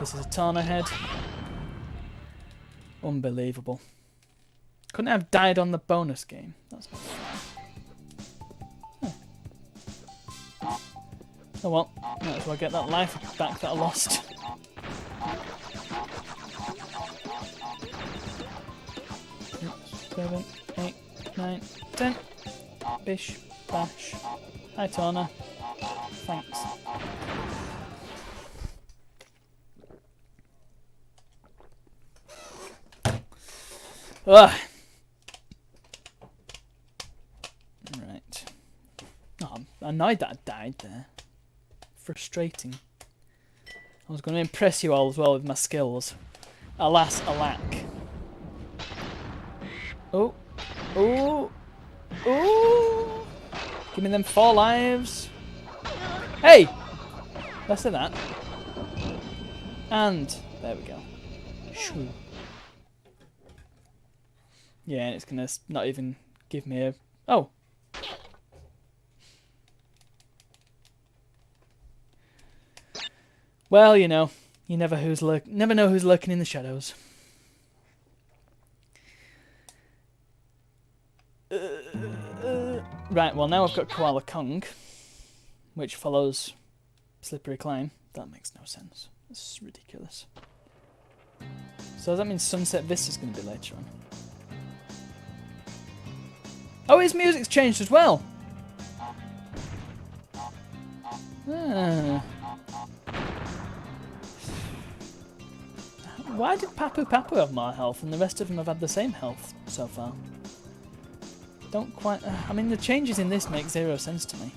This is a Tana head. Unbelievable. Couldn't have died on the bonus game. That's not fair. Oh well. Might as well get that life back that I lost. 7, 8, 9, 10. Bish, bash. Hi, Tana. Thanks. Ugh. Right. Oh, I'm annoyed that I died there. Frustrating. I was going to impress you all as well with my skills. Alas, alack. Oh. Oh. Oh. Give me them 4 lives. Hey! Let's do that. And there we go. Shoo. Yeah, and it's going to not even give me a... oh. Well, you know, you never know who's lurking in the shadows. Right, well now I've got Koala Kong, which follows Slippery Climb. That makes no sense. This is ridiculous. So does that mean Sunset Vista's going to be later on? Oh, his music's changed as well! Why did Papu Papu have more health and the rest of them have had the same health so far? Don't quite... I mean, the changes in this make 0 sense to me.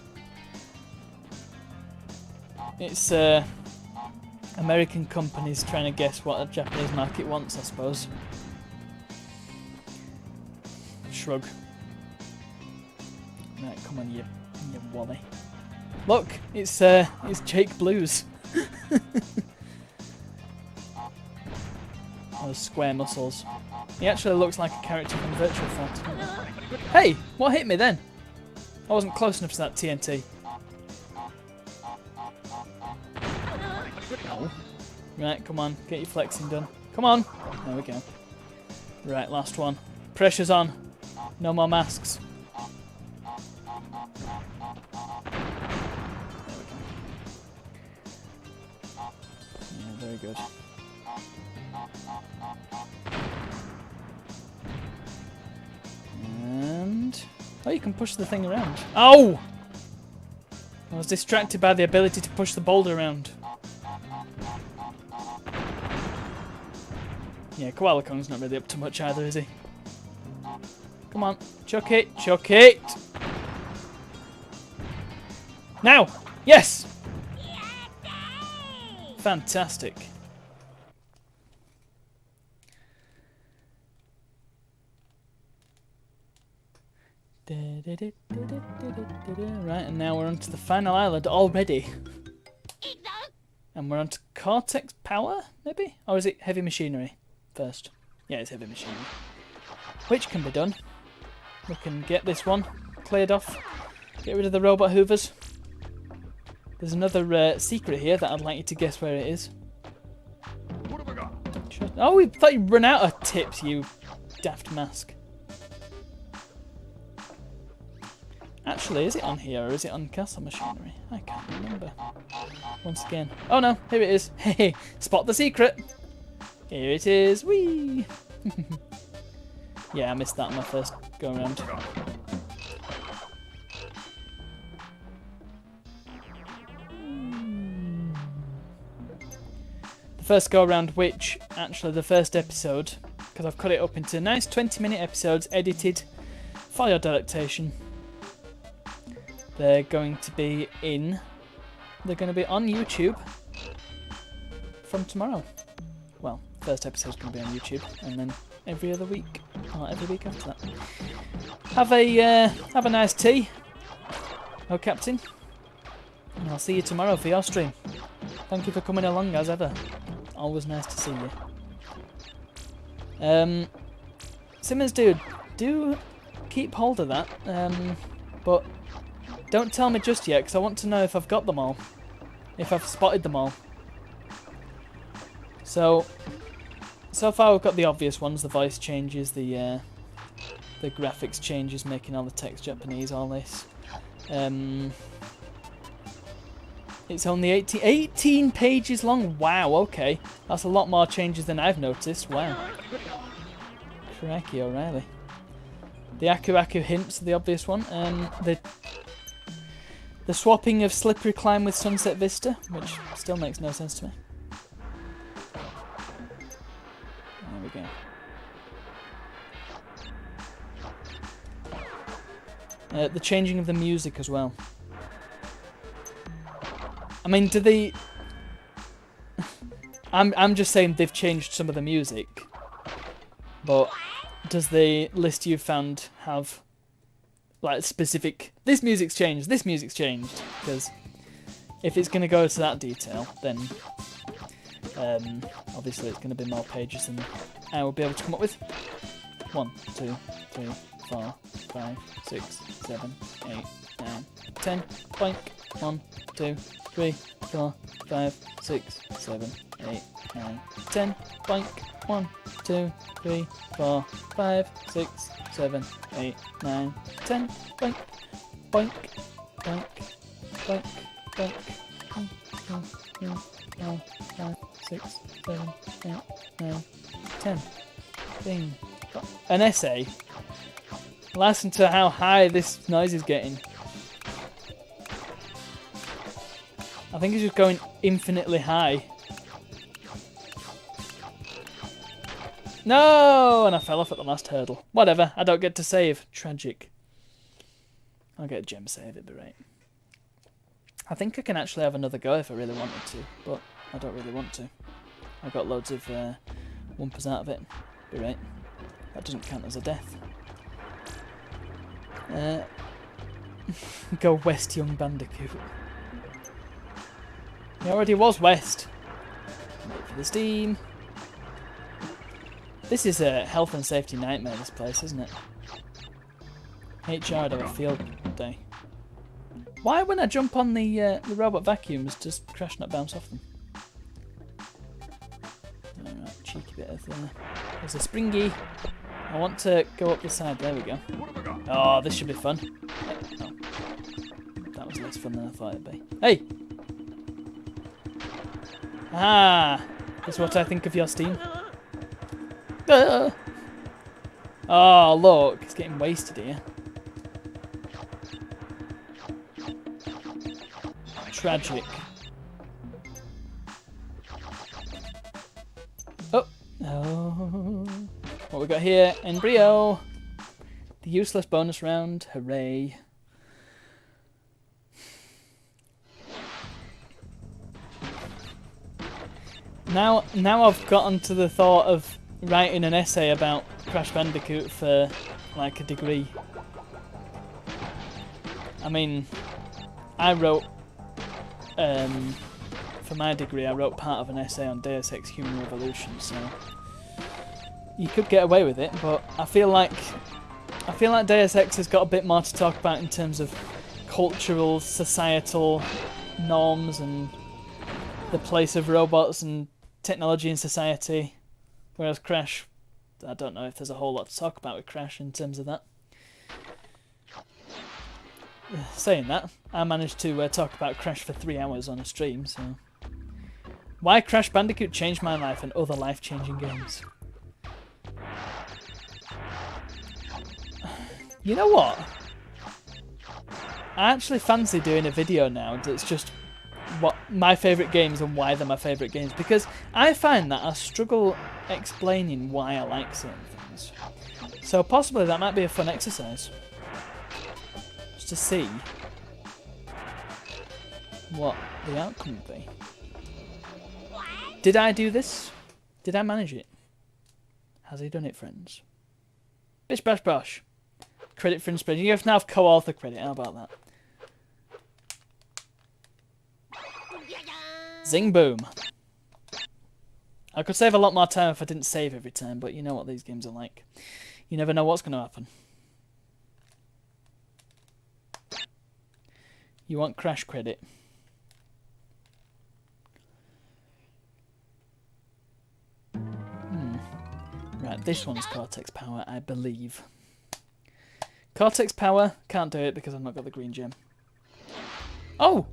It's American companies trying to guess what a Japanese market wants, I suppose. Shrug. Right, come on, you wally. Look, it's Jake Blues. Those square muscles. He actually looks like a character from Virtual Fighter. Hey, what hit me then? I wasn't close enough to that TNT. No. Right, come on, get your flexing done. Come on. There we go. Right, last one. Pressure's on. No more masks. Yeah, very good. Oh, you can push the thing around. Oh! I was distracted by the ability to push the boulder around. Yeah, Koala Kong's not really up to much either, is he? Come on, chuck it, chuck it! Now! Yes! Fantastic. Right, and now we're on to the final island already. And we're on to Cortex Power, maybe? Or is it Heavy Machinery first? Yeah, it's Heavy Machinery. Which can be done. We can get this one cleared off. Get rid of the robot hoovers. There's another secret here that I'd like you to guess where it is. What have I got? Oh, we thought you'd run out of tips, you daft mask. Actually, is it on here or is it on Castle Machinery? I can't remember. Once again. Oh no, here it is. Hey, spot the secret. Here it is. Whee! Yeah, I missed that on my first go around. The first go around, which actually the first episode, because I've cut it up into nice 20-minute episodes edited for your delectation. They're going to be on YouTube from tomorrow. Well, first episode's going to be on YouTube, and then every other week, or every week after that. Have a nice tea, oh Captain, and I'll see you tomorrow for your stream. Thank you for coming along as ever. Always nice to see you. Simmons dude, do keep hold of that, but don't tell me just yet, because I want to know if I've got them all. If I've spotted them all. So far we've got the obvious ones, the voice changes, the graphics changes, making all the text Japanese, all this. It's only 18 pages long. Wow, okay. That's a lot more changes than I've noticed. Wow. Crikey O'Reilly. The Aku Aku hints are the obvious one. The swapping of Slippery Climb with Sunset Vista, which still makes no sense to me. There we go. The changing of the music as well. I mean, do they... I'm just saying they've changed some of the music. But does the list you've found have... like specific, this music's changed, this music's changed, because if it's going to go to that detail, then obviously it's going to be more pages than I will be able to come up with. 1, 2, 3, 4, 5, 6, 7, 8, 9, 10, boink, 1, 2, 3, 4, 5, 6, 7, 8, 9, 10, boink, 1, 2, 3, 4, 5, 6, 7, 8, 9, 10, boink, boink, boink, boink, boink, 1, 2, 3, 4, 5, 6, 7, 8, 9, 10. Bing. An essay. Listen to how high this noise is getting. I think it's just going infinitely high. No! And I fell off at the last hurdle. Whatever, I don't get to save. Tragic. I'll get a gem save, it'd be right. I think I can actually have another go if I really wanted to, but I don't really want to. I got loads of wumpers out of it. Be right. That doesn't count as a death. Go west, young bandicoot. He already was west. Wait for the steam. This is a health and safety nightmare, this place, isn't it? HR would have a field day. Why, when I jump on the robot vacuums, does crash not bounce off them? Alright, cheeky bit of there's a springy. I want to go up the side. There we go. Oh, this should be fun. Oh. That was less fun than I thought it'd be. Hey! Ah! This is what I think of your Steam. Oh, look. It's getting wasted here. Tragic. Oh. Oh. What we got here? Embryo. The useless bonus round. Hooray. Now I've gotten to the thought of writing an essay about Crash Bandicoot for like a degree. I mean, I wrote for my degree I wrote part of an essay on Deus Ex Human Revolution, so you could get away with it, but I feel like Deus Ex has got a bit more to talk about in terms of cultural, societal norms and the place of robots and technology in society, whereas Crash, I don't know if there's a whole lot to talk about with Crash in terms of that. Saying that, I managed to talk about Crash for 3 hours on a stream, so... Why Crash Bandicoot changed my life and other life-changing games. You know what? I actually fancy doing a video now that's just what my favourite games and why they're my favourite games, because I find that I struggle explaining why I like certain things. So possibly that might be a fun exercise. Just to see what the outcome would be. Did I do this? Did I manage it? Has he done it, friends? Bish bash bosh. Credit for inspiration. You have to have co-author credit. How about that? Zing boom. I could save a lot more time if I didn't save every time, but you know what these games are like. You never know what's going to happen. You want Crash credit. Right, this one's Cortex Power, I believe. Cortex Power, can't do it because I've not got the green gem. Oh!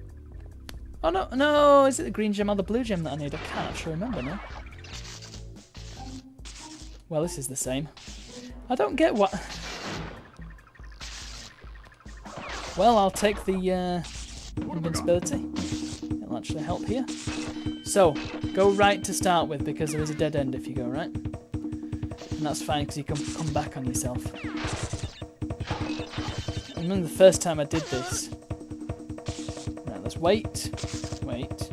Oh no, no, is it the green gem or the blue gem that I need? I can't actually remember now. Well, this is the same. I don't get what... Well, I'll take the invincibility. It'll actually help here. So, go right to start with because there is a dead end if you go right. And that's fine because you can come back on yourself. I remember the first time I did this. Right, let's wait. Wait.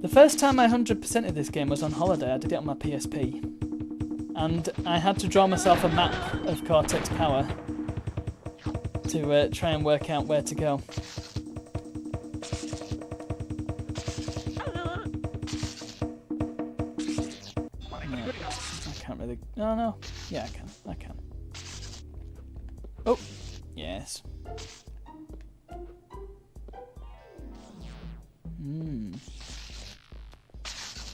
The first time I 100%ed this game was on holiday. I did it on my PSP. And I had to draw myself a map of Cortex Power to try and work out where to go. No, no. Yeah, I can. I can. Oh, yes.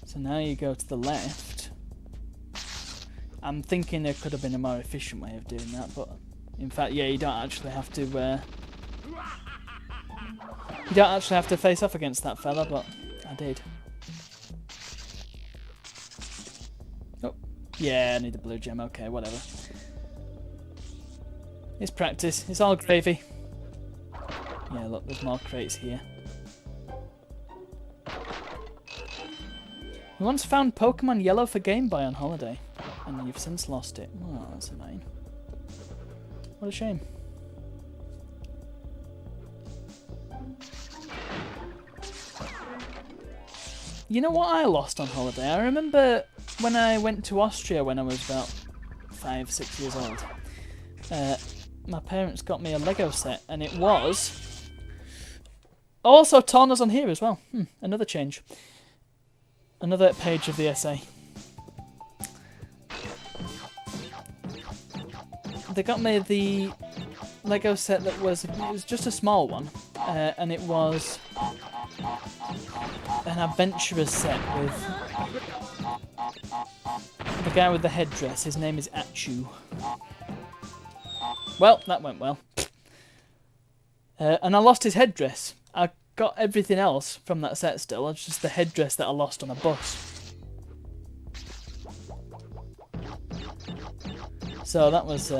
So now you go to the left. I'm thinking there could have been a more efficient way of doing that, but in fact, yeah, you don't actually have to. You don't actually have to face off against that fella, but I did. Yeah, I need the blue gem. Okay, whatever. It's practice. It's all gravy. Yeah, look, there's more crates here. You once found Pokemon Yellow for Game Boy on holiday, and you've since lost it. Oh, that's annoying. What a shame. You know what I lost on holiday? I remember when I went to Austria when I was about 5, 6 years old. My parents got me a Lego set, and it was also Torna's on here as well. Another change. Another page of the essay. They got me the Lego set that was just a small one, and it was an adventurous set with the guy with the headdress. His name is Achu. Well, that went well. And I lost his headdress. I got everything else from that set still. It's just the headdress that I lost on a bus. So that was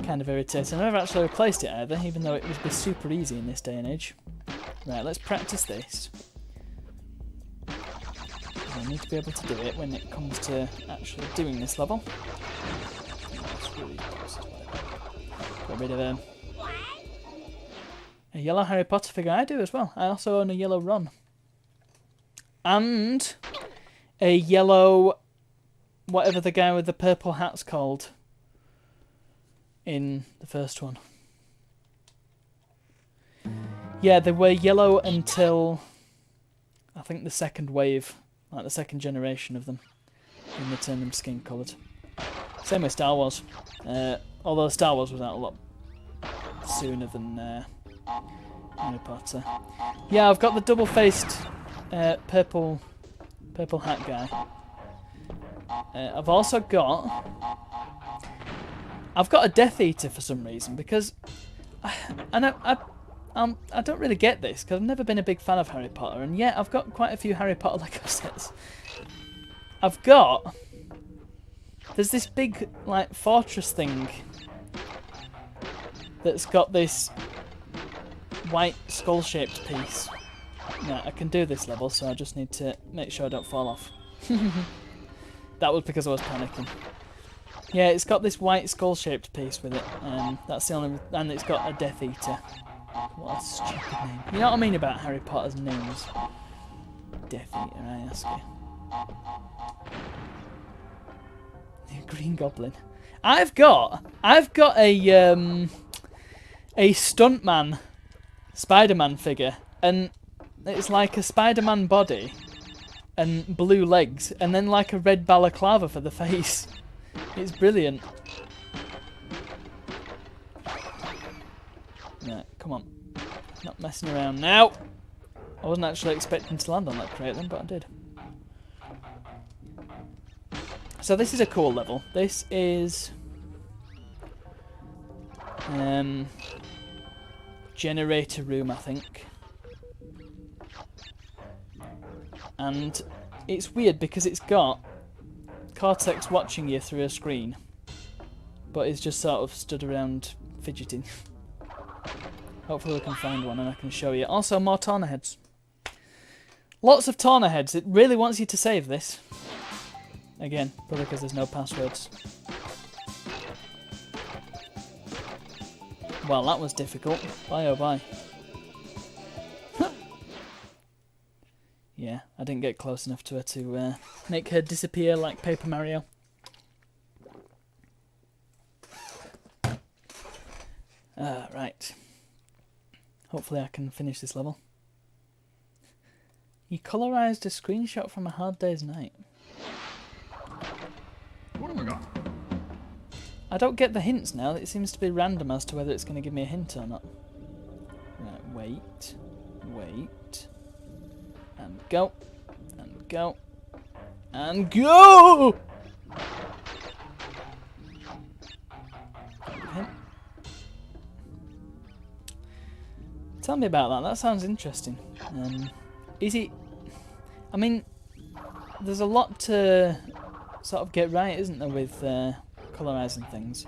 Kind of irritating. I've never actually replaced it either, even though it would be super easy in this day and age. Right, let's practice this. I need to be able to do it when it comes to actually doing this level. Got rid of a yellow Harry Potter figure. I do as well. I also own a yellow Ron. And a yellow, whatever the guy with the purple hat's called in the first one. Yeah, they were yellow until I think the second wave, like the second generation of them, and they turned them skin coloured. Same with Star Wars, although Star Wars was out a lot sooner than Harry Potter. Yeah, I've got the double-faced purple hat guy. I've also got a Death Eater for some reason, because I don't really get this because I've never been a big fan of Harry Potter, and yet I've got quite a few Harry Potter Lego sets. There's this big like fortress thing that's got this white skull-shaped piece. Yeah, I can do this level, so I just need to make sure I don't fall off. That was because I was panicking. Yeah, it's got this white skull-shaped piece with it. That's the only, and it's got a Death Eater. What a stupid name. You know what I mean about Harry Potter's names? Death Eater, I ask you. Green Goblin. I've got a stuntman Spider-Man figure, and it's like a Spider-Man body and blue legs, and then like a red balaclava for the face. It's brilliant. Right, come on. Not messing around now. I wasn't actually expecting to land on that crate then, but I did. So this is a cool level. This is generator room, I think. And it's weird because it's got Cortex watching you through a screen, but it's just sort of stood around fidgeting. Hopefully we can find one and I can show you. Also, more Torna heads. Lots of Torna heads. It really wants you to save this. Again, probably because there's no passwords. Well, that was difficult. Bye, oh bye. Yeah, I didn't get close enough to her to make her disappear like Paper Mario. Right. Hopefully I can finish this level. You colorized a screenshot from A Hard Day's Night. What have I got? I don't get the hints now. It seems to be random as to whether it's going to give me a hint or not. Right, wait. And go. And go. And go! Hint. Tell me about that. That sounds interesting. Is it... I mean, there's a lot to sort of get right, isn't there, with colorizing things?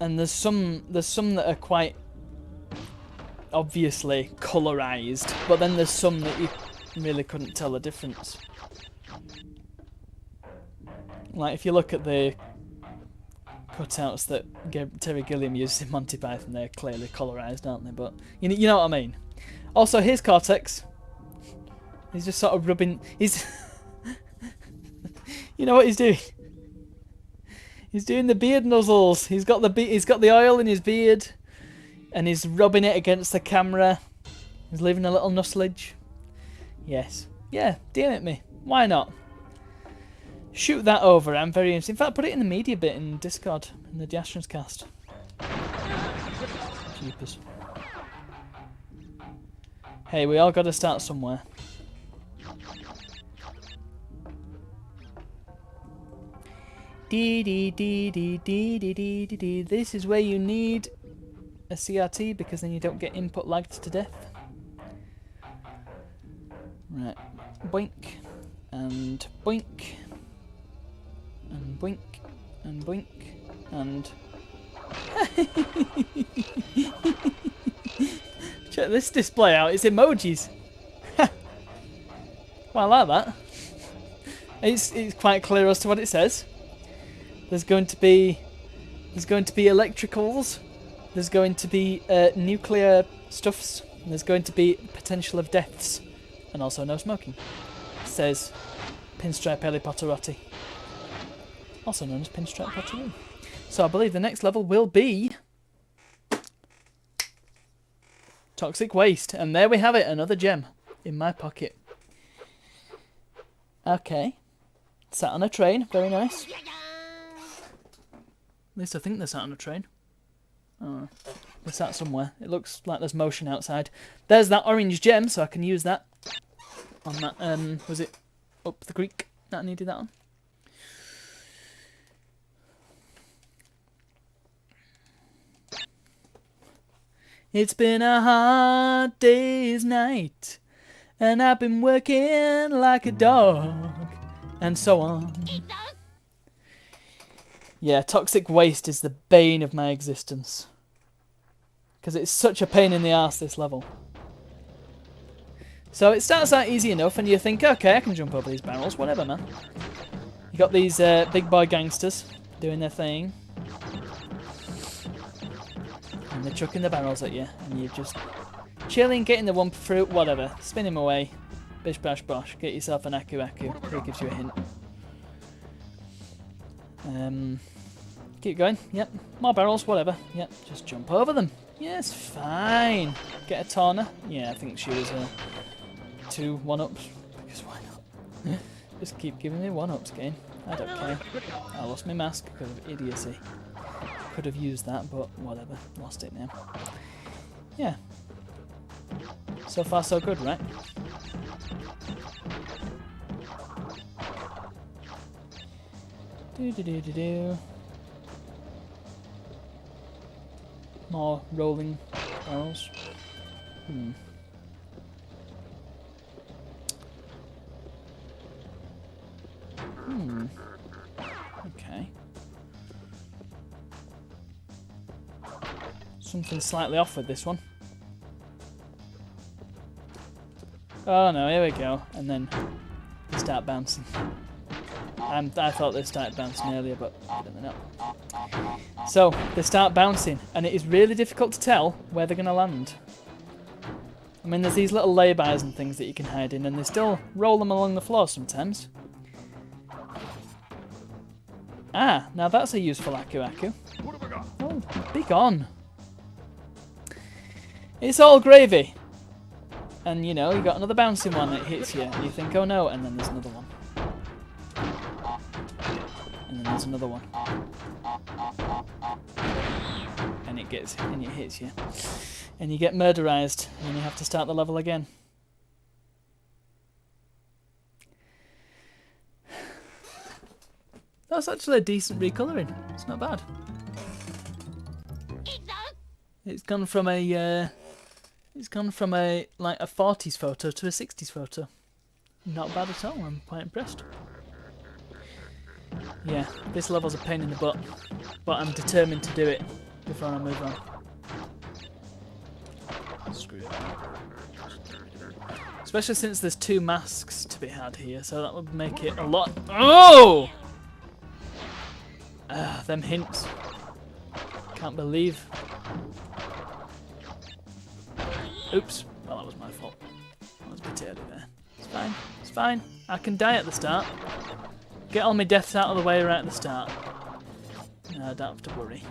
And there's some that are quite obviously colorized, but then there's some that you really couldn't tell the difference. Like if you look at the cutouts that Terry Gilliam used in Monty Python, they're clearly colorized, aren't they? But you know what I mean. Also, here's Cortex. He's just sort of rubbing. He's, you know what he's doing? He's doing the beard nuzzles. He's got the oil in his beard, and he's rubbing it against the camera. He's leaving a little nuzzlage. Yes. Yeah. DM me. Why not? Shoot that over. I'm very interested. In fact, put it in the media bit in Discord in the Diastrons cast. Jeepers. Hey, we all got to start somewhere. This is where you need a CRT because then you don't get input lagged to death. Right, boink and boink and boink, and boink, and... Check this display out, it's emojis. Well, I like that. It's quite clear as to what it says. There's going to be electricals. There's going to be nuclear stuffs. And there's going to be potential of deaths, and also no smoking. It says Pinstripe Ellie Potterotti, also known as Pinstripe Pottery. So I believe the next level will be Toxic Waste, and there we have it, another gem in my pocket. Okay, sat on a train, very nice. At least I think they're sat on a train. Oh, they're sat somewhere. It looks like there's motion outside. There's that orange gem, so I can use that on that. Was it up the creek that I needed that on? It's been a hard day's night, and I've been working like a dog, and so on. Yeah, Toxic Waste is the bane of my existence. Because it's such a pain in the arse, this level. So it starts out easy enough, and you think, okay, I can jump over these barrels, whatever, man. You got these big boy gangsters doing their thing. And they're chucking the barrels at you, and you're just chilling, getting the one fruit, whatever. Spin him away. Bish bash bosh. Get yourself an Aku Aku. Here gives you a hint. Keep going. Yep. More barrels, whatever. Yep. Just jump over them. Yes, fine. Get a Tawna. Yeah, I think she was 2 1-ups. Because why not? Just keep giving me 1-ups, game. I don't care. I lost my mask because of idiocy. Could have used that, but whatever. Lost it now. Yeah. So far, so good, right? Do. More rolling barrels. Okay. Something slightly off with this one. Oh no, here we go. And then they start bouncing. I thought they started bouncing earlier, but evidently not. So, they start bouncing, and it is really difficult to tell where they're going to land. I mean, there's these little laybys and things that you can hide in, and they still roll them along the floor sometimes. Ah, now that's a useful Aku Aku. What have I got? Oh, be gone. It's all gravy. And, you know, you got another bouncing one that hits you, and you think, oh no, and then there's another one. And then there's another one. And it hits you. And you get murderized, and then you have to start the level again. That's actually a decent recolouring. It's not bad. It's gone from a like a 40s photo to a 60s photo. Not bad at all. I'm quite impressed. Yeah, this level's a pain in the butt, but I'm determined to do it before I move on. Screw it. Especially since there's 2 masks to be had here, so that would make it a lot. Oh! Them hints. Can't believe. Oops. Well, that was my fault. That was a bit early there. It's fine. It's fine. I can die at the start. Get all my deaths out of the way right at the start. No, I don't have to worry.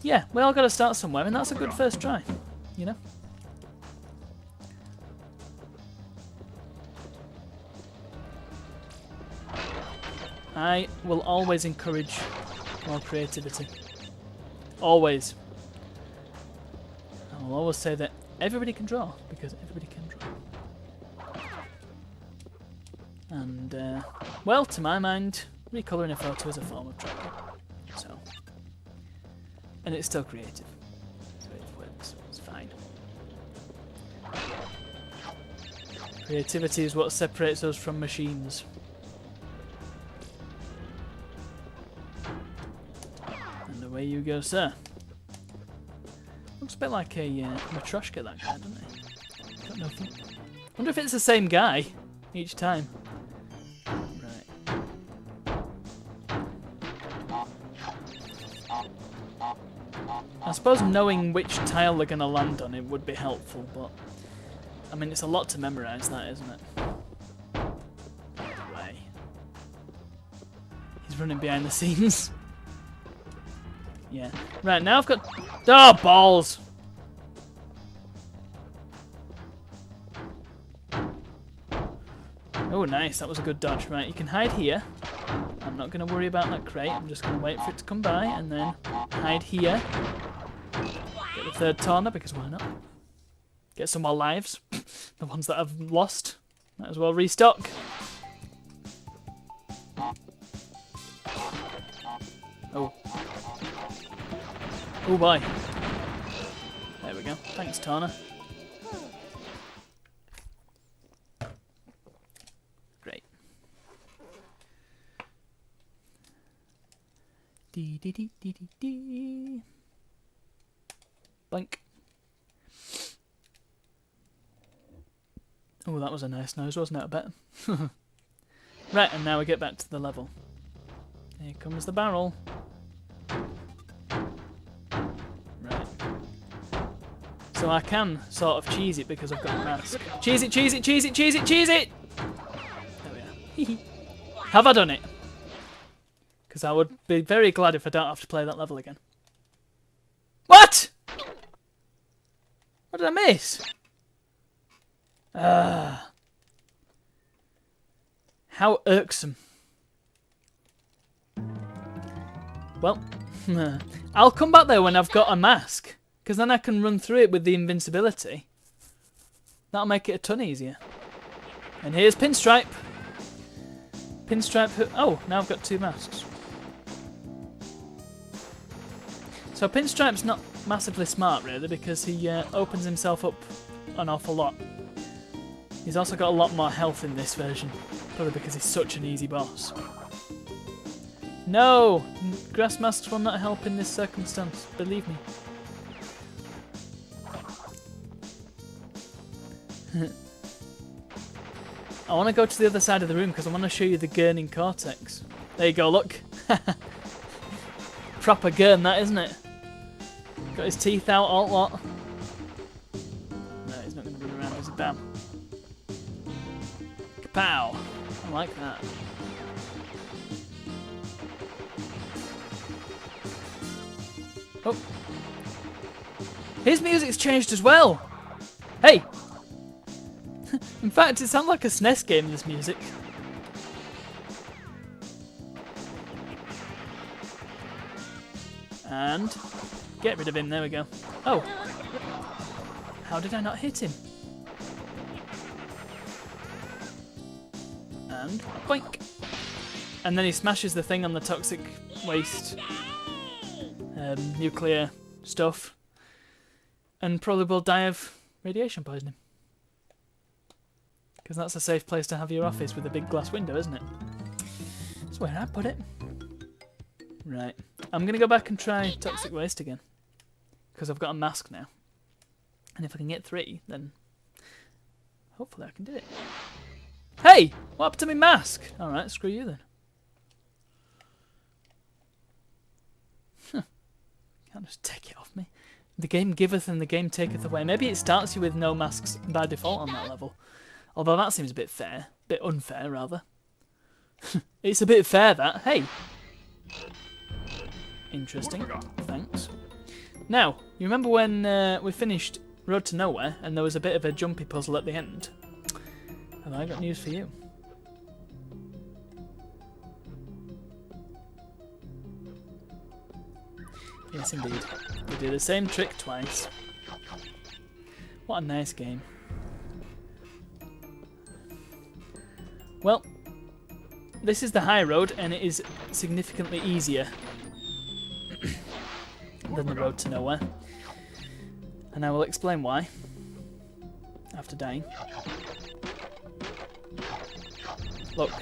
Yeah, we all got to start somewhere, and that's a good first try, you know? I will always encourage more creativity. Always. I will always say that everybody can draw, because everybody can draw. And, well, to my mind, recolouring a photo is a form of tracking. So, and it's still creative. So it works. It's fine. Creativity is what separates us from machines. away you go, sir. Looks a bit like a Matryoshka, that guy, doesn't he? Don't know if wonder if it's the same guy each time. Right. I suppose knowing which tile they're going to land on it would be helpful, but I mean, it's a lot to memorise, that, isn't it? Right. He's running behind the scenes. Yeah. Right, now I've got... Oh, balls! Oh, nice. That was a good dodge. Right, you can hide here. I'm not going to worry about that crate. I'm just going to wait for it to come by and then hide here. Get the third Torna, because why not? Get some more lives. The ones that I've lost. Might as well restock. Oh. Oh boy. There we go. Thanks, Torna. Great. Dee dee dee dee dee dee. Blink. Oh, that was a nice noise, wasn't it? I bet. Right, and now we get back to the level. Here comes the barrel. Right. So I can sort of cheese it because I've got a mask. Cheese it, cheese it, cheese it, cheese it, cheese it! There we are. Have I done it? Because I would be very glad if I don't have to play that level again. What? What did I miss? How irksome. Well, I'll come back there when I've got a mask, because then I can run through it with the invincibility. That'll make it a ton easier. And here's Pinstripe. Pinstripe, oh, now I've got two masks. So Pinstripe's not massively smart, really, because he opens himself up an awful lot. He's also got a lot more health in this version, probably because he's such an easy boss. No! Grass masks will not help in this circumstance, believe me. I want to go to the other side of the room because I want to show you the Gurning Cortex. There you go, look. Proper Gurn, that, isn't it? Got his teeth out, alt lot. No, he's not going to run around, is he? Bam. Kapow! I like that. Oh. His music's changed as well! Hey! In fact, it sounds like a SNES game, this music. And get rid of him, there we go. Oh! How did I not hit him? And boink! And then he smashes the thing on the toxic waste nuclear stuff, and probably will die of radiation poisoning. Because that's a safe place to have your office with a big glass window, isn't it? That's where I put it. Right. I'm going to go back and try toxic waste again. Because I've got a mask now. And if I can get 3, then hopefully I can do it. Hey! What happened to my mask? Alright, screw you then. Can't just take it off me. The game giveth and the game taketh away. Maybe it starts you with no masks by default on that level. Although that seems a bit fair. Bit unfair, rather. It's a bit fair, that. Hey! Interesting. Thanks. Now, you remember when we finished Road to Nowhere and there was a bit of a jumpy puzzle at the end? Have I got news for you? Yes, indeed. We do the same trick twice. What a nice game. Well, this is the high road, and it is significantly easier than the Road to Nowhere. And I will explain why after dying. Look,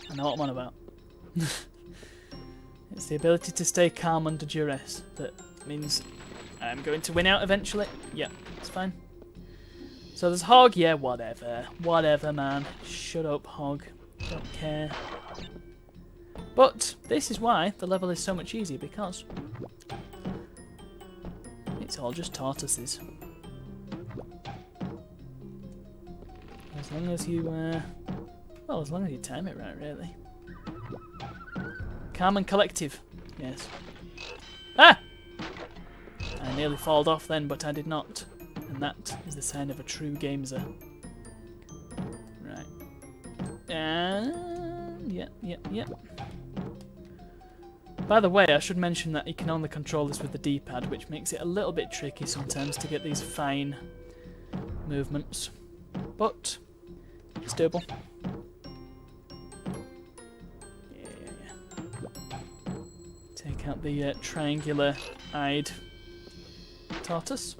I know what I'm on about. It's the ability to stay calm under duress that means I'm going to win out eventually. Yep, it's fine. So there's Hog. Yeah, whatever. Whatever, man. Shut up, Hog. Don't care. But this is why the level is so much easier, because it's all just tortoises. As long as you, well, as long as you time it right, really. Calm and collective. Yes. Ah! I nearly falled off then, but I did not. And that is the sign of a true gameser. Right. And yep. By the way, I should mention that you can only control this with the D-pad, which makes it a little bit tricky sometimes to get these fine movements. But it's doable. Yeah. Take out the triangular-eyed tortoise.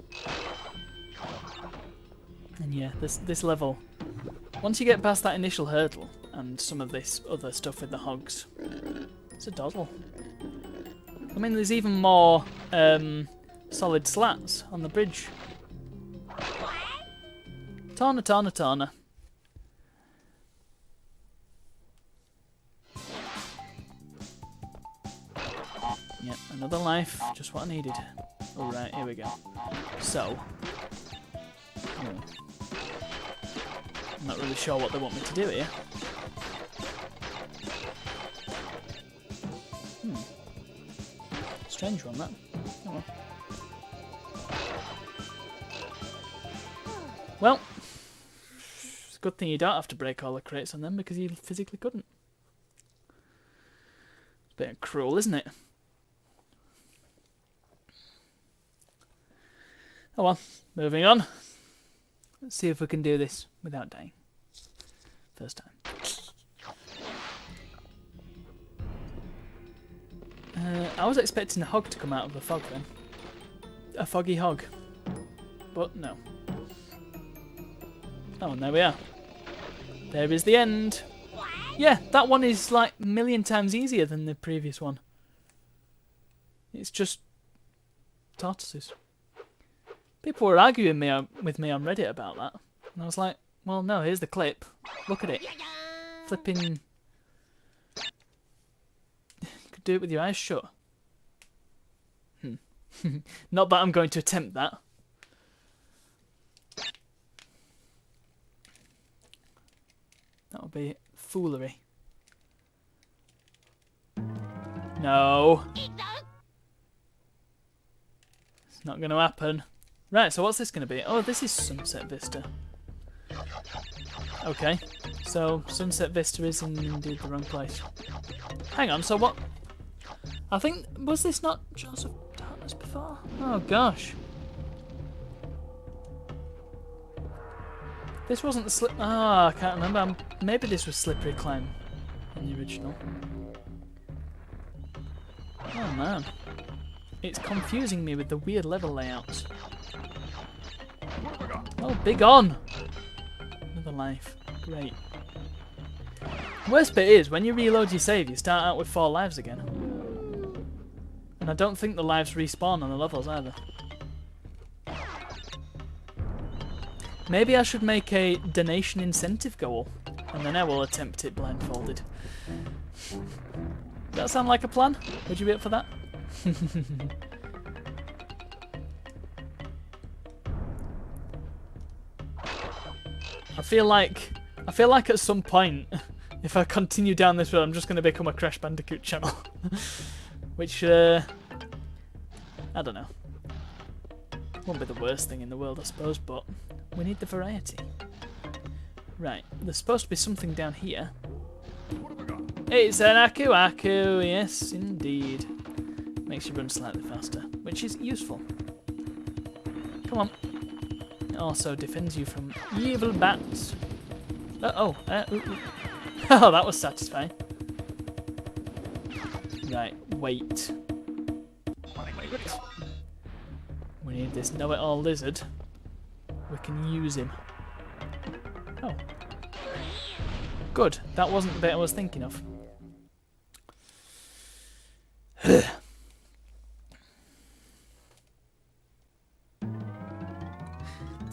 And yeah, this level, once you get past that initial hurdle and some of this other stuff with the hogs, it's a doddle. I mean, there's even more solid slats on the bridge. Torna. Yep, another life, just what I needed. Alright, here we go. So, I'm not really sure what they want me to do here. Strange one, that. Oh well. Well, it's a good thing you don't have to break all the crates on them because you physically couldn't. It's a bit cruel, isn't it? Oh well, moving on. Let's see if we can do this without dying. First time. I was expecting a hog to come out of the fog then. A foggy hog. But no. Oh, and there we are. There is the end. Yeah, that one is like a million times easier than the previous one. It's just tortoises. People were arguing with me on Reddit about that. And I was like, well, no, here's the clip. Look at it. Flipping... You could do it with your eyes shut. Not that I'm going to attempt that. That would be foolery. No. It's not going to happen. Right, so what's this going to be? Oh, this is Sunset Vista. Okay, so Sunset Vista is indeed the wrong place. Hang on, so what? I think, was this not Jaws of Darkness before? Oh gosh. This wasn't the slip. Ah, I can't remember. Maybe this was Slippery Climb in the original. Oh man. It's confusing me with the weird level layouts. Oh, big on! Another life. Great. Worst bit is, when you reload your save, you start out with 4 lives again. And I don't think the lives respawn on the levels either. Maybe I should make a donation incentive goal, and then I will attempt it blindfolded. Does that sound like a plan? Would you be up for that? I feel like at some point, if I continue down this road, I'm just going to become a Crash Bandicoot channel. Which, I don't know. Won't be the worst thing in the world, I suppose, but we need the variety. Right, there's supposed to be something down here. It's an Aku Aku, yes, indeed. Makes you run slightly faster, which is useful. Come on. It also defends you from evil bats. Oh, that was satisfying. Right, wait. We need this know-it-all lizard. We can use him. Oh. Good, that wasn't the bit I was thinking of.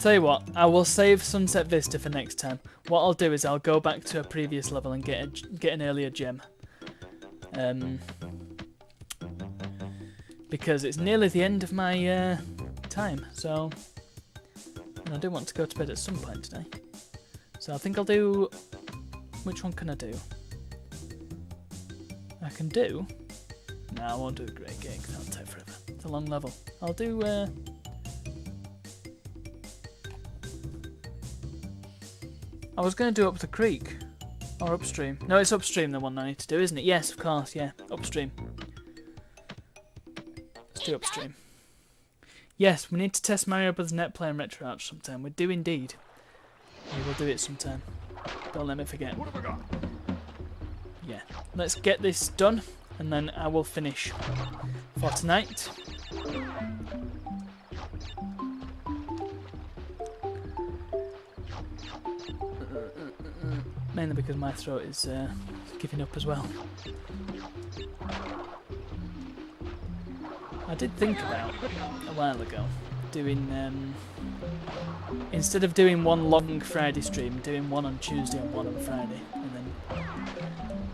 Tell you what, I will save Sunset Vista for next time. What I'll do is I'll go back to a previous level and get an earlier gem. Because it's nearly the end of my time, so... And I do want to go to bed at some point today. So I think I'll do... Which one can I do? I can do... No, I won't do a Great Gate, because that'll take forever. It's a long level. I'll do... I was going to do up the creek. Or upstream. No, it's upstream the one I need to do, isn't it? Yes, of course, yeah. Upstream. Let's do upstream. Yes, we need to test Mario Bros. Net Play and Retro Arch sometime. We do indeed. We will do it sometime. Don't let me forget. What have I got? Yeah. Let's get this done, and then I will finish for tonight. Mainly because my throat is giving up as well. I did think about, a while ago, doing, instead of doing one long Friday stream, doing one on Tuesday and one on Friday, and then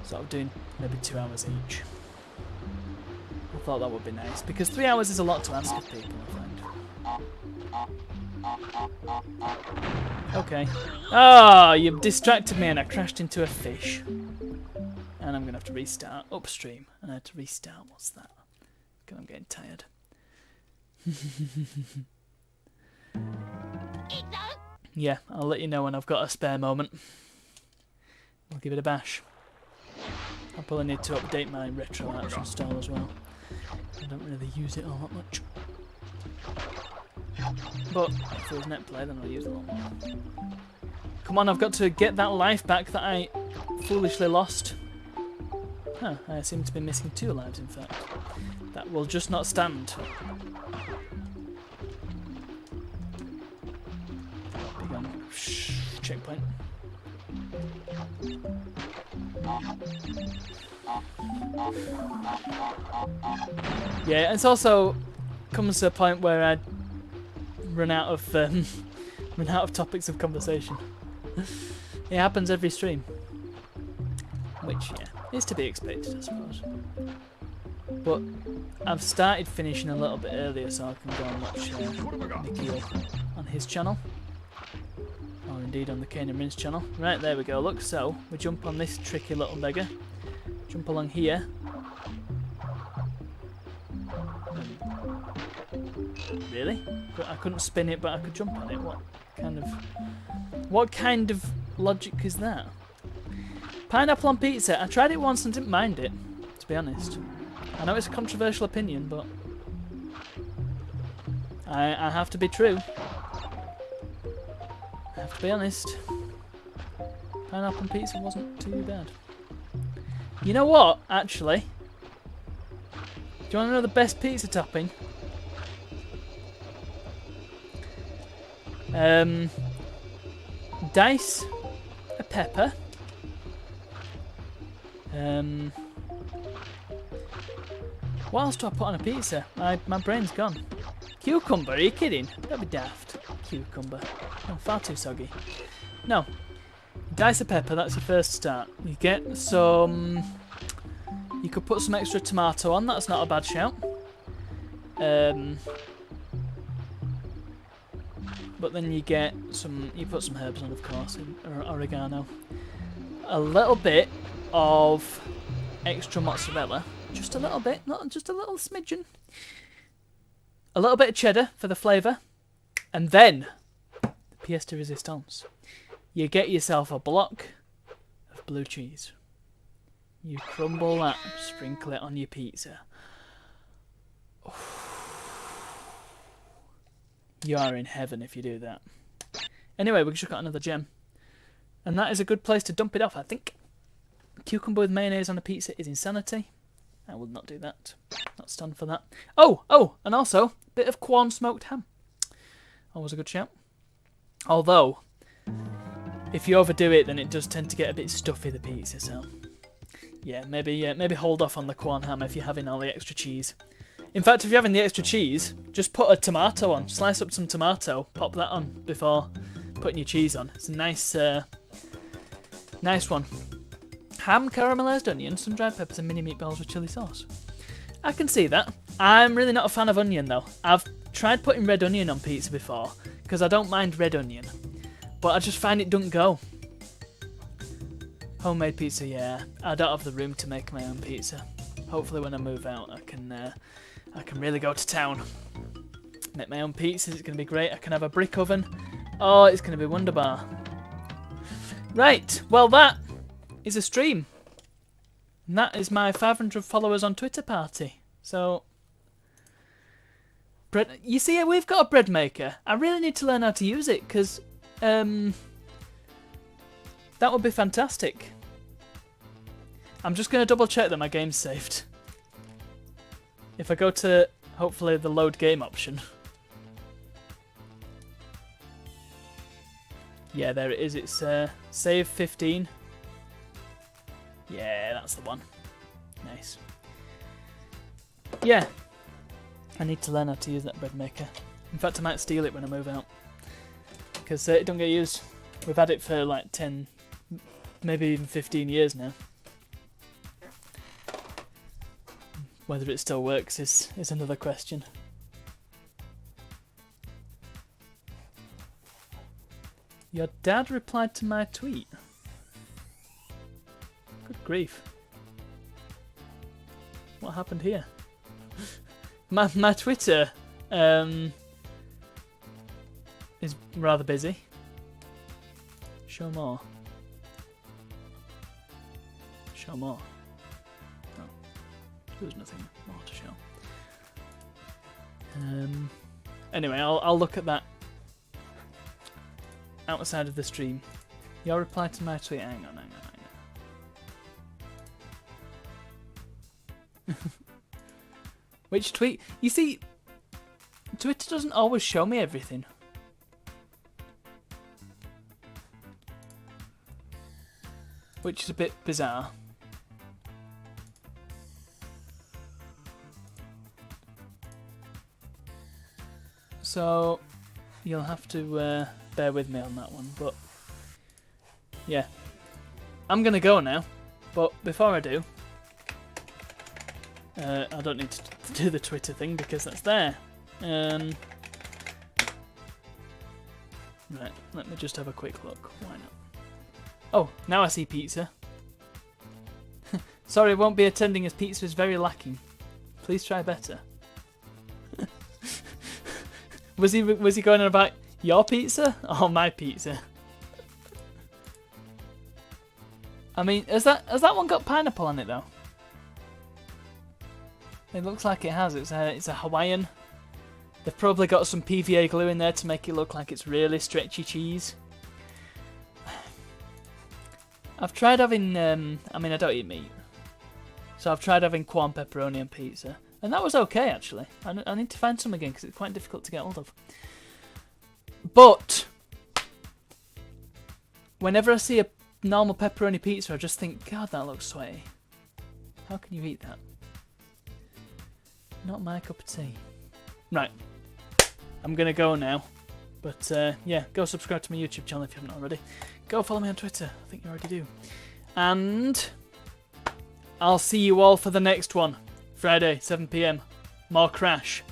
sort of doing maybe 2 hours each. I thought that would be nice, because 3 hours is a lot to ask of people, I find. Okay. Oh, you've distracted me and I crashed into a fish. And I'm going to have to restart upstream. And I had to restart. What's that? Because I'm getting tired. Yeah, I'll let you know when I've got a spare moment. I'll give it a bash. I'll probably need to update my Retro Arch install as well. I don't really use it all that much. But if it was net play, then I'll use it a lot more. Come on, I've got to get that life back that I foolishly lost. Huh, I seem to be missing 2 lives, in fact. That will just not stand. Big on. Checkpoint. Yeah, it's also comes to a point where I run out of topics of conversation. It happens every stream, which yeah is to be expected, I suppose. But I've started finishing a little bit earlier, so I can go and watch Nikhil on his channel, or indeed on the Kane and Rinse channel. Right, there we go. Look, so we jump on this tricky little beggar, jump along here. Really? I couldn't spin it, but I could jump on it. What kind of logic is that? Pineapple on pizza. I tried it once and didn't mind it, to be honest. I know it's a controversial opinion, but I have to be true. I have to be honest. Pineapple on pizza wasn't too bad. You know what, actually? Do you want to know the best pizza topping? Dice a pepper. What else do I put on a pizza? My brain's gone. Cucumber, are you kidding? That'd be daft. Cucumber. Oh, far too soggy. No. Dice a pepper, that's your first start. You get some... You could put some extra tomato on, that's not a bad shout. But then you get some... You put some herbs on, of course, or oregano. A little bit of extra mozzarella. Just a little bit, not just a little smidgen. A little bit of cheddar for the flavour. And then, the pièce de résistance. You get yourself a block of blue cheese. You crumble that, sprinkle it on your pizza. You are in heaven if you do that. Anyway, we've just got another gem. And that is a good place to dump it off, I think. Cucumber with mayonnaise on a pizza is insanity. I will not do that. Not stand for that. Oh, and also, a bit of corn smoked ham. Always a good shout. Although, if you overdo it, then it does tend to get a bit stuffy, the pizza, so Yeah, maybe hold off on the corn ham if you're having all the extra cheese. In fact, if you're having the extra cheese, just put a tomato on. Slice up some tomato, pop that on before putting your cheese on. It's a nice, nice one. Ham, caramelised onion, some dried peppers and mini meatballs with chilli sauce. I can see that. I'm really not a fan of onion though. I've tried putting red onion on pizza before, because I don't mind red onion. But I just find it doesn't go. Homemade pizza, yeah. I don't have the room to make my own pizza. Hopefully when I move out I can really go to town. Make my own pizzas, it's going to be great. I can have a brick oven. Oh, it's going to be wonderbar. Right, well that is a stream. And that is my 500 followers on Twitter party. So, you see, we've got a bread maker. I really need to learn how to use it, because that would be fantastic. I'm just going to double check that my game's saved. If I go to, hopefully, the load game option. Yeah, there it is. It's save 15. Yeah, that's the one. Nice. Yeah. I need to learn how to use that bread maker. In fact, I might steal it when I move out. Because it don't get used. We've had it for like 10, maybe even 15 years now. Whether it still works is another question. Your dad replied to my tweet. Good grief. What happened here? My Twitter is rather busy. Show more. Show more. No. There's nothing more to show. Anyway, I'll look at that outside of the stream. Your reply to my tweet. Hang on. Which tweet? You see, Twitter doesn't always show me everything. Which is a bit bizarre. So, you'll have to bear with me on that one, but yeah. I'm gonna go now, but before I do, I don't need to do the Twitter thing because that's there. Right, let me just have a quick look. Why not? Oh, now I see pizza. Sorry, won't be attending as pizza is very lacking. Please try better. Was he going on about your pizza or my pizza? I mean, has that one got pineapple on it though? It looks like it has. It's a Hawaiian. They've probably got some PVA glue in there to make it look like it's really stretchy cheese. I've tried having, I mean, I don't eat meat. So I've tried having corn pepperoni and pizza. And that was okay, actually. I need to find some again because it's quite difficult to get hold of. But whenever I see a normal pepperoni pizza, I just think, God, that looks sweaty. How can you eat that? Not my cup of tea. Right. I'm going to go now. But, yeah, go subscribe to my YouTube channel if you haven't already. Go follow me on Twitter. I think you already do. And I'll see you all for the next one. Friday, 7 PM. More Crash.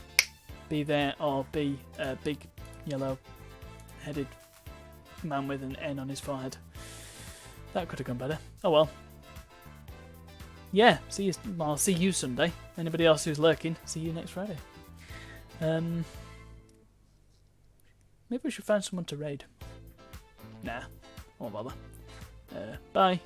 Be there or be a big yellow-headed man with an N on his forehead. That could have gone better. Oh well. Yeah, see you. Well, I'll see you Sunday. Anybody else who's lurking, see you next Friday. Maybe we should find someone to raid. Nah, won't bother. Bye.